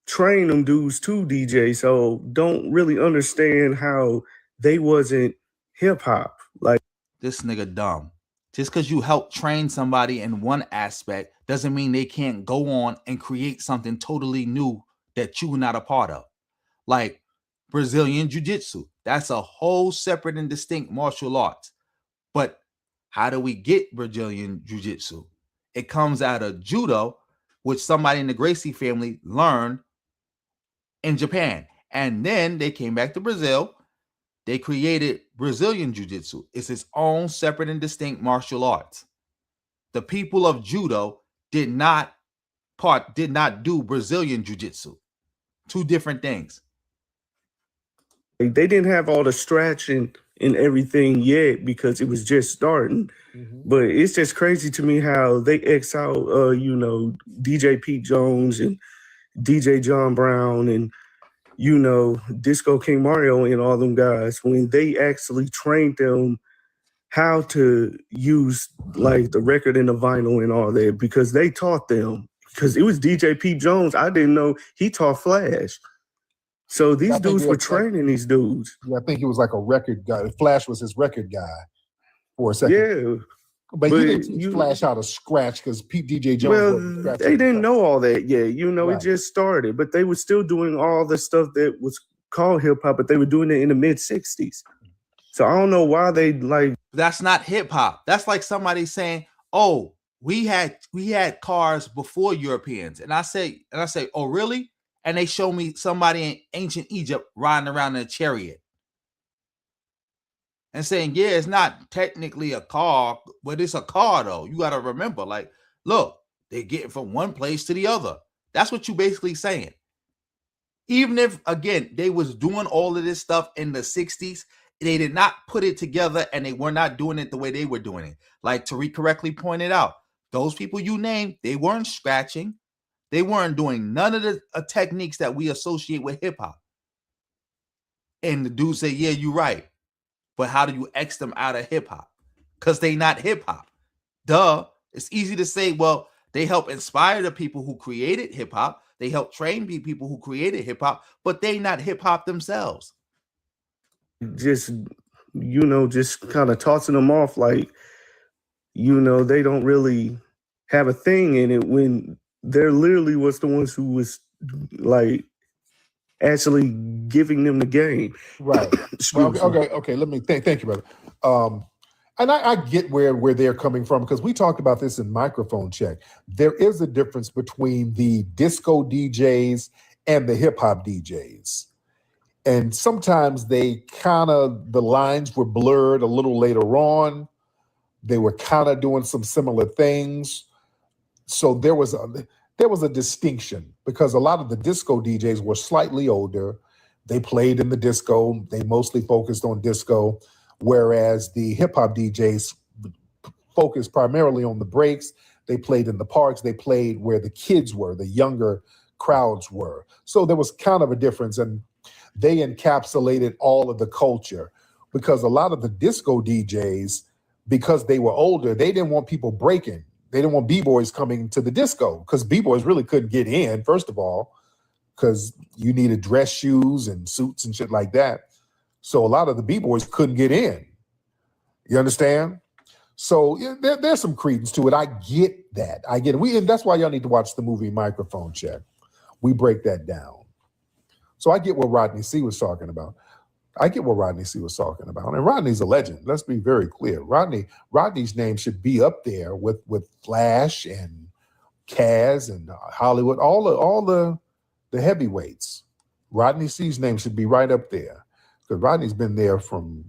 train them dudes to DJ, so don't really understand how they wasn't hip hop. Like this nigga dumb. Just because you help train somebody in one aspect doesn't mean they can't go on and create something totally new that you're not a part of. Like Brazilian Jiu-Jitsu. That's a whole separate and distinct martial arts. But how do we get Brazilian Jiu-Jitsu? It comes out of judo, which somebody in the Gracie family learned in Japan. And then they came back to Brazil. They created Brazilian Jiu-Jitsu. It's its own separate and distinct martial arts. The people of judo did not do Brazilian Jiu-Jitsu. Two different things. they didn't have all the stretching and everything yet because it was just starting. But it's just crazy to me how they X out, DJ Pete Jones and DJ John Brown and, Disco King Mario and all them guys when they actually trained them how to use like the record and the vinyl and all that because they taught them. Because it was DJ Pete Jones. I didn't know he taught Flash. So these dudes were training these dudes. Yeah, I think he was like a record guy. Flash was his record guy for a second. Yeah. But he didn't teach Flash how to scratch because DJ Jones wasn't scratching. They didn't know all that yet. Right. It just started. But they were still doing all the stuff that was called hip hop, but they were doing it in the mid 60s. So I don't know why they like. That's not hip hop. That's like somebody saying, "Oh, we had cars before Europeans," and I say, "Oh, really?" And they show me somebody in ancient Egypt riding around in a chariot and saying, "Yeah, it's not technically a car, but it's a car though." You got to remember, like, look, they're getting from one place to the other. That's what you basically saying. Even if, again, they was doing all of this stuff in the 60s, they did not put it together and they were not doing it the way they were doing it. Like Tariq correctly pointed out, those people you named, they weren't scratching. They weren't doing none of the techniques that we associate with hip hop. And the dude said, "Yeah, you're right. But how do you X them out of hip hop? Because they not hip hop." Duh. It's easy to say, well, they help inspire the people who created hip hop. They help train people who created hip hop, but they not hip hop themselves. Just kind of tossing them off like, they don't really have a thing in it when they're literally was the ones who was like actually giving them the game. Right. Okay. Let me thank you, brother. And I get where they're coming from because we talked about this in microphone check. There is a difference between the disco DJs and the hip hop DJs. And sometimes the lines were blurred a little later on. They were kind of doing some similar things. So there was a distinction because a lot of the disco DJs were slightly older. They played in the disco. They mostly focused on disco, whereas the hip hop DJs focused primarily on the breaks. They played in the parks. They played where the kids were, the younger crowds were. So there was kind of a difference, and they encapsulated all of the culture because a lot of the disco DJs, because they were older, they didn't want people breaking. They didn't want B-boys coming to the disco because B-boys really couldn't get in, first of all, because you needed dress shoes and suits and shit like that. So a lot of the B-boys couldn't get in. You understand? So there's some credence to it. I get that. I get it. And that's why y'all need to watch the movie Microphone Check. We break that down. So I get what Rodney C was talking about. I get what Rodney C was talking about, and Rodney's a legend. Let's be very clear. Rodney's name should be up there with Flash and Kaz and Hollywood, all the heavyweights. Rodney C's name should be right up there because Rodney's been there from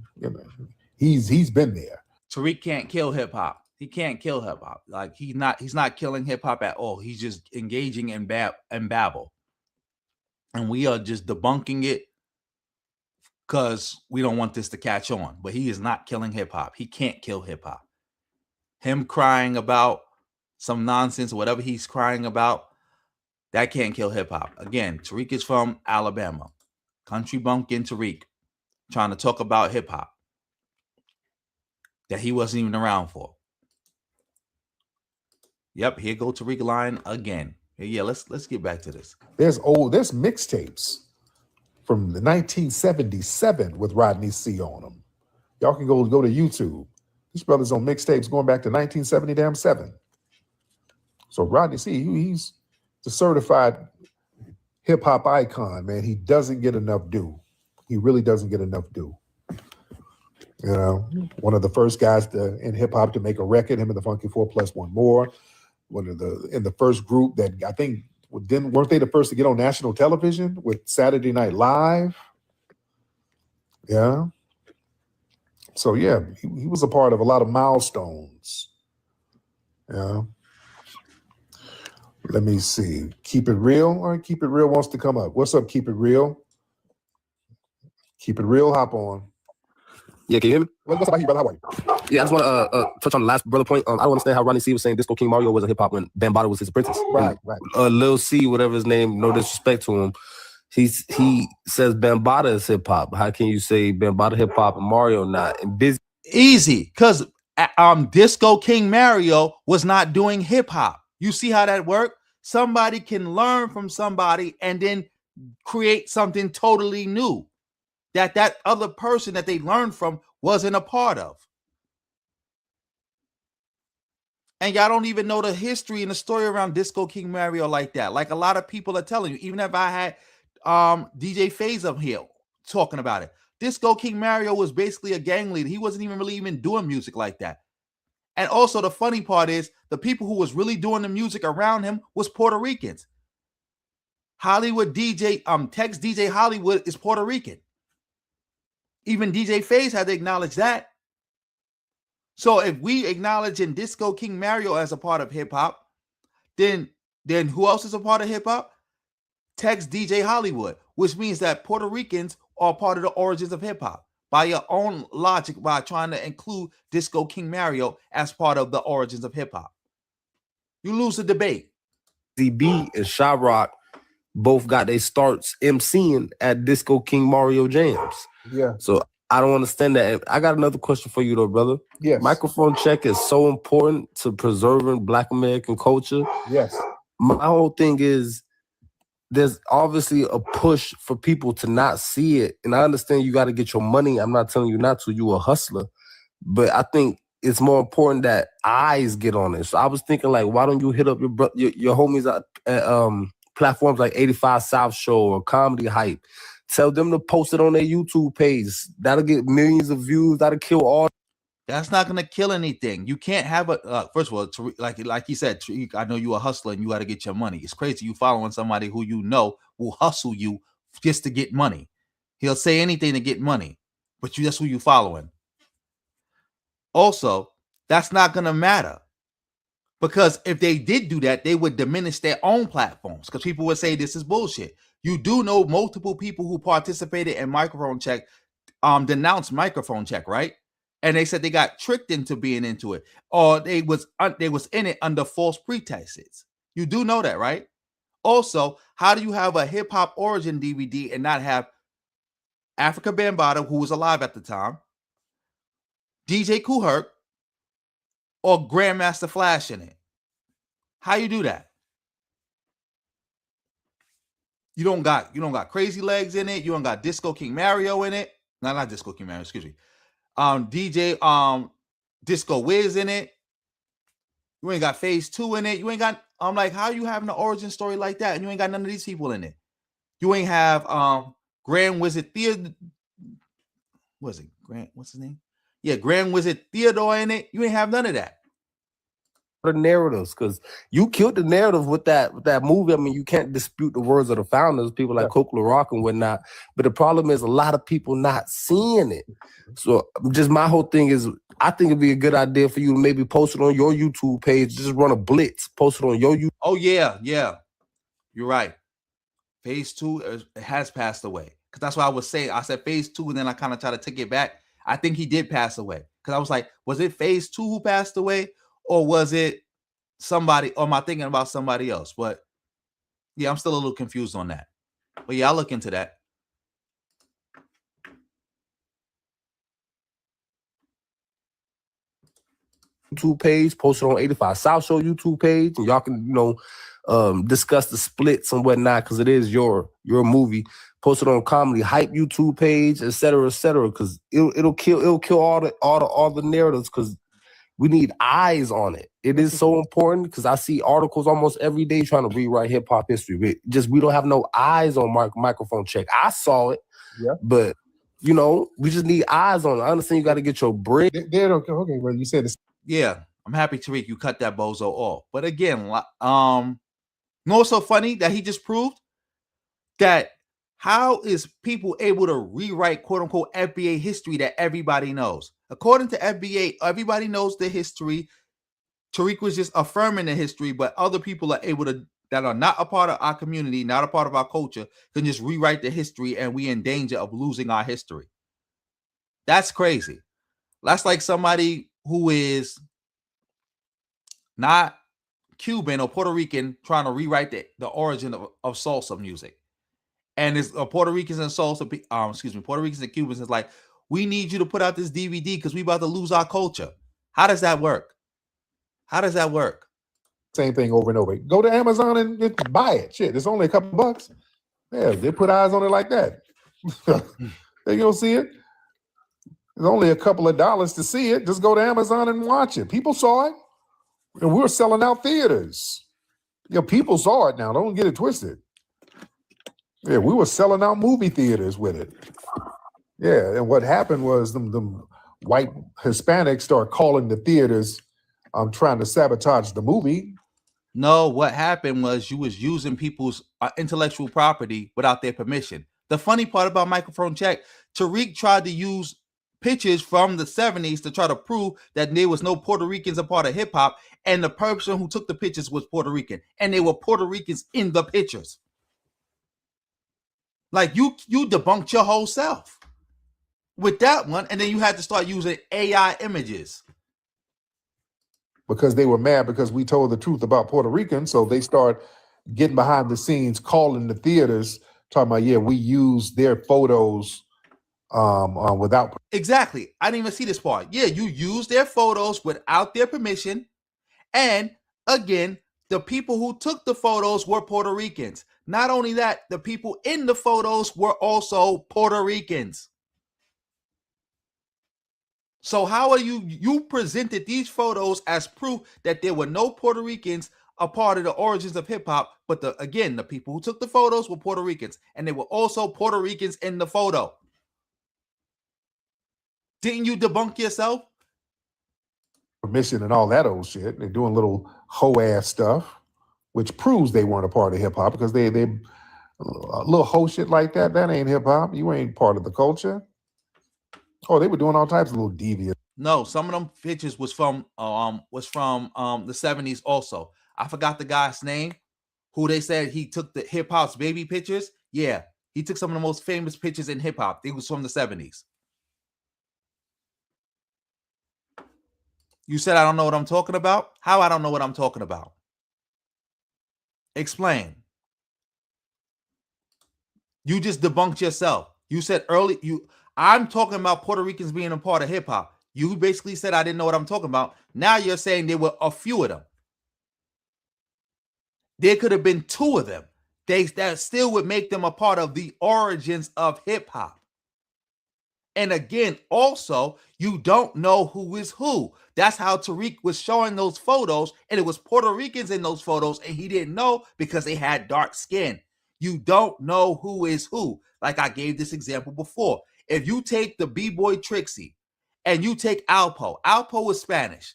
he's been there. Tariq can't kill hip hop. He can't kill hip hop. Like he's not killing hip hop at all. He's just engaging in babble, and we are just debunking it because we don't want this to catch on. But he is not killing hip hop. He can't kill hip hop. Him crying about some nonsense, whatever he's crying about, that can't kill hip hop. Again, Tariq is from Alabama. Country bumpkin Tariq trying to talk about hip hop that he wasn't even around for. Yep, here go Tariq line again. Yeah, let's get back to this. There's mixtapes from the 1977 with Rodney C on them. Y'all can go to YouTube. These brothers on mixtapes going back to 1977. So Rodney C, he's the certified hip hop icon, man. He doesn't get enough due. He really doesn't get enough due. You know, one of the first guys in hip hop to make a record, him and the Funky 4 Plus One More. In the first group that I think weren't they the first to get on national television with Saturday Night Live? Yeah. So yeah, he was a part of a lot of milestones. Yeah. Let me see. Keep It Real. All right, Keep It Real wants to come up. What's up, Keep It Real? Keep It Real, hop on. Yeah, can you hear me? What's up, brother? How are you? Yeah, I just want to touch on the last brother point. I don't understand how Rodney C was saying Disco King Mario was a hip hop when Bambaataa was his apprentice. Right. Lil C, whatever his name, no disrespect to him, he says Bambaataa is hip hop. How can you say Bambaataa hip hop and Mario not? And Busy easy, because Disco King Mario was not doing hip hop. You see how that worked? Somebody can learn from somebody and then create something totally new that other person that they learned from wasn't a part of. And y'all don't even know the history and the story around Disco King Mario like that. Like a lot of people are telling you, even if I had DJ FaZe up here talking about it, Disco King Mario was basically a gang leader. He wasn't even really even doing music like that. And also the funny part is the people who was really doing the music around him was Puerto Ricans. Hollywood DJ, Tex DJ Hollywood is Puerto Rican. Even DJ FaZe had to acknowledge that. So if we acknowledge in Disco King Mario as a part of hip hop, then who else is a part of hip hop? Tex DJ Hollywood, which means that Puerto Ricans are part of the origins of hip hop. By your own logic, by trying to include Disco King Mario as part of the origins of hip hop, you lose the debate. ZB and Shy Rock both got their starts MCing at Disco King Mario jams. Yeah. So I don't understand that. I got another question for you though, brother. Yes. Microphone check is so important to preserving Black American culture. Yes. My whole thing is there's obviously a push for people to not see it. And I understand you got to get your money. I'm not telling you not to. You a hustler. But I think it's more important that eyes get on it. So I was thinking like, why don't you hit up your homies at platforms like 85 South Show or Comedy Hype? Tell them to post it on their YouTube page. That'll get millions of views. That'll kill all. That's not gonna kill anything. You can't have a first of all, like you said, Tariq, I know you a hustler and you got to get your money. It's crazy you following somebody who you know will hustle you just to get money. He'll say anything to get money, but that's who you following. Also, that's not gonna matter because if they did do that, they would diminish their own platforms because people would say this is bullshit. You do know multiple people who participated in microphone check, denounced microphone check, right? And they said they got tricked into being into it, or they was in it under false pretexts. You do know that, right? Also, how do you have a hip hop origin DVD and not have Africa Bambaataa, who was alive at the time, DJ Kool Herc, or Grandmaster Flash in it? How you do that? You don't got Crazy Legs in it. You don't got Disco King Mario in it. No, not Disco King Mario. Excuse me. DJ Disco Wiz in it. You ain't got Phase 2 in it. You ain't got I'm like, how you having an origin story like that and you ain't got none of these people in it? You ain't have Grand Wizard Was it Grant? What's his name? Yeah, Grand Wizard Theodore in it. You ain't have none of that. The narratives, because you killed the narrative with that movie. I mean, you can't dispute the words of the founders, people like Coke LaRock and whatnot. But the problem is a lot of people not seeing it. So just my whole thing is, I think it'd be a good idea for you to maybe post it on your YouTube page. Just run a blitz. Post it on your YouTube. Oh yeah. You're right. Phase 2 has passed away. Because that's what I was saying. I said phase 2, and then I kind of tried to take it back. I think he did pass away. Because I was like, was it phase 2 who passed away? Or was it somebody, or am I thinking about somebody else? But yeah, I'm still a little confused on that. But yeah, I'll look into that. YouTube page, post it on 85 South Show YouTube page, and y'all can, discuss the splits and whatnot, because it is your movie. Post it on Comedy Hype YouTube page, et cetera, because it'll kill all the narratives, because we need eyes on it. It is so important, because I see articles almost every day trying to rewrite hip hop history. We don't have no eyes on Microphone Check. I saw it, but we just need eyes on it. I understand you got to get your bread. Okay, well, you said it's. Yeah, I'm happy, Tariq, you cut that bozo off. But again, what's so funny that he just proved that how is people able to rewrite quote unquote FBA history that everybody knows? According to FBA, everybody knows the history. Tariq was just affirming the history, but other people are able to, that are not a part of our community, not a part of our culture, can just rewrite the history, and we in danger of losing our history. That's crazy. That's like somebody who is not Cuban or Puerto Rican trying to rewrite the origin of salsa music. And it's Puerto Ricans and salsa, Puerto Ricans and Cubans is like, we need you to put out this DVD because we about to lose our culture. How does that work? Same thing over and over. Go to Amazon and just buy it. Shit, it's only a couple bucks. Yeah, they put eyes on it like that. They gonna see it. There's only a couple of dollars to see it. Just go to Amazon and watch it. People saw it, and we were selling out theaters. People saw it now. Don't get it twisted. Yeah, we were selling out movie theaters with it. Yeah, and what happened was them white Hispanics start calling the theaters trying to sabotage the movie. No, what happened was you was using people's intellectual property without their permission. The funny part about Microphone Check, Tariq tried to use pictures from the 70s to try to prove that there was no Puerto Ricans a part of hip hop, and the person who took the pictures was Puerto Rican, and they were Puerto Ricans in the pictures. Like you debunked your whole self with that one, and then you had to start using AI images. Because they were mad because we told the truth about Puerto Ricans, so they start getting behind the scenes, calling the theaters, talking about, yeah, we use their photos without. Exactly. I didn't even see this part. Yeah, you use their photos without their permission. And again, the people who took the photos were Puerto Ricans. Not only that, the people in the photos were also Puerto Ricans. So how are you presented these photos as proof that there were no Puerto Ricans a part of the origins of hip hop, but the people who took the photos were Puerto Ricans, and they were also Puerto Ricans in the photo. Didn't you debunk yourself? Permission and all that old shit. They're doing little hoe ass stuff, which proves they weren't a part of hip hop, because they a little hoe shit like that. That ain't hip hop. You ain't part of the culture. Oh, they were doing all types of little devious. No, some of them pictures was from the 70s also. I forgot the guy's name who they said he took the hip hop's baby pictures. Yeah, he took some of the most famous pictures in hip hop. It was from the 70s. You said I don't know what I'm talking about? How I don't know what I'm talking about? Explain. You just debunked yourself. You said I'm talking about Puerto Ricans being a part of hip hop. You basically said I didn't know what I'm talking about. Now you're saying there were a few of them. There could have been 2 of them. That still would make them a part of the origins of hip hop. And again, also, you don't know who is who. That's how Tariq was showing those photos, and it was Puerto Ricans in those photos, and he didn't know because they had dark skin. You don't know who is who. Like I gave this example before. If you take the B-boy Trixie and you take Alpo was Spanish.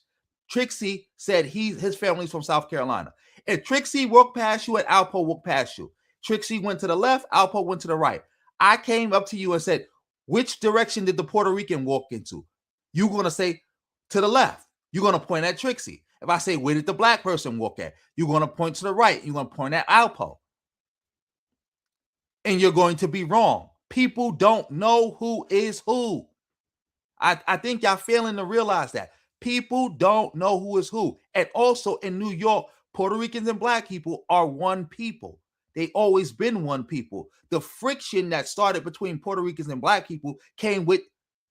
Trixie said his family's from South Carolina. If Trixie walked past you and Alpo walked past you, Trixie went to the left, Alpo went to the right. I came up to you and said, which direction did the Puerto Rican walk into? You're going to say to the left. You're going to point at Trixie. If I say, where did the black person walk at? You're going to point to the right. You're going to point at Alpo. And you're going to be wrong. People don't know who is who. I think y'all failing to realize that. People don't know who is who. And also in New York, Puerto Ricans and black people are one people. They always been one people. The friction that started between Puerto Ricans and black people came with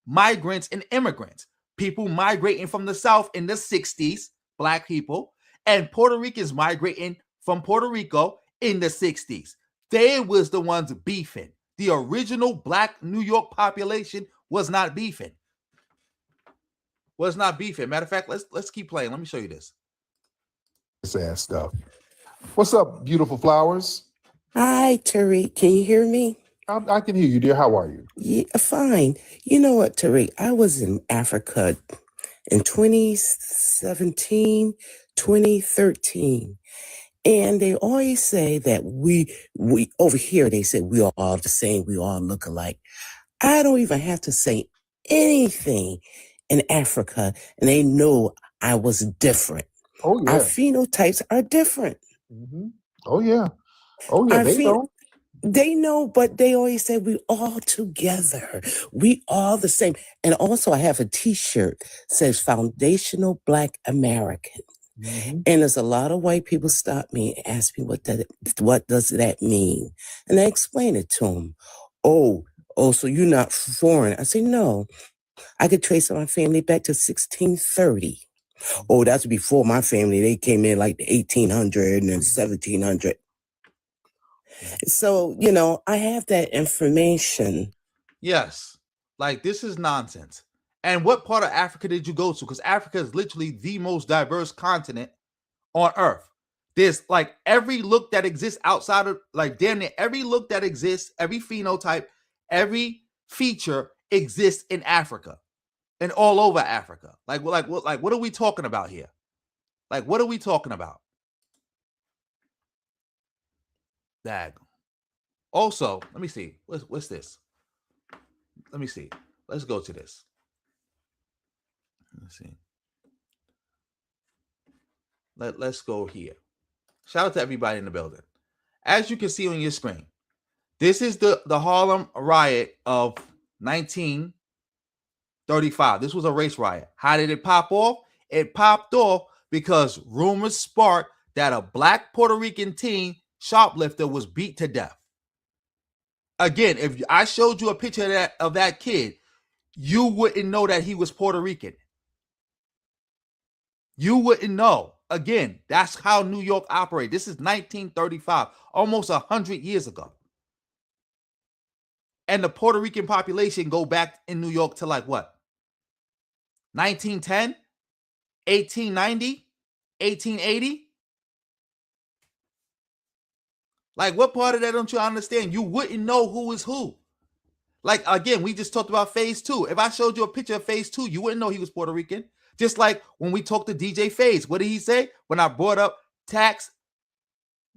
migrants and immigrants. People migrating from the South in the 60s, black people, and Puerto Ricans migrating from Puerto Rico in the 60s. They was the ones beefing. The original black New York population was not beefing. Was not beefing. Matter of fact, let's keep playing. Let me show you this. Sad stuff. What's up, beautiful flowers? Hi, Tariq. Can you hear me? I can hear you, dear. How are you? Yeah, fine. You know what, Tariq? I was in Africa in 2017, 2013. And they always say that we over here, they say we are all the same. We all look alike. I don't even have to say anything in Africa, and they know I was different. Oh, yeah. Our phenotypes are different. Mm-hmm. Oh, yeah. Oh, yeah, they know. They know, but they always say we all together. We all the same. And also I have a t-shirt says Foundational Black American. Mm-hmm. And there's a lot of white people stop me and ask me what does that mean? And I explain it to them. Oh, so you're not foreign. I say, no. I could trace my family back to 1630. Oh, that's before my family. They came in like the 1800 and 1700. So, I have that information. Yes. Like, this is nonsense. And what part of Africa did you go to? Because Africa is literally the most diverse continent on Earth. There's like every look that exists outside of, like, damn near every look that exists, every phenotype, every feature exists in Africa and all over Africa. Like what are we talking about here? Like, what are we talking about? Dag. Also, let me see. What's this? Let me see. Let's go to this. Let's see. Let's go here. Shout out to everybody in the building. As you can see on your screen, this is the Harlem riot of 1935. This was a race riot. How did it pop off? It popped off because rumors sparked that a black Puerto Rican teen shoplifter was beat to death. Again, if I showed you a picture of that kid, you wouldn't know that he was Puerto Rican. You wouldn't know. Again, that's how New York operated. This is 1935, almost 100 years ago. And the Puerto Rican population go back in New York to like what? 1910, 1890, 1880? Like, what part of that don't you understand? You wouldn't know who is who. Like, again, we just talked about phase 2. If I showed you a picture of phase 2, you wouldn't know he was Puerto Rican. Just like when we talked to DJ Phase, what did he say? When I brought up Tax,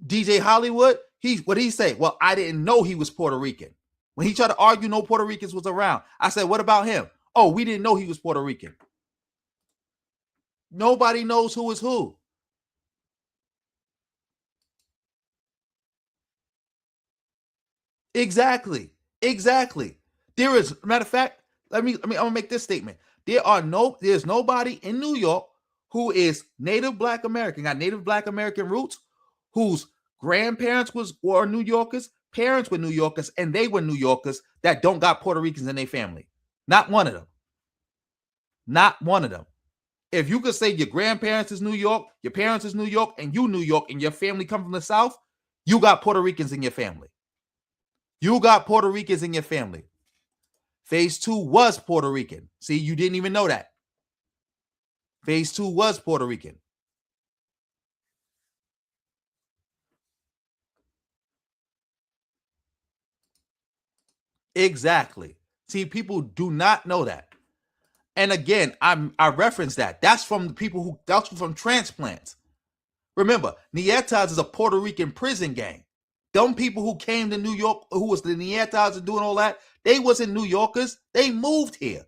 DJ Hollywood, what did he say? Well, I didn't know he was Puerto Rican. When he tried to argue no Puerto Ricans was around, I said, what about him? Oh, we didn't know he was Puerto Rican. Nobody knows who is who. Exactly. There is, matter of fact, I'm gonna make this statement. There's nobody in New York who is Native Black American, got Native Black American roots, whose grandparents were New Yorkers, parents were New Yorkers, and they were New Yorkers that don't got Puerto Ricans in their family. Not one of them. Not one of them. If you could say your grandparents is New York, your parents is New York, and you New York, and your family come from the South, you got Puerto Ricans in your family. You got Puerto Ricans in your family. Phase 2 was Puerto Rican. See, you didn't even know that. Phase 2 was Puerto Rican. Exactly. See, people do not know that. And again, I reference that. That's from the people that's from transplants. Remember, Nietas is a Puerto Rican prison gang. Them people who came to New York, who was the Nietas and doing all that, they wasn't New Yorkers. They moved here.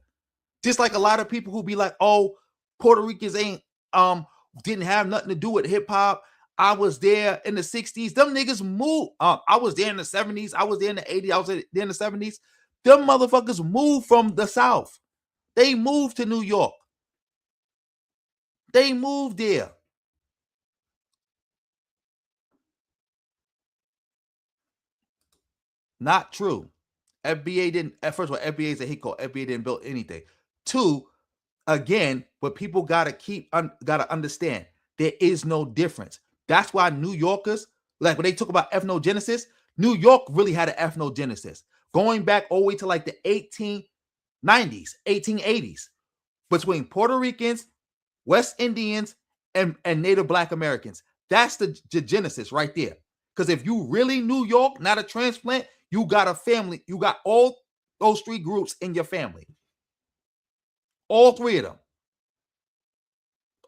Just like a lot of people who be like, oh, Puerto Ricans didn't have nothing to do with hip hop. I was there in the 60s. Them niggas moved. I was there in the 70s. I was there in the 80s. I was there in the 70s. Them motherfuckers moved from the South. They moved to New York. They moved there. Not true. FBA didn't, first of all, FBA is a hit code. FBA didn't build anything. Two, again, what people gotta understand, there is no difference. That's why New Yorkers, like when they talk about ethnogenesis, New York really had an ethnogenesis. Going back all the way to like the 1890s, 1880s, between Puerto Ricans, West Indians, and Native Black Americans. That's the genesis right there. Because if you really New York, not a transplant, you got a family. You got all those three groups in your family. All three of them.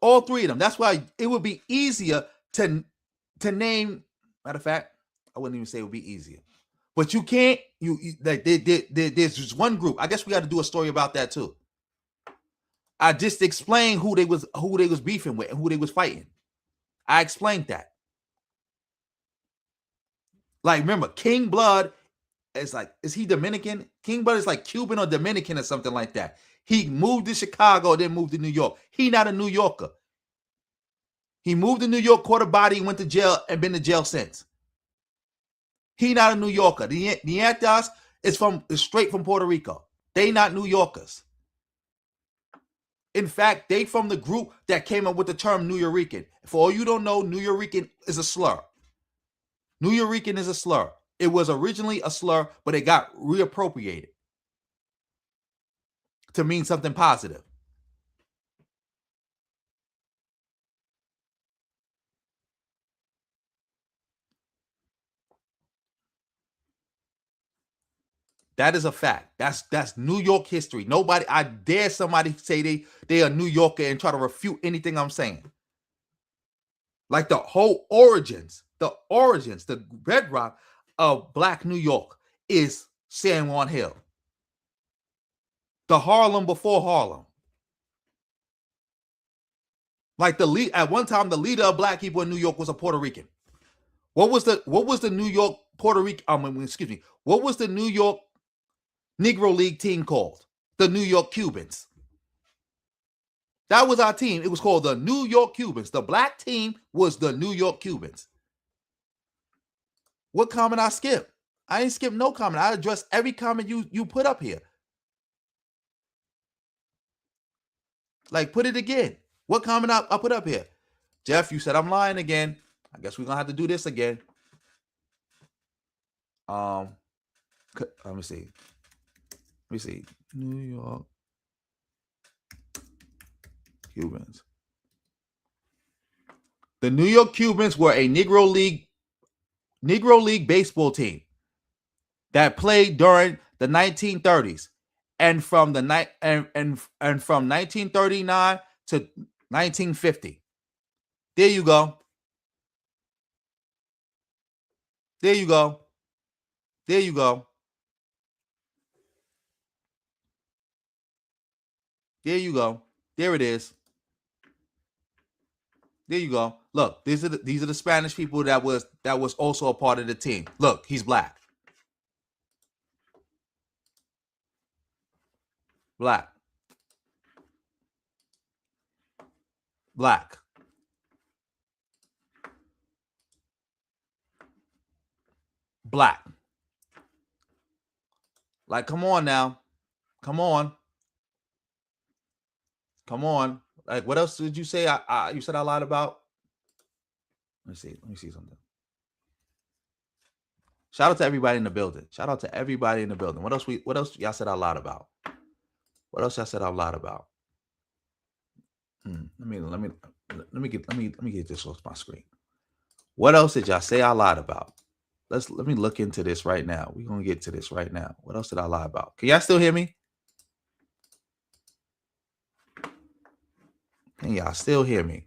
All three of them. That's why it would be easier to name. Matter of fact, I wouldn't even say it would be easier. But you can't. There's just one group. I guess we got to do a story about that too. I just explained who they was beefing with and who they was fighting. I explained that. Like, remember, King Blood is like, is he Dominican? King Blood is like Cuban or Dominican or something like that. He moved to Chicago, then moved to New York. He not a New Yorker. He moved to New York, caught a body, went to jail, and been to jail since. He not a New Yorker. The Nietas is straight from Puerto Rico. They not New Yorkers. In fact, they from the group that came up with the term New Yorican. For all you don't know, New Yorican is a slur. New Yorican is a slur. It was originally a slur, but it got reappropriated to mean something positive. That is a fact. That's New York history. Nobody, I dare somebody say they are New Yorker and try to refute anything I'm saying. Like the whole origins, the bedrock of Black New York is San Juan Hill. The Harlem before Harlem. Like at one time, the leader of Black people in New York was a Puerto Rican. What was the New York Puerto Rican? Excuse me. What was the New York Negro League team called? The New York Cubans. That was our team. It was called the New York Cubans. The Black team was the New York Cubans. What comment I skipped? I didn't skip no comment. I addressed every comment you put up here. Like, put it again. What comment I put up here? Jeff, you said I'm lying again. I guess we're going to have to do this again. Let me see. New York Cubans. The New York Cubans were a Negro League baseball team that played during the 1930s, and from from 1939 to 1950. There you go. There you go. There you go. There you go. There it is. There you go. Look, these are the Spanish people that was also a part of the team. Look, he's Black. Black. Black. Black. Like, come on now. Come on. Come on. Like, what else did you say? You said I lied about? Let me see something. Shout out to everybody in the building. Shout out to everybody in the building. What else y'all said I lied about? What else y'all said I lied about? Let me get this off my screen. What else did y'all say I lied about? let me look into this right now. We're gonna get to this right now. What else did I lie about? Can y'all still hear me? Can y'all still hear me?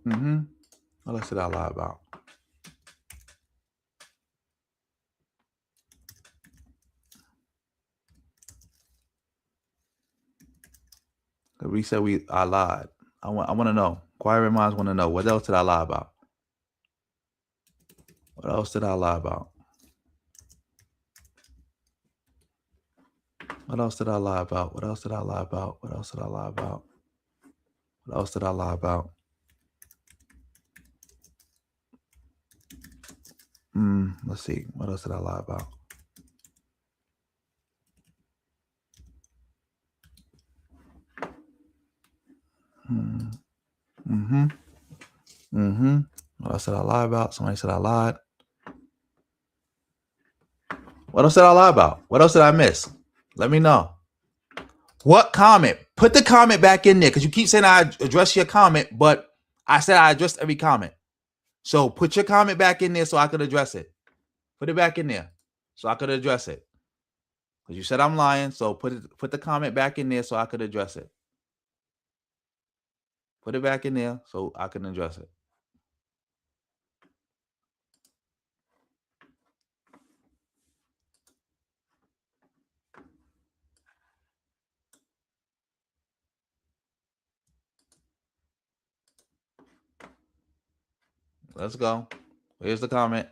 What else did I lie about? We said I lied. I want to know. Quiet minds want to know. What else did I lie about? What else did I lie about? What else did I lie about? What else did I lie about? What else did I lie about? What else did I lie about? Let's see. What else did I lie about? What else did I lie about? Somebody said I lied. What else did I lie about? What else did I miss? Let me know. What comment? Put the comment back in there because you keep saying I address your comment, but I said I addressed every comment. So put your comment back in there so I could address it. Put it back in there so I could address it. Because you said I'm lying, so put the comment back in there so I could address it. Put it back in there so I can address it. Let's go. Here's the comment.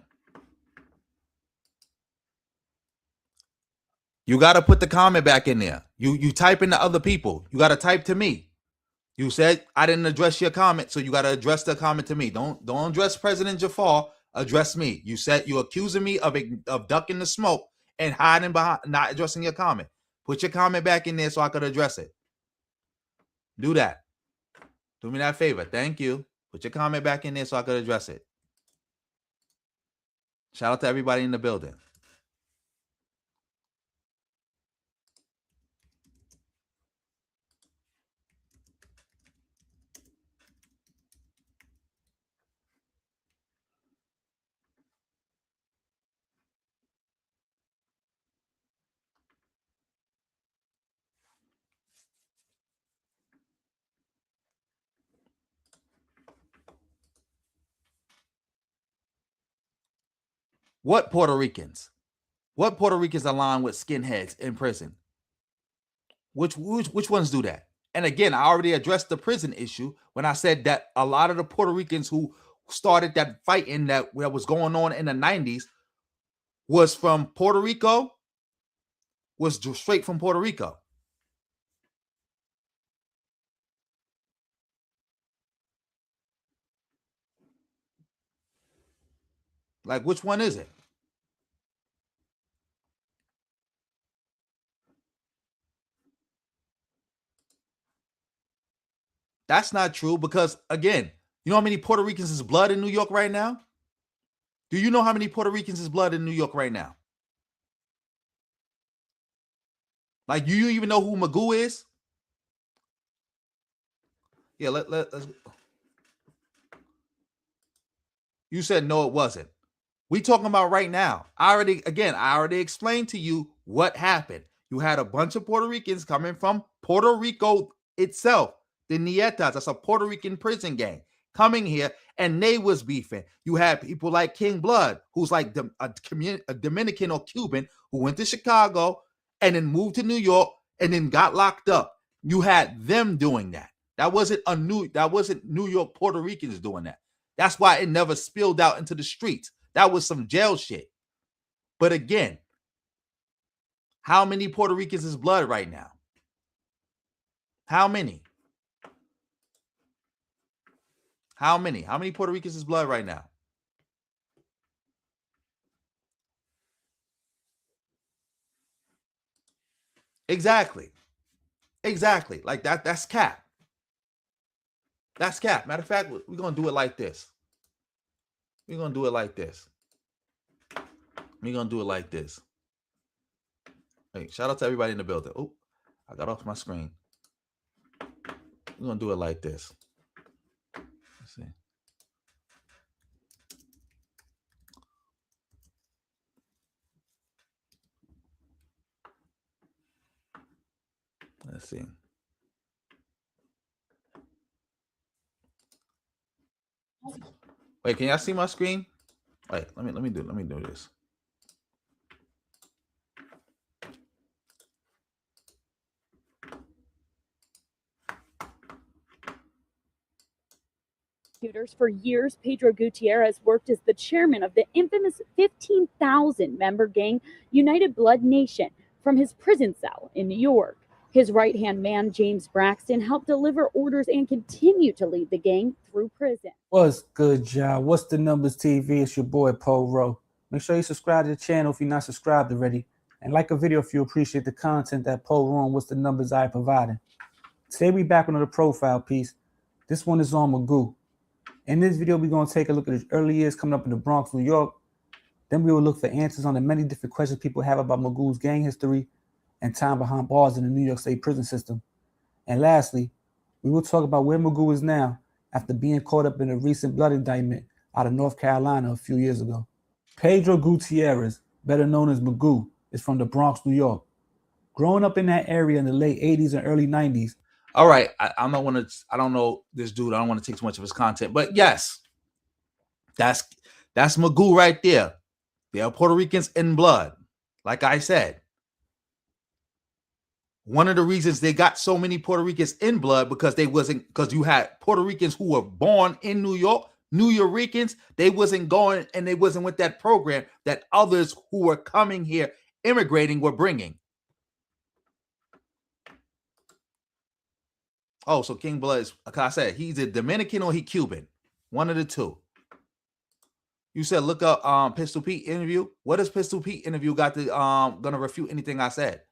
You got to put the comment back in there. You type in to other people. You got to type to me. You said I didn't address your comment, so you got to address the comment to me. Don't address President Jafar. Address me. You said you're accusing me of ducking the smoke and hiding behind, not addressing your comment. Put your comment back in there so I could address it. Do that. Do me that favor. Thank you. Put your comment back in there so I could address it. Shout out to everybody in the building. What Puerto Ricans? What Puerto Ricans align with skinheads in prison? Which ones do that? And again, I already addressed the prison issue when I said that a lot of the Puerto Ricans who started that fighting that was going on in the 90s was from Puerto Rico, was straight from Puerto Rico. Like, which one is it? That's not true because, again, you know how many Puerto Ricans is blood in New York right now? Do you know how many Puerto Ricans is blood in New York right now? Like, do you even know who Magoo is? Yeah, let's. You said no, it wasn't. We talking about right now. I already explained to you what happened. You had a bunch of Puerto Ricans coming from Puerto Rico itself. The Nietas, that's a Puerto Rican prison gang, coming here, and they was beefing. You had people like King Blood, who's like a Dominican or Cuban, who went to Chicago and then moved to New York and then got locked up. You had them doing that. That wasn't New York Puerto Ricans doing that. That's why it never spilled out into the streets. That was some jail shit. But again, how many Puerto Ricans is blood right now? How many? How many? How many Puerto Ricans is blood right now? Exactly. Like that's cap. That's cap. Matter of fact, we're going to do it like this. We're going to do it like this. Hey, shout out to everybody in the building. Oh, I got off my screen. We're going to do it like this. Let's see. Let's see. Wait, can y'all see my screen? Wait, let me do this. For years, Pedro Gutierrez worked as the chairman of the infamous 15,000-member gang United Blood Nation from his prison cell in New York. His right-hand man, James Braxton, helped deliver orders and continued to lead the gang through prison. What's good, y'all? What's the numbers, TV? It's your boy, Puerto. Make sure you subscribe to the channel if you're not subscribed already. And like a video if you appreciate the content that Puerto and What's the Numbers I providing. Today we back on another profile piece. This one is on Magoo. In this video, we're going to take a look at his early years coming up in the Bronx, New York. Then we will look for answers on the many different questions people have about Magoo's gang history and time behind bars in the New York State prison system. And lastly, we will talk about where Magoo is now after being caught up in a recent blood indictment out of North Carolina a few years ago. Pedro Gutierrez, better known as Magoo, is from the Bronx, New York. Growing up in that area in the late 80s and early 90s. All right, I don't know this dude. I don't want to take too much of his content, but yes, that's Magoo right there. They are Puerto Ricans in blood. Like I said, one of the reasons they got so many Puerto Ricans in blood because you had Puerto Ricans who were born in New York, New Yorkers. They wasn't going and they wasn't with that program that others who were coming here immigrating were bringing. Oh, so King Blood is, like I said, he's a Dominican or he Cuban. One of the two. You said look up Pistol Pete interview. What does Pistol Pete interview got to gonna refute anything I said?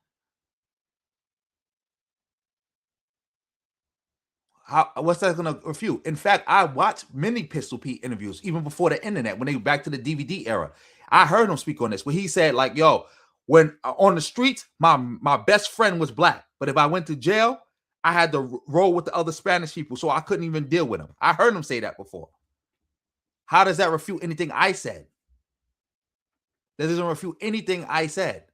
What's that gonna refute? In fact, I watched many Pistol Pete interviews even before the internet when they were back to the DVD era. I heard him speak on this where he said, like, yo, when on the streets, my best friend was black, but if I went to jail, I had to roll with the other Spanish people, so I couldn't even deal with them. I heard him say that before. How does that refute anything I said? That doesn't refute anything I said.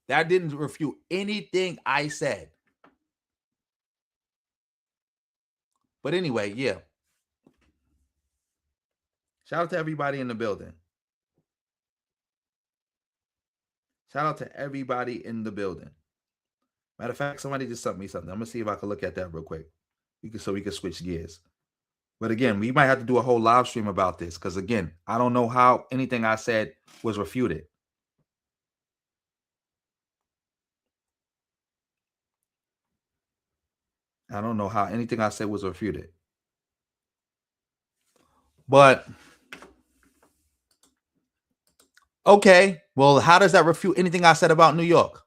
That didn't refute anything I said. But anyway, yeah. Shout out to everybody in the building. Shout out to everybody in the building. Matter of fact, somebody just sent me something. I'm gonna see if I can look at that real quick. So we can switch gears. But again, we might have to do a whole live stream about this because again, I don't know how anything I said was refuted. I don't know how anything I said was refuted. But okay, well, how does that refute anything I said about New York?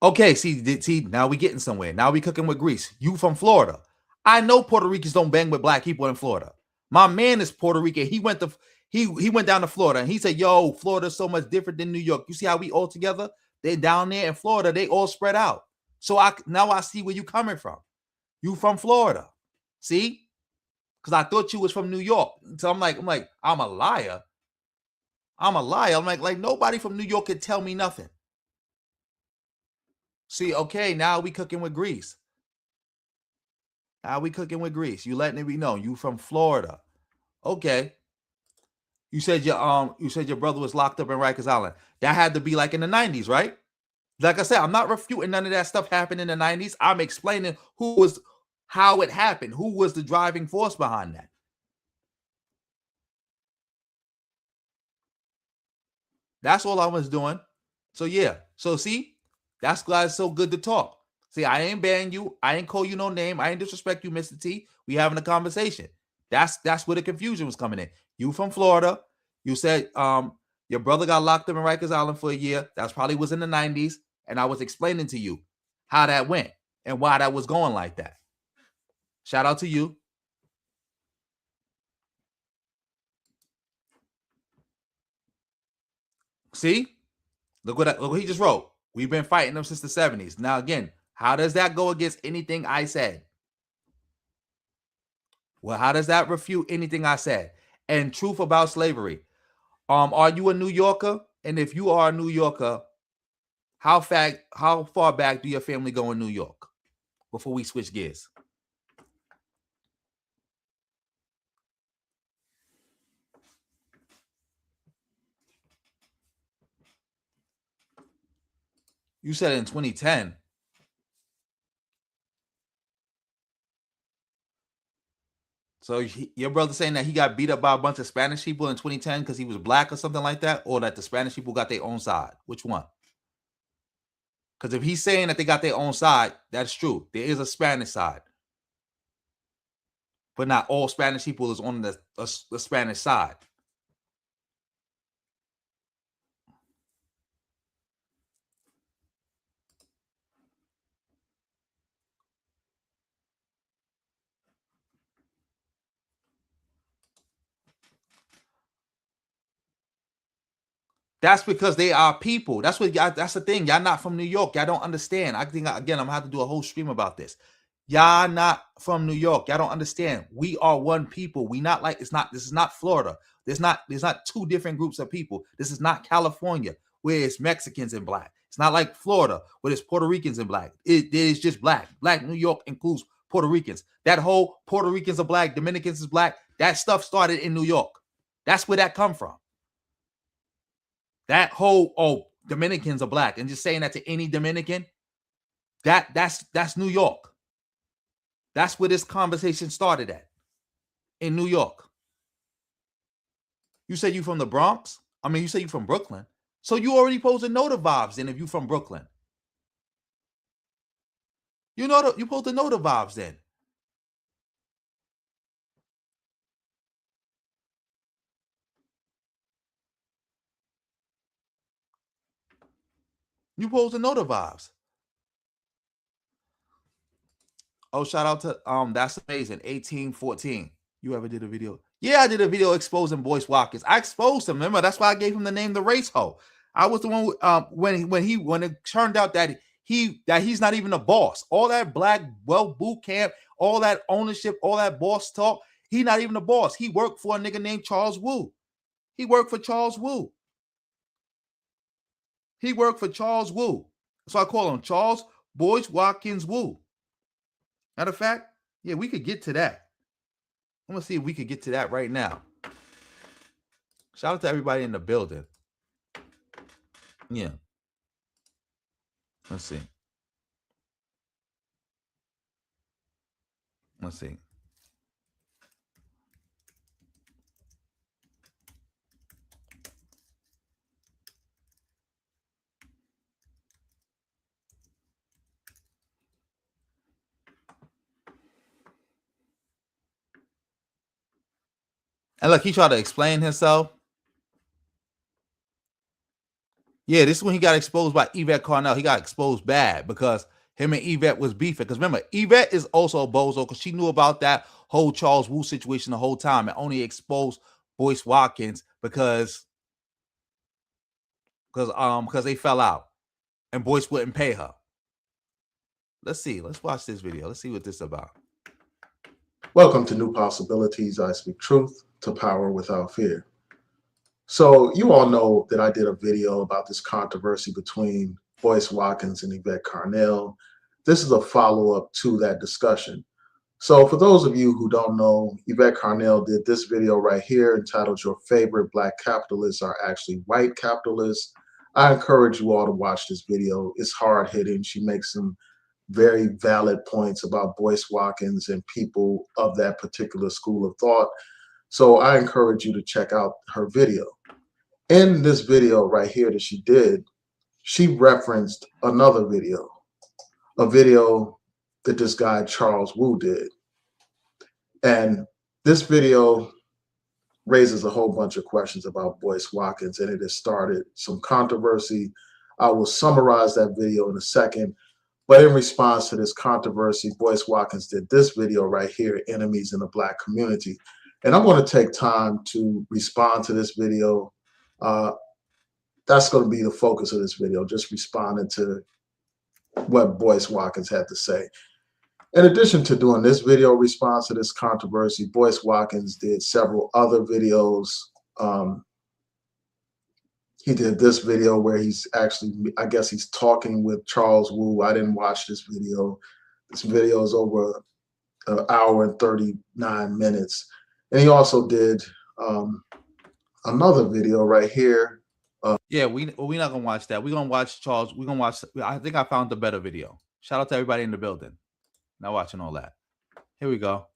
Okay, see, now we getting somewhere. Now we cooking with grease. You from Florida. I know Puerto Ricans don't bang with black people in Florida. My man is Puerto Rican. He went down to Florida and he said, yo, Florida's so much different than New York. You see how we all together? They down there in Florida, they all spread out. So now I see where you coming from. You from Florida. See? Because I thought you was from New York. So I'm like, I'm a liar. I'm a liar. I'm like nobody from New York could tell me nothing. See, okay, now we cooking with grease. Now we cooking with grease. You letting it be known. You from Florida. Okay. You said your brother was locked up in Rikers Island. That had to be like in the 90s, right? Like I said, I'm not refuting none of that stuff happened in the 90s. I'm explaining how it happened. Who was the driving force behind that? That's all I was doing. So yeah. So see, that's why it's so good to talk. See, I ain't ban you. I ain't call you no name. I ain't disrespect you, Mr. T. We having a conversation. That's where the confusion was coming in. You from Florida. You said your brother got locked up in Rikers Island for a year. That's probably was in the 90s. And I was explaining to you how that went and why that was going like that. Shout out to you. See? Look what he just wrote. We've been fighting them since the 70s. Now, again, how does that go against anything I said? Well, how does that refute anything I said? And truth about slavery. Are you a New Yorker? And if you are a New Yorker, How far back do your family go in New York? Before we switch gears. You said in 2010. So your brother saying that he got beat up by a bunch of Spanish people in 2010 because he was black or something like that, or that the Spanish people got their own side? Which one? Because if he's saying that they got their own side, that's true. There is a Spanish side, but not all Spanish people is on the Spanish side. That's because they are people. That's what y'all, that's the thing. Y'all not from New York. Y'all don't understand. I think again, I'm gonna have to do a whole stream about this. Y'all not from New York. Y'all don't understand. We are one people. We not like this is not Florida. There's not two different groups of people. This is not California where it's Mexicans and black. It's not like Florida where it's Puerto Ricans and black. It is just black. Black New York includes Puerto Ricans. That whole Puerto Ricans are black, Dominicans is black. That stuff started in New York. That's where that come from. That whole Dominicans are black and just saying that to any Dominican, that's New York. That's where this conversation started at, in New York. You said you from the Bronx? I mean, you say you from Brooklyn. So you already supposed to know the vibes then if you from Brooklyn. You supposed to know the vibes then. You supposed to know the vibes. Oh, shout out to that's amazing. 1814. You ever did a video? Yeah, I did a video exposing Boyce Watkins. I exposed him. Remember, that's why I gave him the name the Race Hoe. I was the one when it turned out that he's not even a boss. All that black boot camp, all that ownership, all that boss talk. He not even a boss. He worked for a nigga named Charles Wu. He worked for Charles Wu. He worked for Charles Wu. So I call him Charles Boyce Watkins Wu. Matter of fact, yeah, we could get to that. I'm gonna see if we could get to that right now. Shout out to everybody in the building. Yeah. Let's see. Let's see. And look, he tried to explain himself. Yeah, this is when he got exposed by Yvette Carnell. He got exposed bad because him and Yvette was beefing. Because remember, Yvette is also a bozo because she knew about that whole Charles Wu situation the whole time and only exposed Boyce Watkins because they fell out and Boyce wouldn't pay her. Let's see. Let's watch this video. Let's see what this is about. Welcome to New Possibilities. I speak truth to power without fear. So you all know that I did a video about this controversy between Boyce Watkins and Yvette Carnell. This is a follow-up to that discussion. So for those of you who don't know, Yvette Carnell did this video right here entitled Your Favorite Black Capitalists Are Actually White Capitalists. I encourage you all to watch this video. It's hard-hitting. She makes some very valid points about Boyce Watkins and people of that particular school of thought. So I encourage you to check out her video. In this video right here that she did, she referenced another video, a video that this guy Charles Wu did. And this video raises a whole bunch of questions about Boyce Watkins, and it has started some controversy. I will summarize that video in a second. But in response to this controversy, Boyce Watkins did this video right here, Enemies in the Black Community. And I'm going to take time to respond to this video. That's going to be the focus of this video, just responding to what Boyce Watkins had to say. In addition to doing this video response to this controversy, Boyce Watkins did several other videos. he did this video where he's actually, I guess he's talking with Charles Wu. I didn't watch this video. This video is over an hour and 39 minutes. And he also did another video right here. Yeah, we're not gonna watch that. We're gonna watch Charles. We're gonna watch. I think I found the better video. Shout out to everybody in the building. Not watching all that. Here we go.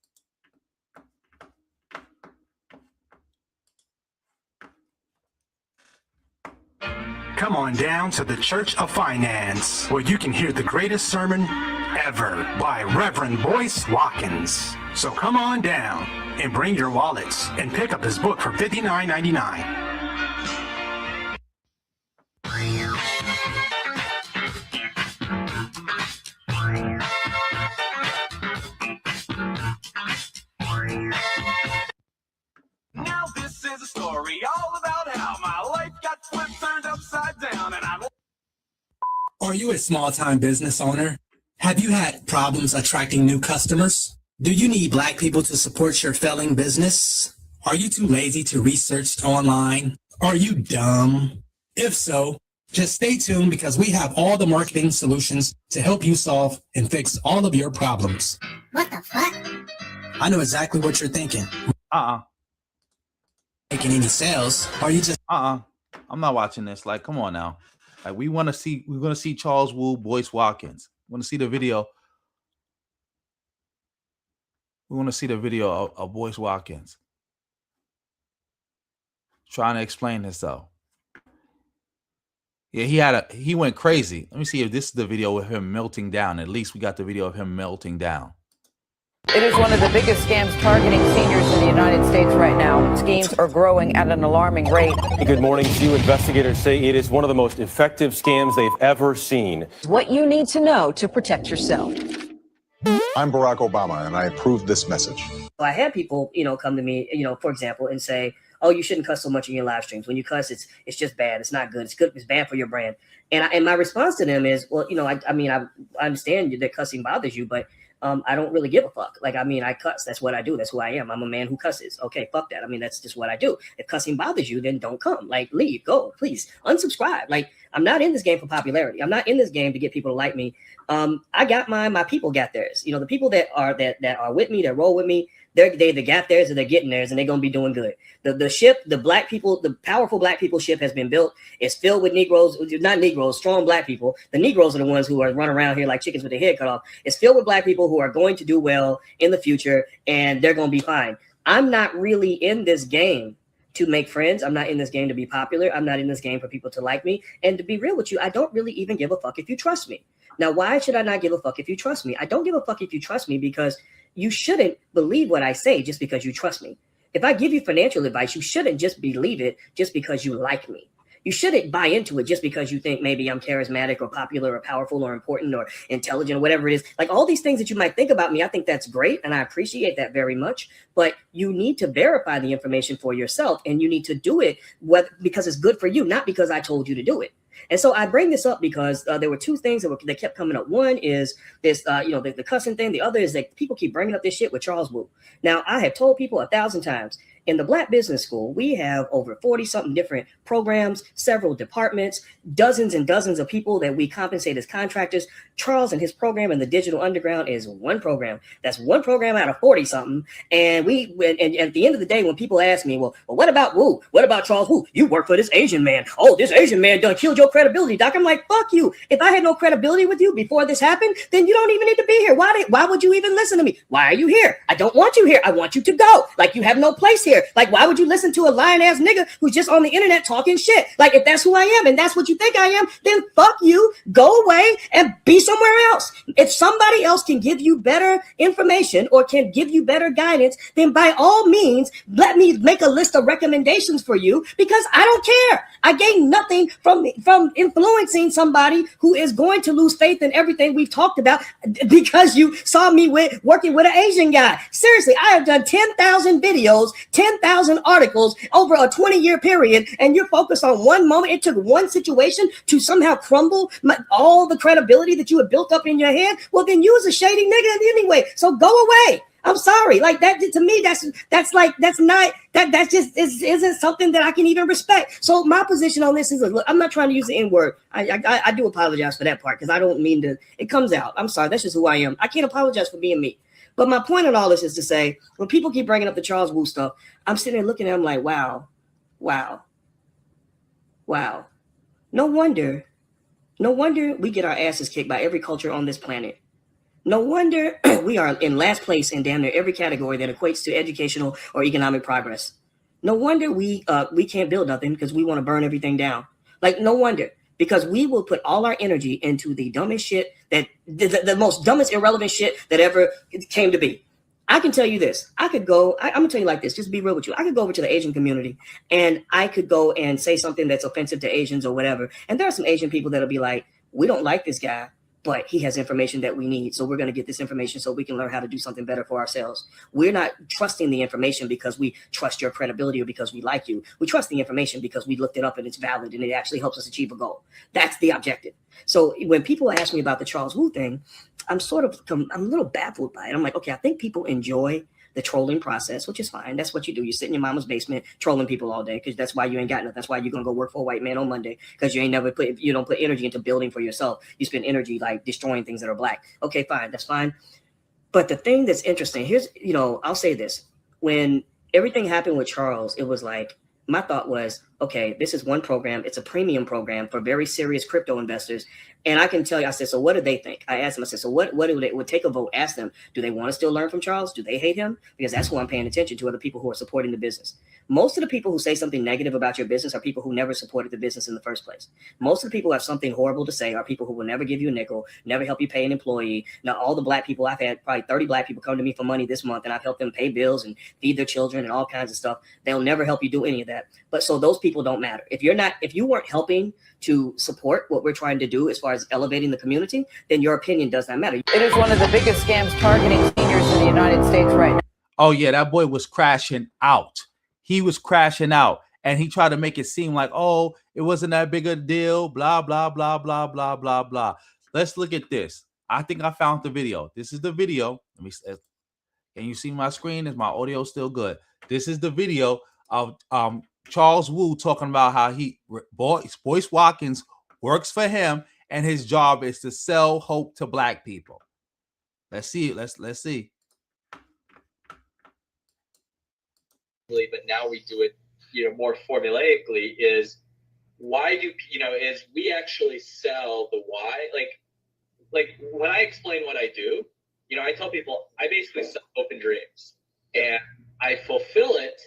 Come on down to the Church of Finance, where you can hear the greatest sermon ever by Reverend Boyce Watkins. So come on down and bring your wallets and pick up his book for $59.99. Now this is a story all about how my life got flipped, turned upside down, and I... Are you a small-time business owner? Have you had problems attracting new customers? Do you need Black people to support your failing business? Are you too lazy to research online? Are you dumb? If so, just stay tuned because we have all the marketing solutions to help you solve and fix all of your problems. What the fuck? I know exactly what you're thinking. Making any sales? Are you just I'm not watching this. Like, come on now. Like, we're gonna see Charles Wu, Boyce Watkins. We want to see the video. We want to see the video of Boyce Watkins trying to explain himself. Yeah, he went crazy. Let me see if this is the video of him melting down. At least we got the video of him melting down. It is one of the biggest scams targeting seniors in the United States right now. Schemes are growing at an alarming rate. Good morning to you. Investigators say it is one of the most effective scams they've ever seen. What you need to know to protect yourself. I'm Barack Obama, and I approve this message. I had people, come to me, for example, and say, "Oh, you shouldn't cuss so much in your live streams. When you cuss, it's just bad. It's not good. It's good. It's bad for your brand." And my response to them is, well, I understand that cussing bothers you, but I don't really give a fuck. I cuss. That's what I do. That's who I am. I'm a man who cusses. Okay, fuck that. That's just what I do. If cussing bothers you, then don't come. Leave, go, please, unsubscribe. I'm not in this game for popularity. I'm not in this game to get people to like me. I got mine. My people got theirs. The people that are with me, that roll with me, they got theirs and they're getting theirs, and they're gonna be doing good. The ship, the Black people, the powerful Black people ship has been built. It's filled with Negroes, not Negroes, strong Black people. The Negroes are the ones who are running around here like chickens with their head cut off. It's filled with Black people who are going to do well in the future, and they're gonna be fine. I'm not really in this game to make friends. I'm not in this game to be popular. I'm not in this game for people to like me. And to be real with you, I don't really even give a fuck if you trust me. Now, why should I not give a fuck if you trust me? I don't give a fuck if you trust me because you shouldn't believe what I say just because you trust me. If I give you financial advice, you shouldn't just believe it just because you like me. You shouldn't buy into it just because you think maybe I'm charismatic or popular or powerful or important or intelligent or whatever it is. All these things that you might think about me, I think that's great and I appreciate that very much. But you need to verify the information for yourself, and you need to do it because it's good for you, not because I told you to do it. And so I bring this up because there were two things that kept coming up. One is this, the cussing thing. The other is that people keep bringing up this shit with Charles Wu. Now, I have told people 1,000 times, in the Black Business School, we have over 40-something different programs, several departments, dozens and dozens of people that we compensate as contractors. Charles and his program in the Digital Underground is one program. That's one program out of 40-something. And at the end of the day, when people ask me, well, what about Wu? What about Charles Wu? You work for this Asian man. Oh, this Asian man done killed your credibility, Doc. I'm like, fuck you. If I had no credibility with you before this happened, then you don't even need to be here. Why would you even listen to me? Why are you here? I don't want you here. I want you to go. You have no place here. Why would you listen to a lying ass nigga who's just on the internet talking shit? If that's who I am and that's what you think I am, then fuck you, go away and be somewhere else. If somebody else can give you better information or can give you better guidance, then by all means, let me make a list of recommendations for you, because I don't care. I gain nothing from influencing somebody who is going to lose faith in everything we've talked about because you saw me working with an Asian guy. Seriously, I have done 10,000 videos, 10,000 articles over a 20-year period, and you're focused on one moment. It took one situation to somehow crumble all the credibility that you had built up in your head. man. Well, then you was a shady nigga anyway. So go away. I'm sorry. Like that to me, that's just isn't something that I can even respect. So my position on this is, look, I'm not trying to use the N-word. I do apologize for that part because I don't mean to. It comes out. I'm sorry. That's just who I am. I can't apologize for being me. But my point on all this is to say, when people keep bringing up the Charles Wu stuff, I'm sitting there looking at them like, wow. No wonder we get our asses kicked by every culture on this planet. No wonder we are in last place in damn near every category that equates to educational or economic progress. No wonder we can't build nothing because we want to burn everything down. Like, no wonder, because we will put all our energy into the dumbest shit that the most dumbest irrelevant shit that ever came to be. I can tell you this. I'm gonna tell you like this, just be real with you. I could go over to the Asian community and I could go and say something that's offensive to Asians or whatever. And there are some Asian people that'll be like, we don't like this guy, but he has information that we need. So we're going to get this information so we can learn how to do something better for ourselves. We're not trusting the information because we trust your credibility or because we like you. We trust the information because we looked it up and it's valid and it actually helps us achieve a goal. That's the objective. So when people ask me about the Charles Wu thing, I'm a little baffled by it. I'm like, okay, I think people enjoy the trolling process, which is fine. That's what you do. You sit in your mama's basement trolling people all day because that's why you ain't got nothing. That's why you're gonna go work for a white man on Monday because you don't put energy into building for yourself. You spend energy like destroying things that are black. Okay, fine, that's fine. But the thing that's interesting, I'll say this. When everything happened with Charles, it was like, my thought was, okay, this is one program. It's a premium program for very serious crypto investors. And I can tell you, I said, so what do they think? I asked them, I said, so what do they would take a vote? Ask them, do they want to still learn from Charles? Do they hate him? Because that's who I'm paying attention to, are the people who are supporting the business. Most of the people who say something negative about your business are people who never supported the business in the first place. Most of the people who have something horrible to say are people who will never give you a nickel, never help you pay an employee. Now, all the black people, I've had probably 30 black people come to me for money this month, and I've helped them pay bills and feed their children and all kinds of stuff. They'll never help you do any of that. But so those people don't matter. If you weren't helping to support what we're trying to do as far as elevating the community, then your opinion does not matter. It is one of the biggest scams targeting seniors in the United States right now. Oh yeah, that boy was crashing out. He was crashing out, and he tried to make it seem like, oh, it wasn't that big a deal, blah, blah, blah, blah, blah, blah, blah. Let's look at this. I think I found the video. This is the video. Let me. Can you see my screen? Is my audio still good? This is the video of Charles Wu talking about how Boyce Watkins works for him, and his job is to sell hope to black people. Let's see. Let's see. But now we do it, more formulaically. Is why do is we actually sell the why? Like when I explain what I do, I tell people I basically sell hope and dreams, and I fulfill it.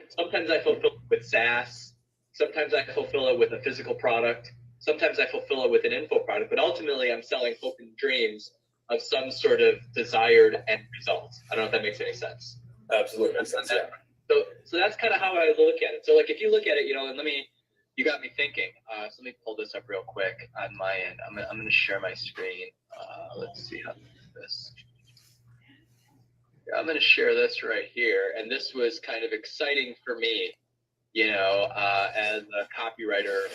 Sometimes I fulfill it with SaaS. Sometimes I fulfill it with a physical product. Sometimes I fulfill it with an info product. But ultimately, I'm selling hope and dreams of some sort of desired end result. I don't know if that makes any sense. Absolutely makes sense. Yeah. So that's kind of how I look at it. So like if you look at it, and you got me thinking. So let me pull this up real quick on my end. I'm going to share my screen. Let's see how to do this. I'm going to share this right here. And this was kind of exciting for me, as a copywriter,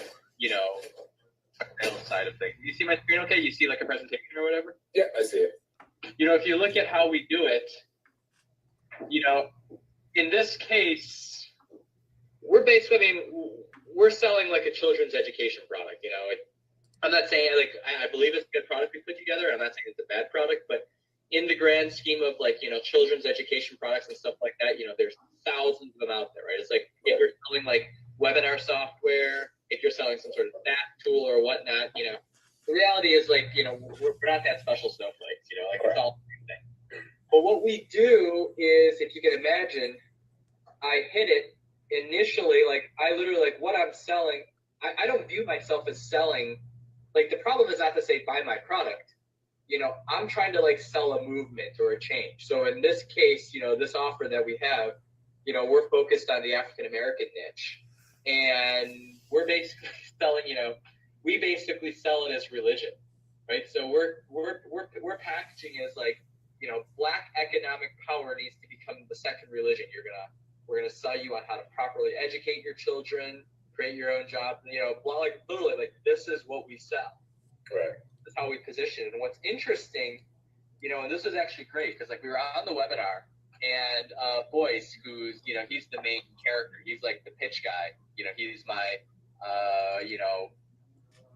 side of things. You see my screen okay? You see like a presentation or whatever? Yeah, I see it. If you look at how we do it, in this case, we're selling like a children's education product. I'm not saying I believe it's a good product we put together. I'm not saying it's a bad product, but in the grand scheme of children's education products and stuff like that, there's thousands of them out there, right? It's like if you're selling like webinar software, if you're selling some sort of stat tool or whatnot, the reality is we're not that special snowflakes, it's all the same thing. But what we do is, if you can imagine, I hit it initially, I literally, what I'm selling, I don't view myself as selling, the problem is not to say buy my product. I'm trying to sell a movement or a change. So in this case, this offer that we have, we're focused on the African-American niche, and we're basically selling, we basically sell it as religion, right? So we're packaging as Black economic power needs to become the second religion. We're gonna sell you on how to properly educate your children, create your own job. Literally, this is what we sell. Correct. This is how we position it. And what's interesting, you know, and this was actually great because like we were on the webinar and Boyce, who's, you know, he's the main character. He's like the pitch guy. You know, he's my, you know,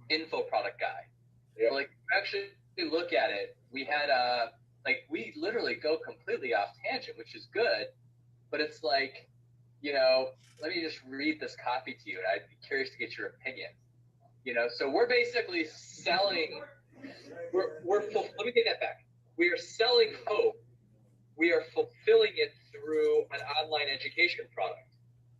info product guy. Yeah. But, like, actually look at it, we had like we literally go completely off tangent, which is good. But it's like, you know, let me just read this copy to you, and I'd be curious to get your opinion. You know, so we're basically selling. Let me take that back. We are selling hope. We are fulfilling it through an online education product.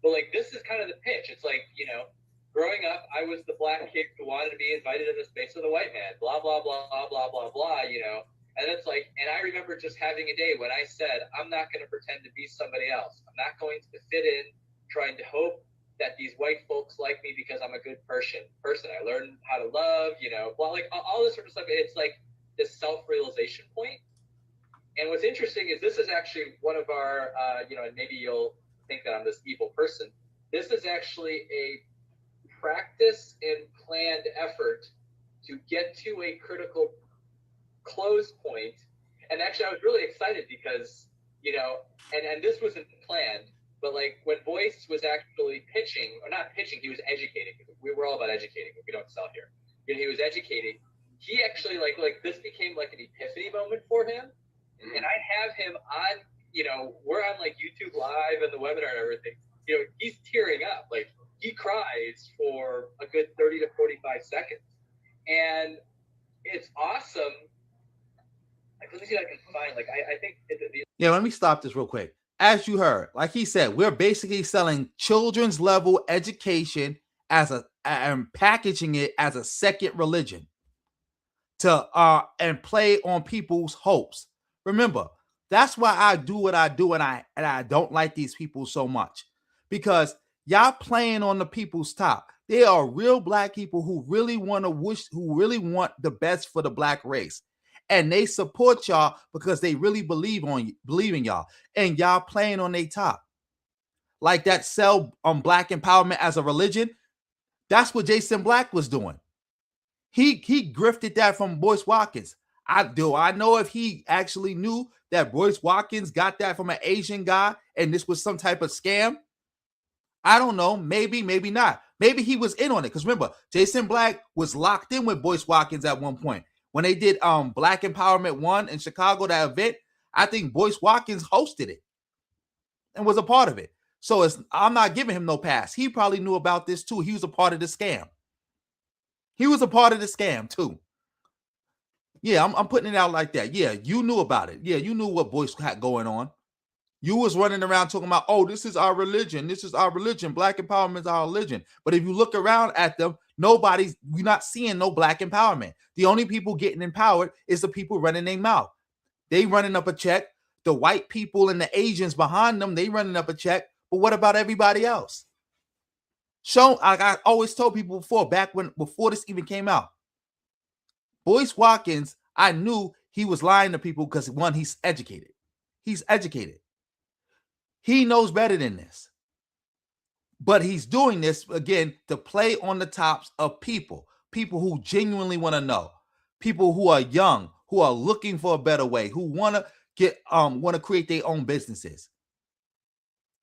But like, this is kind of the pitch. It's like, you know, growing up, I was the black kid who wanted to be invited to the space of the white man. Blah blah blah blah blah blah blah. You know. And it's like, and I remember just having a day when I said, I'm not going to pretend to be somebody else. I'm not going to fit in, trying to hope that these white folks like me because I'm a good person. I learned how to love, you know, well, like all this sort of stuff. It's like this self-realization point. And what's interesting is this is actually one of our, you know, and maybe you'll think that I'm this evil person. This is actually a practice and planned effort to get to a critical close point. And actually I was really excited because, you know, and this wasn't planned, but like when Boyce was actually pitching, or not pitching, he was educating. We're all about educating, but we don't sell here. You know, he was educating. He actually like this became like an epiphany moment for him. And I have him on, you know, we're on like YouTube Live and the webinar and everything. You know, he's tearing up. Like he cries for a good 30 to 45 seconds. And it's awesome. Let me see if I can find, like, I think. Yeah, let me stop this real quick. As you heard, like he said, we're basically selling children's level education and packaging it as a second religion to and play on people's hopes. Remember, that's why I do what I do, and I don't like these people so much, because y'all playing on the people's top. They are real black people who really want the best for the black race. And they support y'all because they really believe in y'all, and y'all playing on their top. Like that sell black empowerment as a religion. That's what Jason Black was doing. He grifted that from Boyce Watkins. I know if he actually knew that Boyce Watkins got that from an Asian guy and this was some type of scam. I don't know. Maybe, maybe not. Maybe he was in on it. Because remember, Jason Black was locked in with Boyce Watkins at one point. When they did Black Empowerment 1 in Chicago, that event, I think Boyce Watkins hosted it and was a part of it. So I'm not giving him no pass. He probably knew about this too. He was a part of the scam. He was a part of the scam too. Yeah, I'm putting it out like that. Yeah, you knew about it. Yeah, you knew what Boyce had going on. You was running around talking about, oh, this is our religion. This is our religion. Black empowerment is our religion. But if you look around at them, you're not seeing no black empowerment. The only people getting empowered is the people running their mouth. They running up a check. The white people and the Asians behind them, they running up a check. But what about everybody else? I always told people before this even came out, Boyce Watkins, I knew he was lying to people because, one, he's educated. He's educated. He knows better than this. But he's doing this, again, to play on the tops of people who genuinely want to know, people who are young, who are looking for a better way, who want to create their own businesses.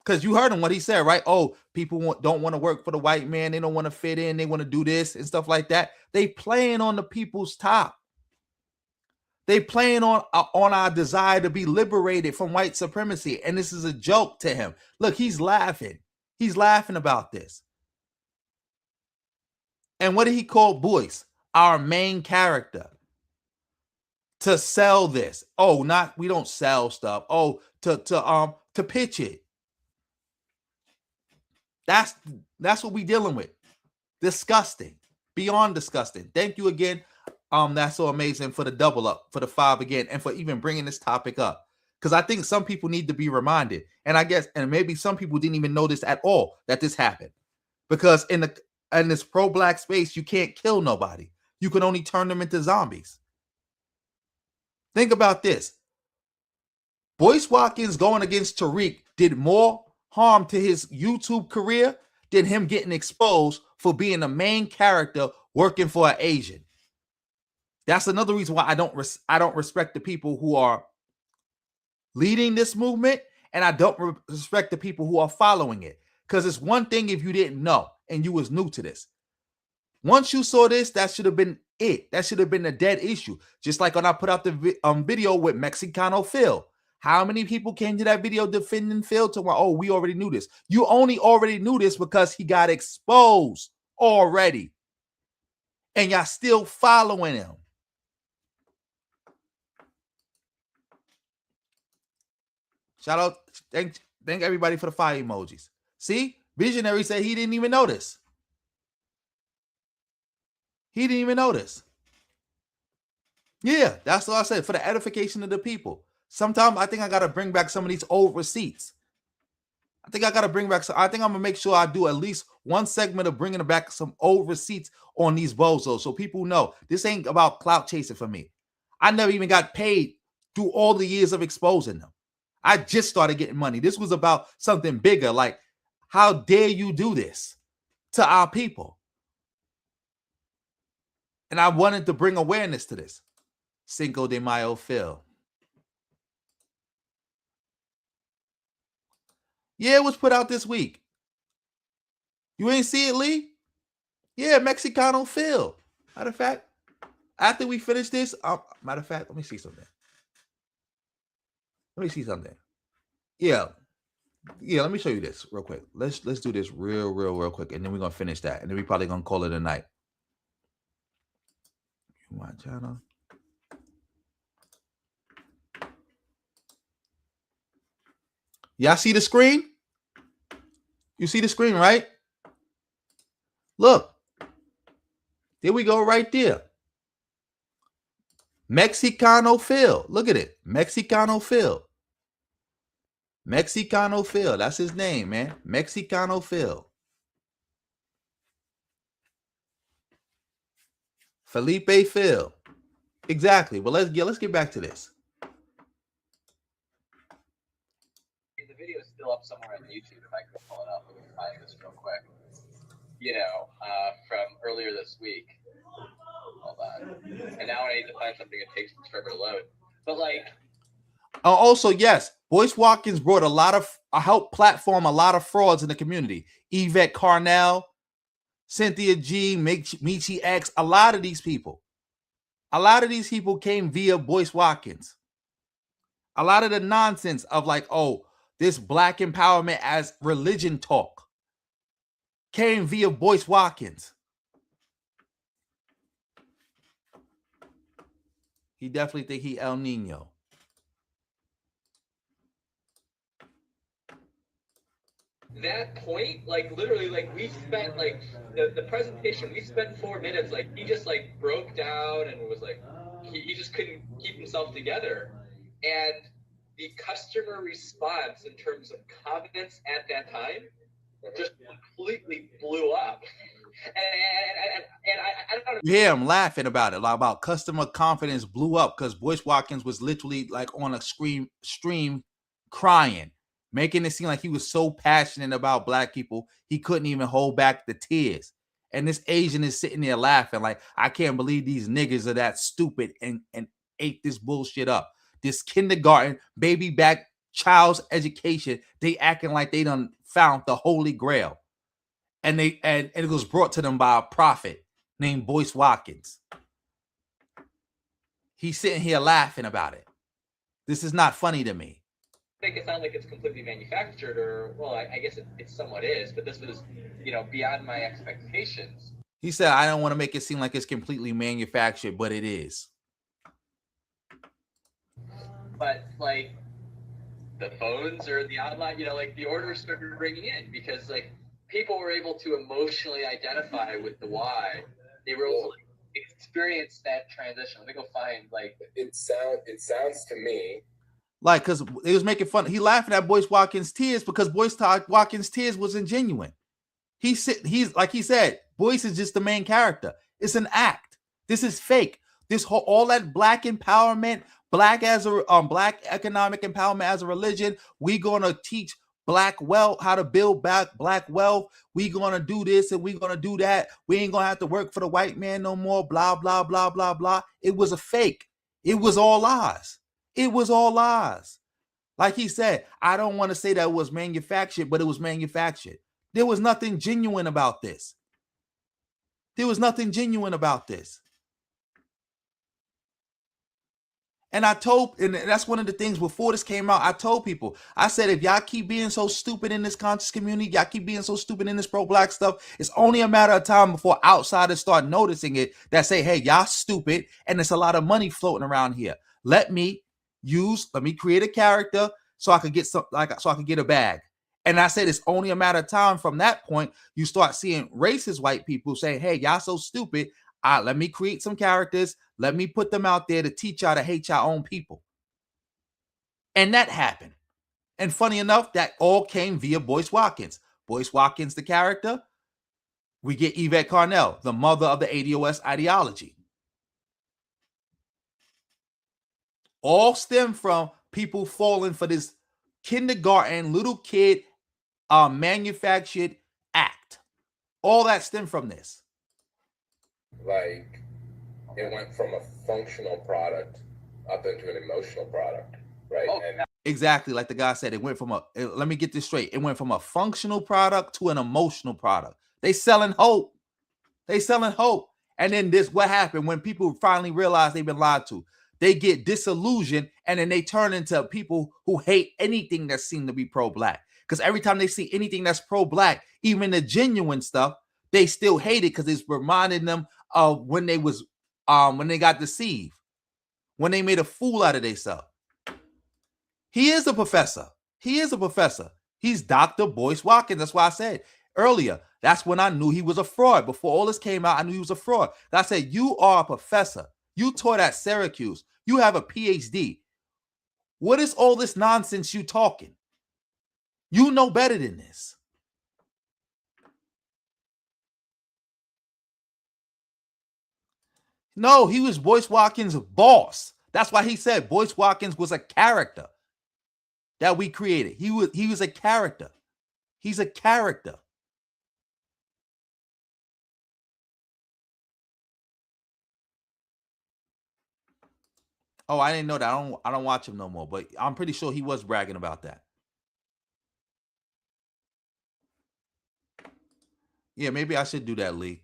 Because you heard him, what he said, right? Oh, people don't want to work for the white man. They don't want to fit in. They want to do this and stuff like that. They playing on the people's top. They playing on our desire to be liberated from white supremacy. And this is a joke to him. Look, he's laughing. He's laughing about this. And what did he call Boyce? Our main character. To sell this. Oh, we don't sell stuff. Oh, to pitch it. That's what we dealing with. Disgusting. Beyond disgusting. Thank you again. That's so amazing for the double up, for the 5 again, and for even bringing this topic up. Because I think some people need to be reminded. And I guess, and maybe some people didn't even know this at all, that this happened. Because in this pro-black space, you can't kill nobody. You can only turn them into zombies. Think about this. Boyce Watkins going against Tariq did more harm to his YouTube career than him getting exposed for being a main character working for an Asian. That's another reason why I don't respect the people who are leading this movement, and I don't respect the people who are following it. Because it's one thing if you didn't know and you was new to this. Once you saw this, that should have been it. That should have been a dead issue. Just like when I put out the video with Mexicano Phil. How many people came to that video defending Phil to, oh, we already knew this. You only already knew this because he got exposed already. And y'all still following him. Shout out, thank everybody for the fire emojis. See, Visionary said he didn't even notice. He didn't even notice. Yeah, that's what I said, for the edification of the people. Sometimes I think I got to bring back some of these old receipts. I think I'm going to make sure I do at least one segment of bringing back some old receipts on these bozos so people know this ain't about clout chasing for me. I never even got paid through all the years of exposing them. I just started getting money. This was about something bigger. Like, how dare you do this to our people? And I wanted to bring awareness to this. Cinco de Mayo Phil. Yeah, it was put out this week. You ain't see it, Lee? Yeah, Mexicano Phil. Matter of fact, after we finish this, let me see something. Yeah, let me show you this real quick. Let's do this real quick, and then we're gonna finish that, and then we probably gonna call it a night. My channel. Y'all see the screen? You see the screen, right? Look. There we go right there. Mexicano Phil. Look at it. Mexicano Phil. Mexicano Phil. That's his name, man. Mexicano Phil. Felipe Phil. Exactly. Well, let's get back to this. The video is still up somewhere on YouTube. If I could pull it up, we can find this real quick. You know, from earlier this week. Hold on. And now I need to find something that takes forever to load. But like, also, yes, Boyce Watkins brought helped platform a lot of frauds in the community. Yvette Carnell, Cynthia G, Michi X, a lot of these people came via Boyce Watkins. A lot of the nonsense of like, oh, this black empowerment as religion talk came via Boyce Watkins. He definitely think he El Nino. That point, like literally, like we spent like the presentation, we spent 4 minutes, like he just like broke down and was like, he just couldn't keep himself together. And the customer response in terms of comments at that time just completely blew up. And I don't know. You hear him laughing about it, like about customer confidence blew up because Boyce Watkins was literally like on a stream crying, making it seem like he was so passionate about black people, he couldn't even hold back the tears. And this Asian is sitting there laughing like, I can't believe these niggas are that stupid and ate this bullshit up. This kindergarten, baby back child's education, they acting like they done found the Holy Grail. And it was brought to them by a prophet named Boyce Watkins. He's sitting here laughing about it. This is not funny to me. Make it sound like it's completely manufactured, or well, I guess it somewhat is, but this was, beyond my expectations. He said, I don't want to make it seem like it's completely manufactured, but it is. But like the phones or the online, like the orders started bringing in because like people were able to emotionally identify with the why. They were able to experience that transition. Let me go find like it sounds to me like, because they was making fun. He laughing at Boyce Watkins' tears because Boyce Watkins' tears wasn't genuine. He's like he said, Boyce is just the main character. It's an act. This is fake. All that black empowerment, black economic empowerment as a religion. We gonna teach black wealth, how to build back black wealth. We gonna do this and we gonna do that. We ain't gonna have to work for the white man no more. Blah, blah, blah, blah, blah. It was a fake. It was all lies. It was all lies. Like he said, I don't want to say that it was manufactured, but it was manufactured. There was nothing genuine about this. There was nothing genuine about this. And I told, and that's one of the things before this came out, I told people, I said, if y'all keep being so stupid in this conscious community, y'all keep being so stupid in this pro-black stuff, it's only a matter of time before outsiders start noticing it that say, hey, y'all stupid, and there's a lot of money floating around here. Let me create a character so I could get so I could get a bag. And I said, it's only a matter of time from that point, you start seeing racist white people say, hey, y'all so stupid. Let me create some characters. Let me put them out there to teach y'all to hate your own people. And that happened. And funny enough, that all came via Boyce Watkins. Boyce Watkins, the character. We get Yvette Carnell, the mother of the ADOS ideology. All stem from people falling for this kindergarten little kid manufactured act. All that stemmed from this. Like, it went from a functional product up into an emotional product, right? Oh, and exactly, like the guy said, it went from let me get this straight. It went from a functional product to an emotional product. They selling hope. They selling hope. And then what happened when people finally realize they've been lied to? They get disillusioned, and then they turn into people who hate anything that seems to be pro-black. Because every time they see anything that's pro-black, even the genuine stuff, they still hate it because it's reminding them of when they got deceived, when they made a fool out of themselves. He is a professor. He is a professor. He's Dr. Boyce Watkins. That's why I said earlier, that's when I knew he was a fraud. Before all this came out, I knew he was a fraud. I said, you are a professor. You taught at Syracuse. You have a PhD. What is all this nonsense you talking? You know better than this. No, he was Boyce Watkins' boss. That's why he said Boyce Watkins was a character that we created. He was a character. He's a character. Oh, I didn't know that. I don't watch him no more, but I'm pretty sure he was bragging about that. Yeah, maybe I should do that, Lee.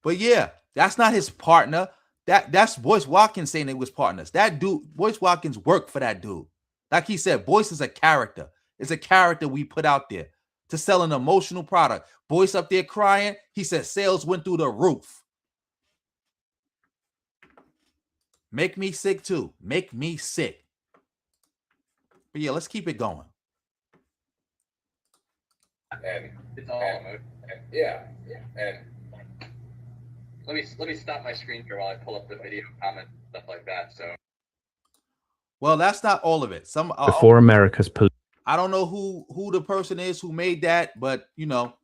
But yeah, that's not his partner. That's Boyce Watkins saying they was partners. That dude, Boyce Watkins, worked for that dude. Like he said, Boyce is a character. It's a character we put out there to sell an emotional product. Boyce up there crying. He said sales went through the roof. Make me sick too. Make me sick. But yeah, let's keep it going. And it's all yeah. And let me stop my screen here while I pull up the video comments, stuff like that. So, well, that's not all of it. Before America's police. I don't know who the person is who made that, but you know,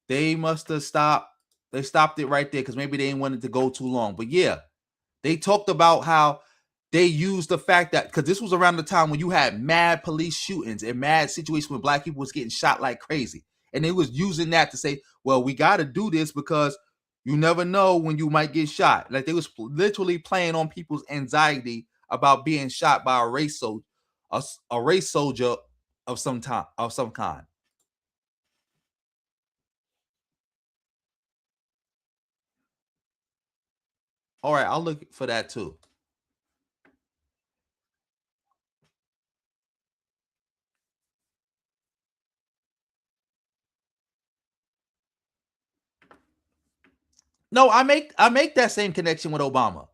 they must have stopped. They stopped it right there because maybe they didn't want it to go too long. But yeah, they talked about how they used the fact that because this was around the time when you had mad police shootings and mad situations when black people was getting shot like crazy. And they was using that to say, well, we got to do this because you never know when you might get shot. Like they was literally playing on people's anxiety about being shot by a race soldier of some kind. All right, I'll look for that too. No, I make that same connection with Obama.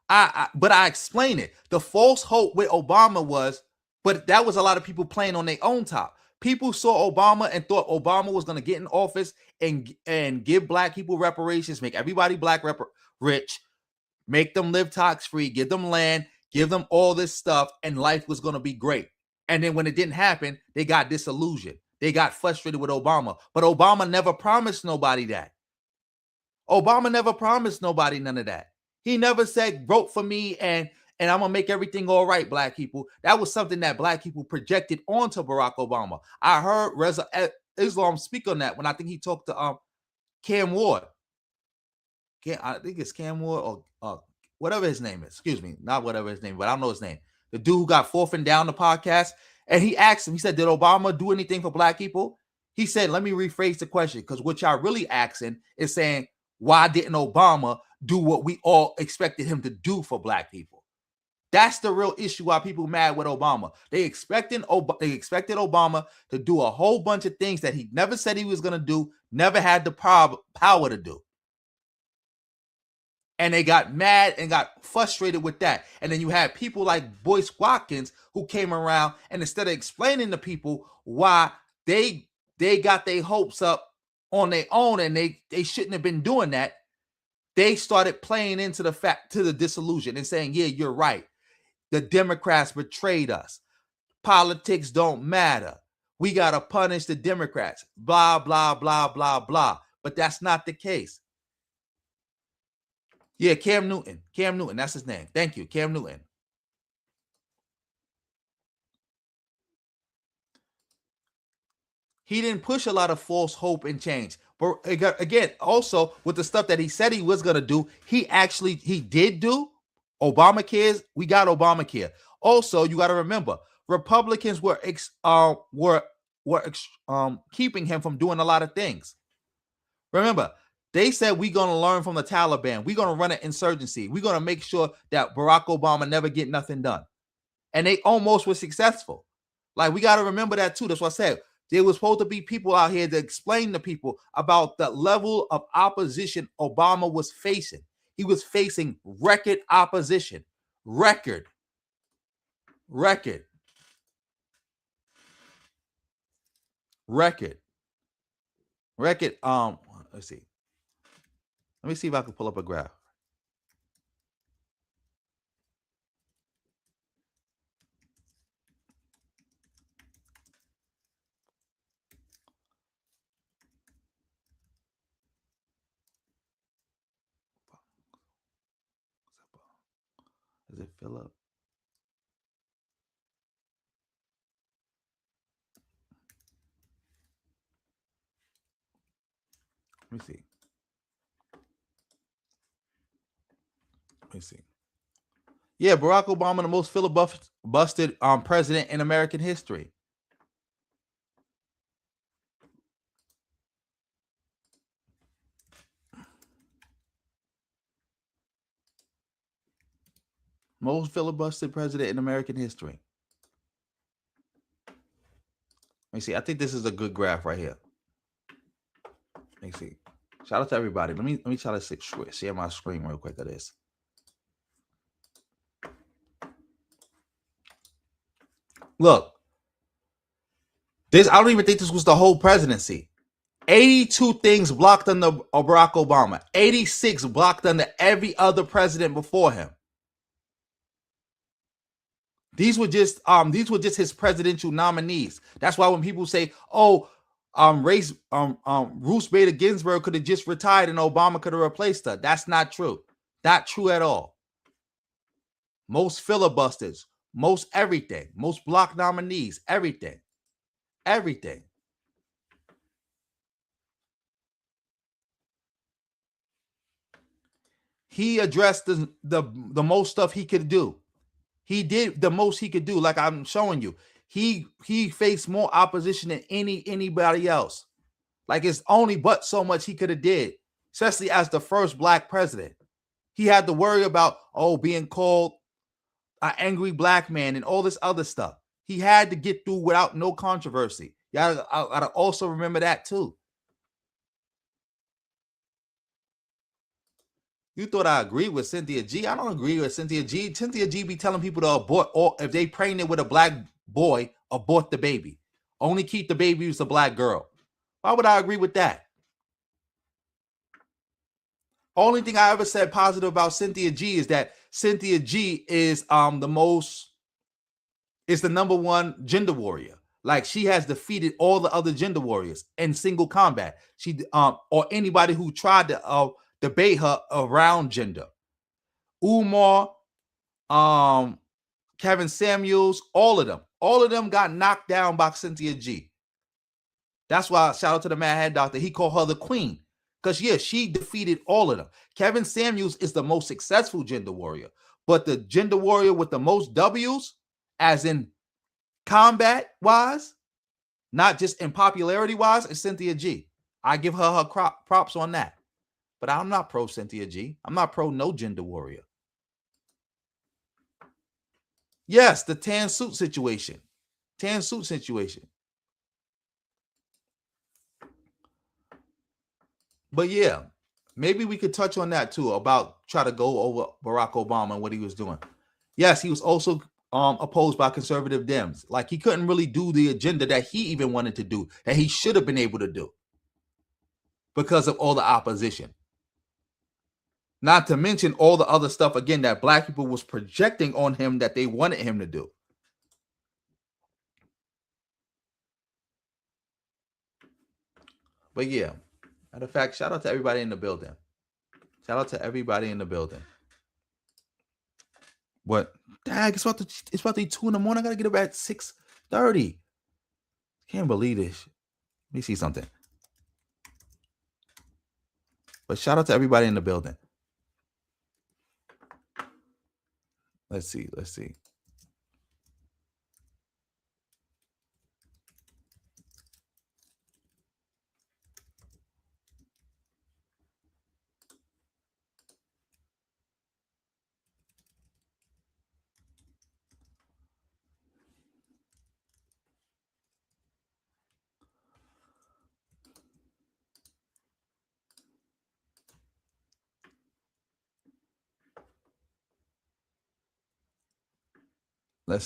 But I explain it. The false hope with Obama was, but that was a lot of people playing on their own top. People saw Obama and thought Obama was going to get in office and give black people reparations, make everybody black rich, make them live tax free, give them land, give them all this stuff, and life was going to be great. And then when it didn't happen, they got disillusioned. They got frustrated with Obama. But Obama never promised nobody that. Obama never promised nobody none of that. He never said, vote for me and and I'm gonna make everything all right, black people. That was something that black people projected onto Barack Obama. I heard Reza Islam speak on that when I think he talked to Cam Ward. I think it's Cam Ward or whatever his name is. Excuse me, not whatever his name, but I don't know his name. The dude who got fourth and down the podcast, and he asked him, he said, did Obama do anything for black people? He said, let me rephrase the question, because what y'all really asking is saying, why didn't Obama do what we all expected him to do for black people? That's the real issue why people mad with Obama. They expected Obama to do a whole bunch of things that he never said he was going to do, never had the power to do. And they got mad and got frustrated with that. And then you had people like Boyce Watkins who came around, and instead of explaining to people why they got their hopes up on their own and they shouldn't have been doing that, they started playing into the disillusion and saying, yeah, you're right. The Democrats betrayed us. Politics don't matter. We got to punish the Democrats. Blah, blah, blah, blah, blah. But that's not the case. Yeah, Cam Newton. Cam Newton, that's his name. Thank you, Cam Newton. He didn't push a lot of false hope and change. But again, also with the stuff that he said he was going to do, he did do. Obamacare, we got Obamacare. Also, you got to remember, Republicans were keeping him from doing a lot of things. Remember, they said we're going to learn from the Taliban. We're going to run an insurgency. We're going to make sure that Barack Obama never get nothing done. And they almost were successful. Like, we got to remember that too. That's what I said. There was supposed to be people out here to explain to people about the level of opposition Obama was facing. He was facing record opposition. Record. Let's see. Let me see if I can pull up a graph. Does it fill up? Let me see. Yeah, Barack Obama, the most filibustered president in American history. Most filibustered president in American history. Let me see. I think this is a good graph right here. Let me see. Shout out to everybody. Let me try to share my screen real quick of this. Look, I don't even think this was the whole presidency. 82 things blocked under Barack Obama. 86 blocked under every other president before him. These were just his presidential nominees. That's why when people say, "Oh, Ruth Bader Ginsburg could have just retired and Obama could have replaced her," that's not true. Not true at all. Most filibusters, most everything, most block nominees, everything. He addressed the most stuff he could do. He did the most he could do. Like I'm showing you, he faced more opposition than anybody else. Like it's only but so much he could have did, especially as the first black president. He had to worry about being called an angry black man and all this other stuff. He had to get through without no controversy. I gotta also remember that too. You thought I agreed with Cynthia G? I don't agree with Cynthia G. Cynthia G be telling people to abort, or if they pregnant with a black boy, abort the baby. Only keep the baby as a black girl. Why would I agree with that? Only thing I ever said positive about Cynthia G is that Cynthia G is the number one gender warrior. Like she has defeated all the other gender warriors in single combat. She or anybody who tried to debate her around gender. Umar Kevin Samuels, all of them got knocked down by Cynthia G. That's why, shout out to the Mad Head Doctor, he called her the queen. Because, yeah, she defeated all of them. Kevin Samuels is the most successful gender warrior. But the gender warrior with the most W's, as in combat-wise, not just in popularity-wise, is Cynthia G. I give her props on that. But I'm not pro Cynthia G. I'm not pro no gender warrior. Yes, the tan suit situation. But yeah, maybe we could touch on that too, about try to go over Barack Obama and what he was doing. Yes, he was also opposed by conservative Dems. Like, he couldn't really do the agenda that he even wanted to do, that he should have been able to do because of all the opposition. Not to mention all the other stuff, again, that black people was projecting on him that they wanted him to do. But yeah, matter of fact, shout out to everybody in the building. What? Dang, it's about to be 2 a.m. I gotta get up at 6:30. Can't believe this. Let me see something. But shout out to everybody in the building. Let's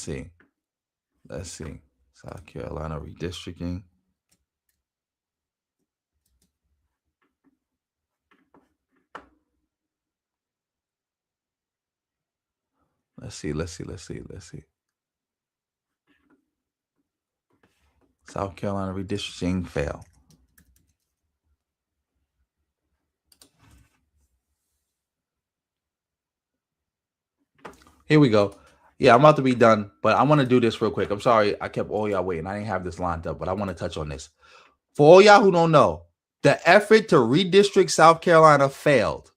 see. South Carolina redistricting. Let's see. South Carolina redistricting fail. Here we go. Yeah, I'm about to be done, but I want to do this real quick. I'm sorry I kept all y'all waiting. I didn't have this lined up, but I want to touch on this. For all y'all who don't know, the effort to redistrict South Carolina failed.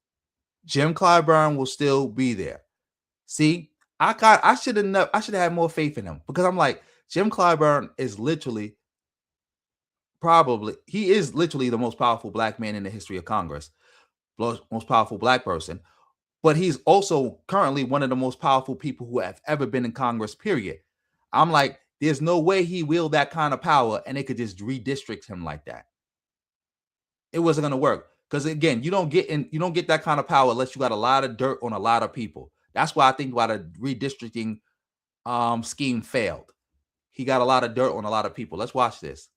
Jim Clyburn will still be there. See, I should have had more faith in him, because I'm like, Jim Clyburn is literally the most powerful black man in the history of Congress, most powerful black person. But he's also currently one of the most powerful people who have ever been in Congress, period. I'm like, there's no way he wielded that kind of power and they could just redistrict him like that. It wasn't going to work. Because again, you don't get that kind of power unless you got a lot of dirt on a lot of people. That's why I think why the redistricting scheme failed. He got a lot of dirt on a lot of people. Let's watch this.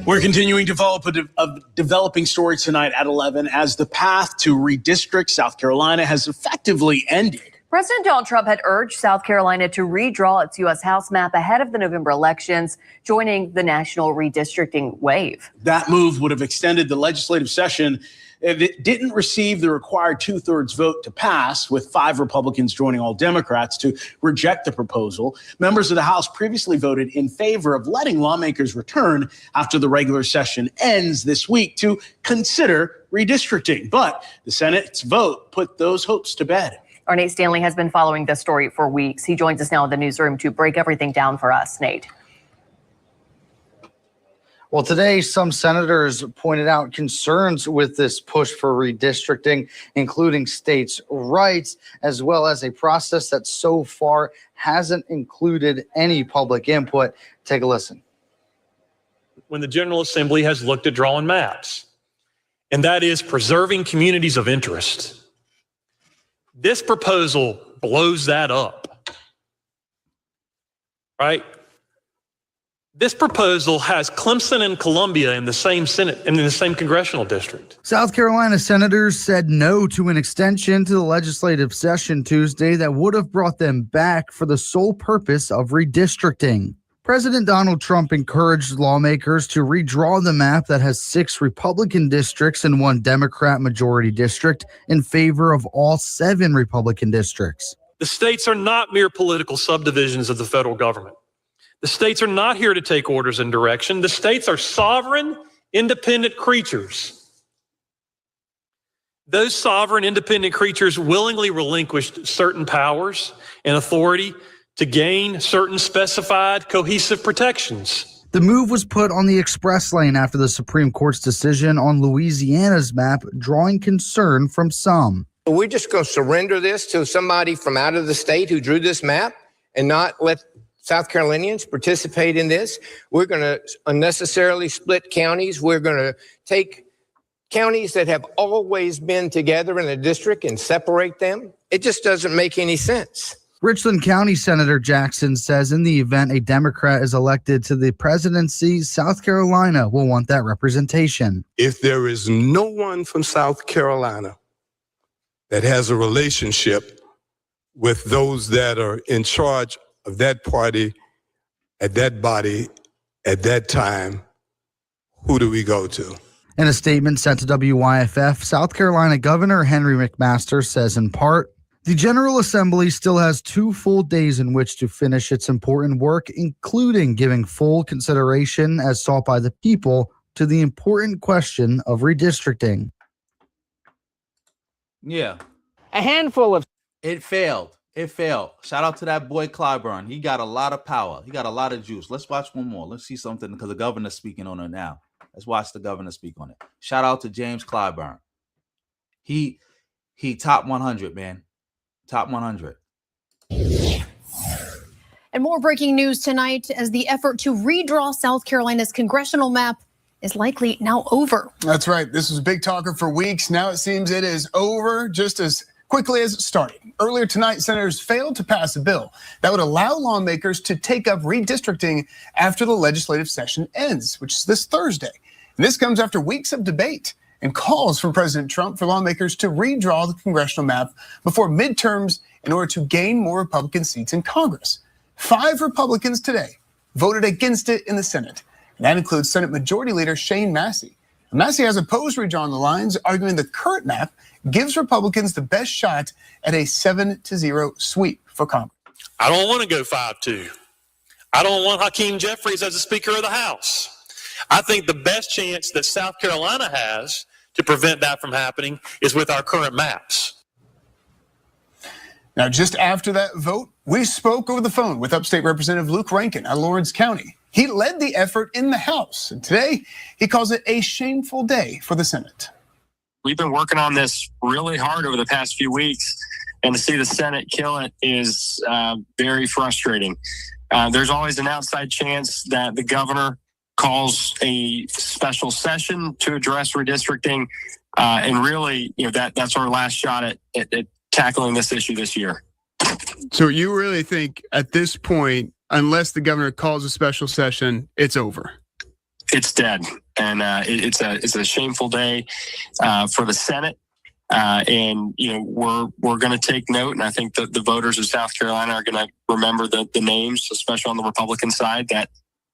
We're continuing to follow up a developing story tonight at 11 as the path to redistrict South Carolina has effectively ended. President Donald Trump had urged South Carolina to redraw its U.S. House map ahead of the November elections, joining the national redistricting wave. That move would have extended the legislative session if it didn't receive the required 2/3 vote to pass, with 5 Republicans joining all Democrats to reject the proposal. Members of the House previously voted in favor of letting lawmakers return after the regular session ends this week to consider redistricting. But the Senate's vote put those hopes to bed. Our Nate Stanley has been following this story for weeks. He joins us now in the newsroom to break everything down for us. Nate. Well, today, some senators pointed out concerns with this push for redistricting, including states' rights, as well as a process that so far hasn't included any public input. Take a listen. When the General Assembly has looked at drawing maps, and that is preserving communities of interest. This proposal blows that up, right? This proposal has Clemson and Columbia in the same Senate and in the same congressional district. South Carolina senators said no to an extension to the legislative session Tuesday that would have brought them back for the sole purpose of redistricting. President Donald Trump encouraged lawmakers to redraw the map that has 6 Republican districts and 1 Democrat majority district in favor of all 7 Republican districts. The states are not mere political subdivisions of the federal government. The states are not here to take orders and direction. The states are sovereign, independent creatures. Those sovereign, independent creatures willingly relinquished certain powers and authority to gain certain specified cohesive protections. The move was put on the express lane after the Supreme Court's decision on Louisiana's map, drawing concern from some. We're just going to surrender this to somebody from out of the state who drew this map and not let South Carolinians participate in this. We're going to unnecessarily split counties. We're going to take counties that have always been together in a district and separate them. It just doesn't make any sense. Richland County Senator Jackson says in the event a Democrat is elected to the presidency, South Carolina will want that representation. If there is no one from South Carolina that has a relationship with those that are in charge of that party, at that body, at that time, who do we go to? In a statement sent to WYFF, South Carolina Governor Henry McMaster says in part, the General Assembly still has 2 full days in which to finish its important work, including giving full consideration as sought by the people to the important question of redistricting. Yeah. A handful of... It failed. It failed. Shout out to that boy Clyburn. He got a lot of power. He got a lot of juice. Let's watch one more. Let's see something because the governor's speaking on it now. Let's watch the governor speak on it. Shout out to James Clyburn. He top 100, man. Top 100. And more breaking news tonight as the effort to redraw South Carolina's congressional map is likely now over. That's right. This was a big talker for weeks. Now it seems it is over just as quickly as it started. Earlier tonight, senators failed to pass a bill that would allow lawmakers to take up redistricting after the legislative session ends, which is this Thursday. And this comes after weeks of debate and calls from President Trump for lawmakers to redraw the congressional map before midterms in order to gain more Republican seats in Congress. 5 Republicans today voted against it in the Senate, and that includes Senate Majority Leader Shane Massey. Massey has opposed redrawing the lines, arguing the current map gives Republicans the best shot at a 7-0 sweep for Congress. I don't want to go 5-2. I don't want Hakeem Jeffries as the Speaker of the House. I think the best chance that South Carolina has to prevent that from happening is with our current maps. Now, just after that vote, we spoke over the phone with Upstate Representative Luke Rankin of Lawrence County. He led the effort in the House, and today he calls it a shameful day for the Senate. We've been working on this really hard over the past few weeks, and to see the Senate kill it is very frustrating. There's always an outside chance that the governor calls a special session to address redistricting, and really, that's our last shot at tackling this issue this year. So you really think at this point, unless the governor calls a special session, it's over? It's dead, and it's a shameful day for the Senate. And we're going to take note, and I think that the voters of South Carolina are going to remember the names, especially on the Republican side, that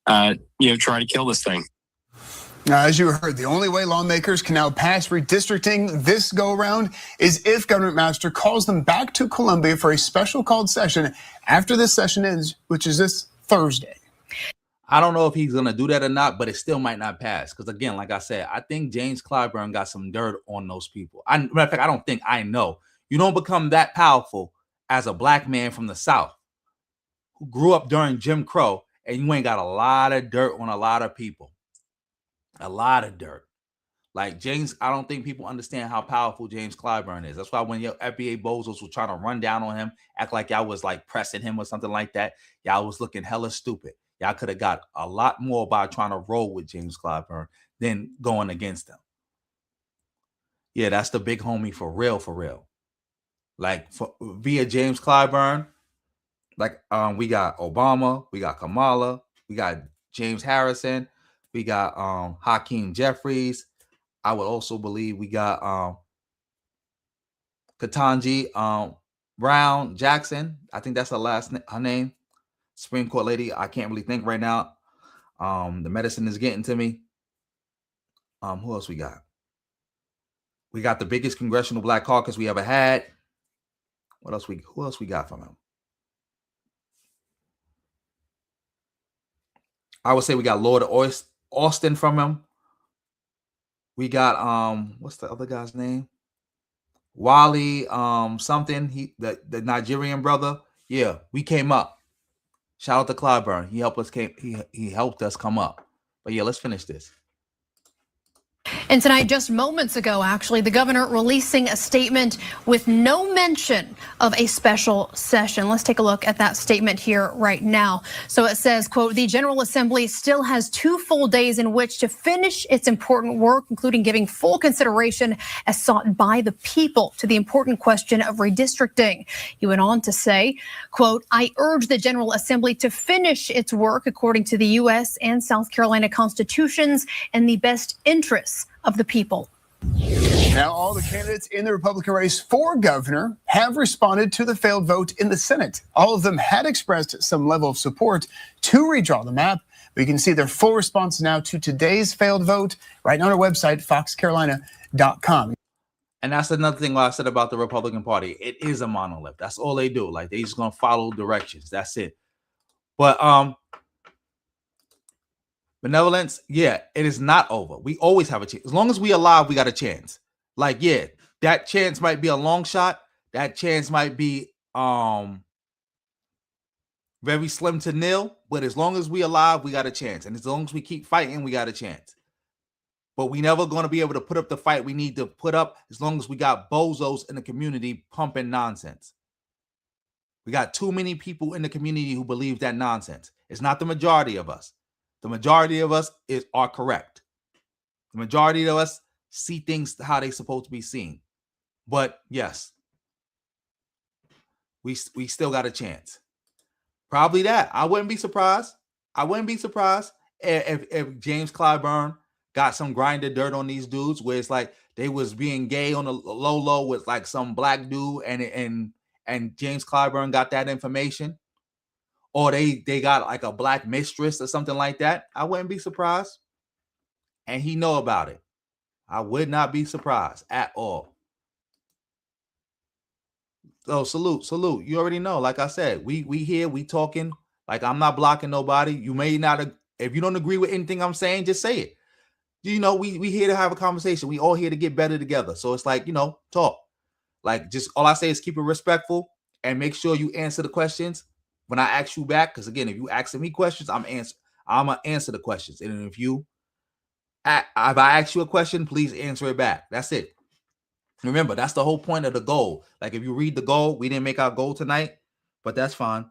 try to kill this thing. Now, as you heard, the only way lawmakers can now pass redistricting this go-around is if Governor McMaster calls them back to Columbia for a special called session after this session ends, which is this Thursday. I don't know if he's going to do that or not, but it still might not pass. Because again, like I said, I think James Clyburn got some dirt on those people. Matter of fact, I don't think, I know. You don't become that powerful as a black man from the South who grew up during Jim Crow, and you ain't got a lot of dirt on a lot of people. A lot of dirt. Like James, I don't think people understand how powerful James Clyburn is. That's why when your FBA bozos were trying to run down on him, act like y'all was like pressing him or something like that, y'all was looking hella stupid. Y'all could have got a lot more by trying to roll with James Clyburn than going against him. Yeah, that's the big homie for real, for real. Like via James Clyburn, like we got Obama, we got Kamala, we got James Harrison, we got Hakeem Jeffries. I would also believe we got Ketanji Brown Jackson. I think that's her name. Supreme Court lady. I can't really think right now. The medicine is getting to me. Who else we got? We got the biggest congressional black caucus we ever had. Who else we got from him? I would say we got Lord Austin from him. We got what's the other guy's name? Wally something. The Nigerian brother. Yeah, we came up. Shout out to Clyburn. He helped us come up. But yeah, let's finish this. And tonight, just moments ago, actually, the governor releasing a statement with no mention of a special session. Let's take a look at that statement here right now. So it says, quote, the General Assembly still has 2 full days in which to finish its important work, including giving full consideration as sought by the people to the important question of redistricting. He went on to say, quote, I urge the General Assembly to finish its work according to the U.S. and South Carolina constitutions in the best interests of the people. Now, all the candidates in the Republican race for governor have responded to the failed vote in the Senate. All of them had expressed some level of support to redraw the map. We can see their full response now to today's failed vote right on our website, foxcarolina.com. And that's another thing I said about the Republican Party. It is a monolith. That's all they do. Like, they just gonna follow directions. That's it. But benevolence, yeah, it is not over. We always have a chance. As long as we alive, we got a chance. Like, yeah, that chance might be a long shot. That chance might be very slim to nil. But as long as we alive, we got a chance. And as long as we keep fighting, we got a chance. But we never going to be able to put up the fight we need to put up as long as we got bozos in the community pumping nonsense. We got too many people in the community who believe that nonsense. It's not the majority of us. The majority of us are correct. The majority of us see things how they're supposed to be seen. But yes, we still got a chance. Probably that. I wouldn't be surprised. I wouldn't be surprised if James Clyburn got some grinded dirt on these dudes where it's like they was being gay on the low with like some black dude and James Clyburn got that information. Or they got like a black mistress or something like that. I wouldn't be surprised. And he know about it. I would not be surprised at all. So salute. You already know. Like I said, we here, we talking. Like, I'm not blocking nobody. You may not, if you don't agree with anything I'm saying, just say it. You know, we here to have a conversation. We all here to get better together. So it's like, you know, talk. Like, just all I say is keep it respectful and make sure you answer the questions when I ask you back. Because again, if you asking me questions, I'm gonna answer the questions. And if I ask you a question, please answer it back. That's it. Remember, that's the whole point of the goal. Like, if you read the goal, we didn't make our goal tonight, but that's fine.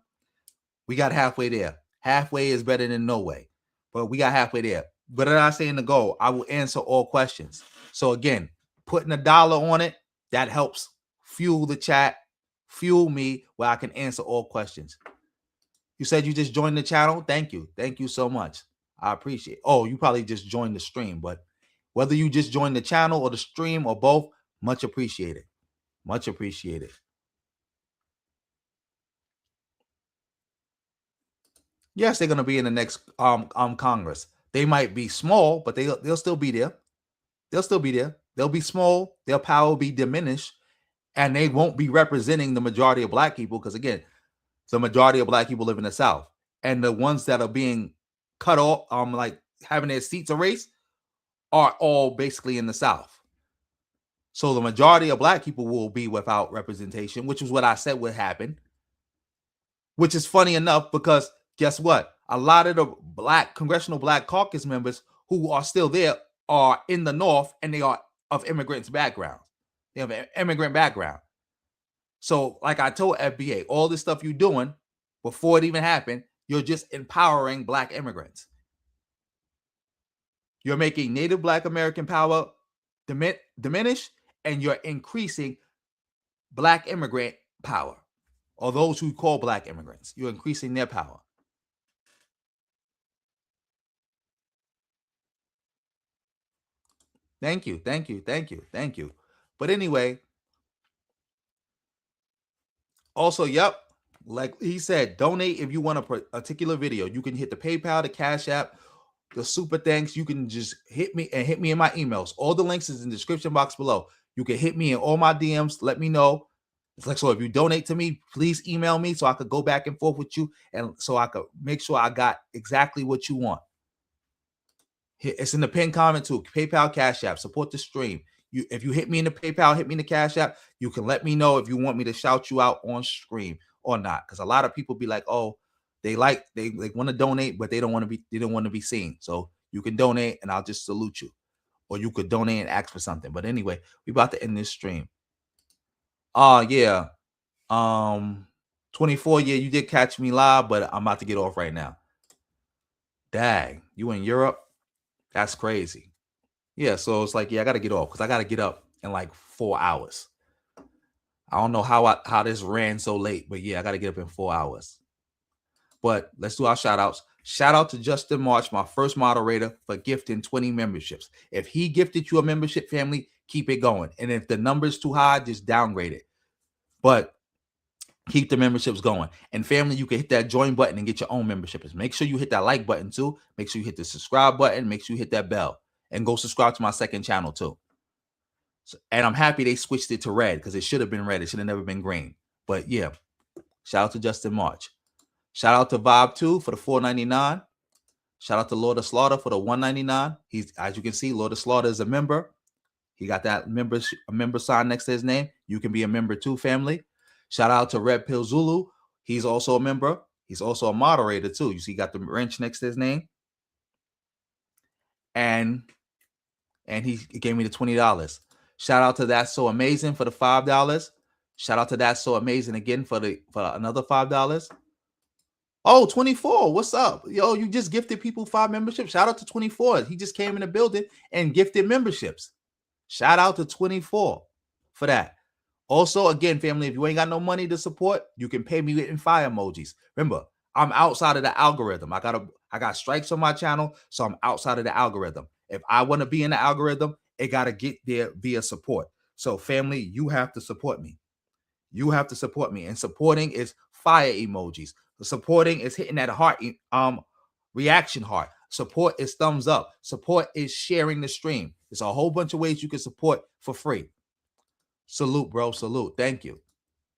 We got halfway there. Halfway is better than no way, but we got halfway there. But as I say in the goal, I will answer all questions. So again, putting $1 on it, that helps fuel the chat, fuel me where I can answer all questions. You said you just joined the channel. Thank you. Thank you so much. I appreciate it. Oh, you probably just joined the stream, but whether you just joined the channel or the stream or both, much appreciated. Much appreciated. Yes, they're going to be in the next Congress. They might be small, but they'll still be there. They'll still be there. They'll be small. Their power will be diminished, and they won't be representing the majority of black people because, again, the majority of black people live in the South, and the ones that are being cut off, like having their seats erased, are all basically in the South. So the majority of black people will be without representation, which is what I said would happen. Which is funny enough because guess what? A lot of the black Congressional Black Caucus members who are still there are in the North, and they are of immigrants' background. They have an immigrant background. So like I told FBA, all this stuff you're doing before it even happened, you're just empowering black immigrants. You're making Native Black American power diminish, and you're increasing black immigrant power, or those who call black immigrants. You're increasing their power. Thank you. But anyway, also, yep, like he said, donate if you want a particular video. You can hit the PayPal, the Cash App, the Super Thanks. You can just hit me in my emails. All the links is in the description box below. You can hit me in all my DMs. Let me know. It's like, so if you donate to me, please email me so I could go back and forth with you and so I could make sure I got exactly what you want. It's in the pinned comment too. PayPal, Cash App, support the stream. If you hit me in the PayPal, hit me in the Cash App, you can let me know if you want me to shout you out on stream or not. Because a lot of people be like, oh, they want to donate, but they don't want to be seen. So you can donate and I'll just salute you. Or you could donate and ask for something. But anyway, we about to end this stream. Yeah. 24, yeah, you did catch me live, but I'm about to get off right now. Dang, you in Europe? That's crazy. Yeah, so it's like, yeah, I got to get off because I got to get up in like 4 hours. I don't know how this ran so late, but yeah, I got to get up in 4 hours. But let's do our shout outs. Shout out to Justin March, my first moderator, for gifting 20 memberships. If he gifted you a membership, family, keep it going. And if the number's too high, just downgrade it. But keep the memberships going. And family, you can hit that join button and get your own memberships. Make sure you hit that like button too. Make sure you hit the subscribe button. Make sure you hit that bell. And go subscribe to my second channel too. And I'm happy they switched it to red because it should have been red. It should have never been green. But yeah, shout out to Justin March. Shout out to Vibe 2 for the $4.99. Shout out to Lord of Slaughter for the $1.99. He's, as you can see, Lord of Slaughter is a member. He got that member sign next to his name. You can be a member too, family. Shout out to Red Pill Zulu. He's also a member. He's also a moderator too. You see, he got the wrench next to his name. And he gave me the $20. Shout out to That's So Amazing for the $5. Shout out to That's So Amazing again for another $5. Oh, 24. What's up? Yo, you just gifted people 5 memberships. Shout out to 24. He just came in the building and gifted memberships. Shout out to 24 for that. Also, again, family, if you ain't got no money to support, you can pay me with fire emojis. Remember, I'm outside of the algorithm. I got strikes on my channel, so I'm outside of the algorithm. If I want to be in the algorithm, it got to get there via support. So, family, you have to support me. You have to support me. And supporting is fire emojis. Supporting is hitting that heart, reaction heart. Support is thumbs up. Support is sharing the stream. There's a whole bunch of ways you can support for free. Salute, bro. Salute. Thank you.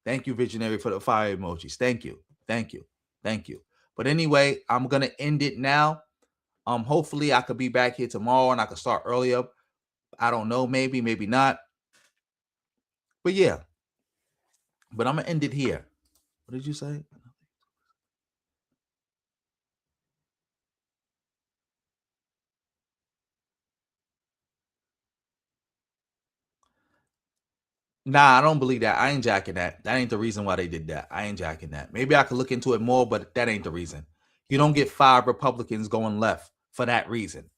Thank you, Visionary, for the fire emojis. Thank you. Thank you. Thank you. But anyway, I'm going to end it now. Hopefully I could be back here tomorrow and I could start earlier. I don't know. Maybe, maybe not. But yeah. But I'm going to end it here. What did you say? Nah, I don't believe that. I ain't jacking that. That ain't the reason why they did that. I ain't jacking that. Maybe I could look into it more, but that ain't the reason. You don't get 5 Republicans going left for that reason.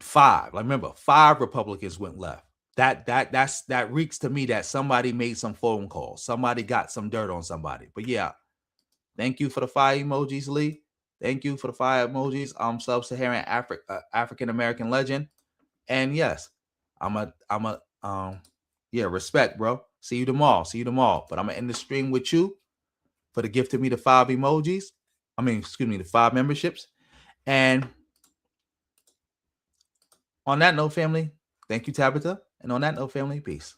5. Like, remember, 5 Republicans went left. That reeks to me that somebody made some phone calls. Somebody got some dirt on somebody. But yeah, thank you for the fire emojis, Lee. Thank you for the fire emojis. I'm Sub-Saharan African American legend. And yes, yeah, respect, bro. See you tomorrow. See you tomorrow. But I'm gonna end the stream with you for the gift of me the 5 emojis. The 5 memberships. And on that note, family, thank you, Tabitha. And on that note, family, peace.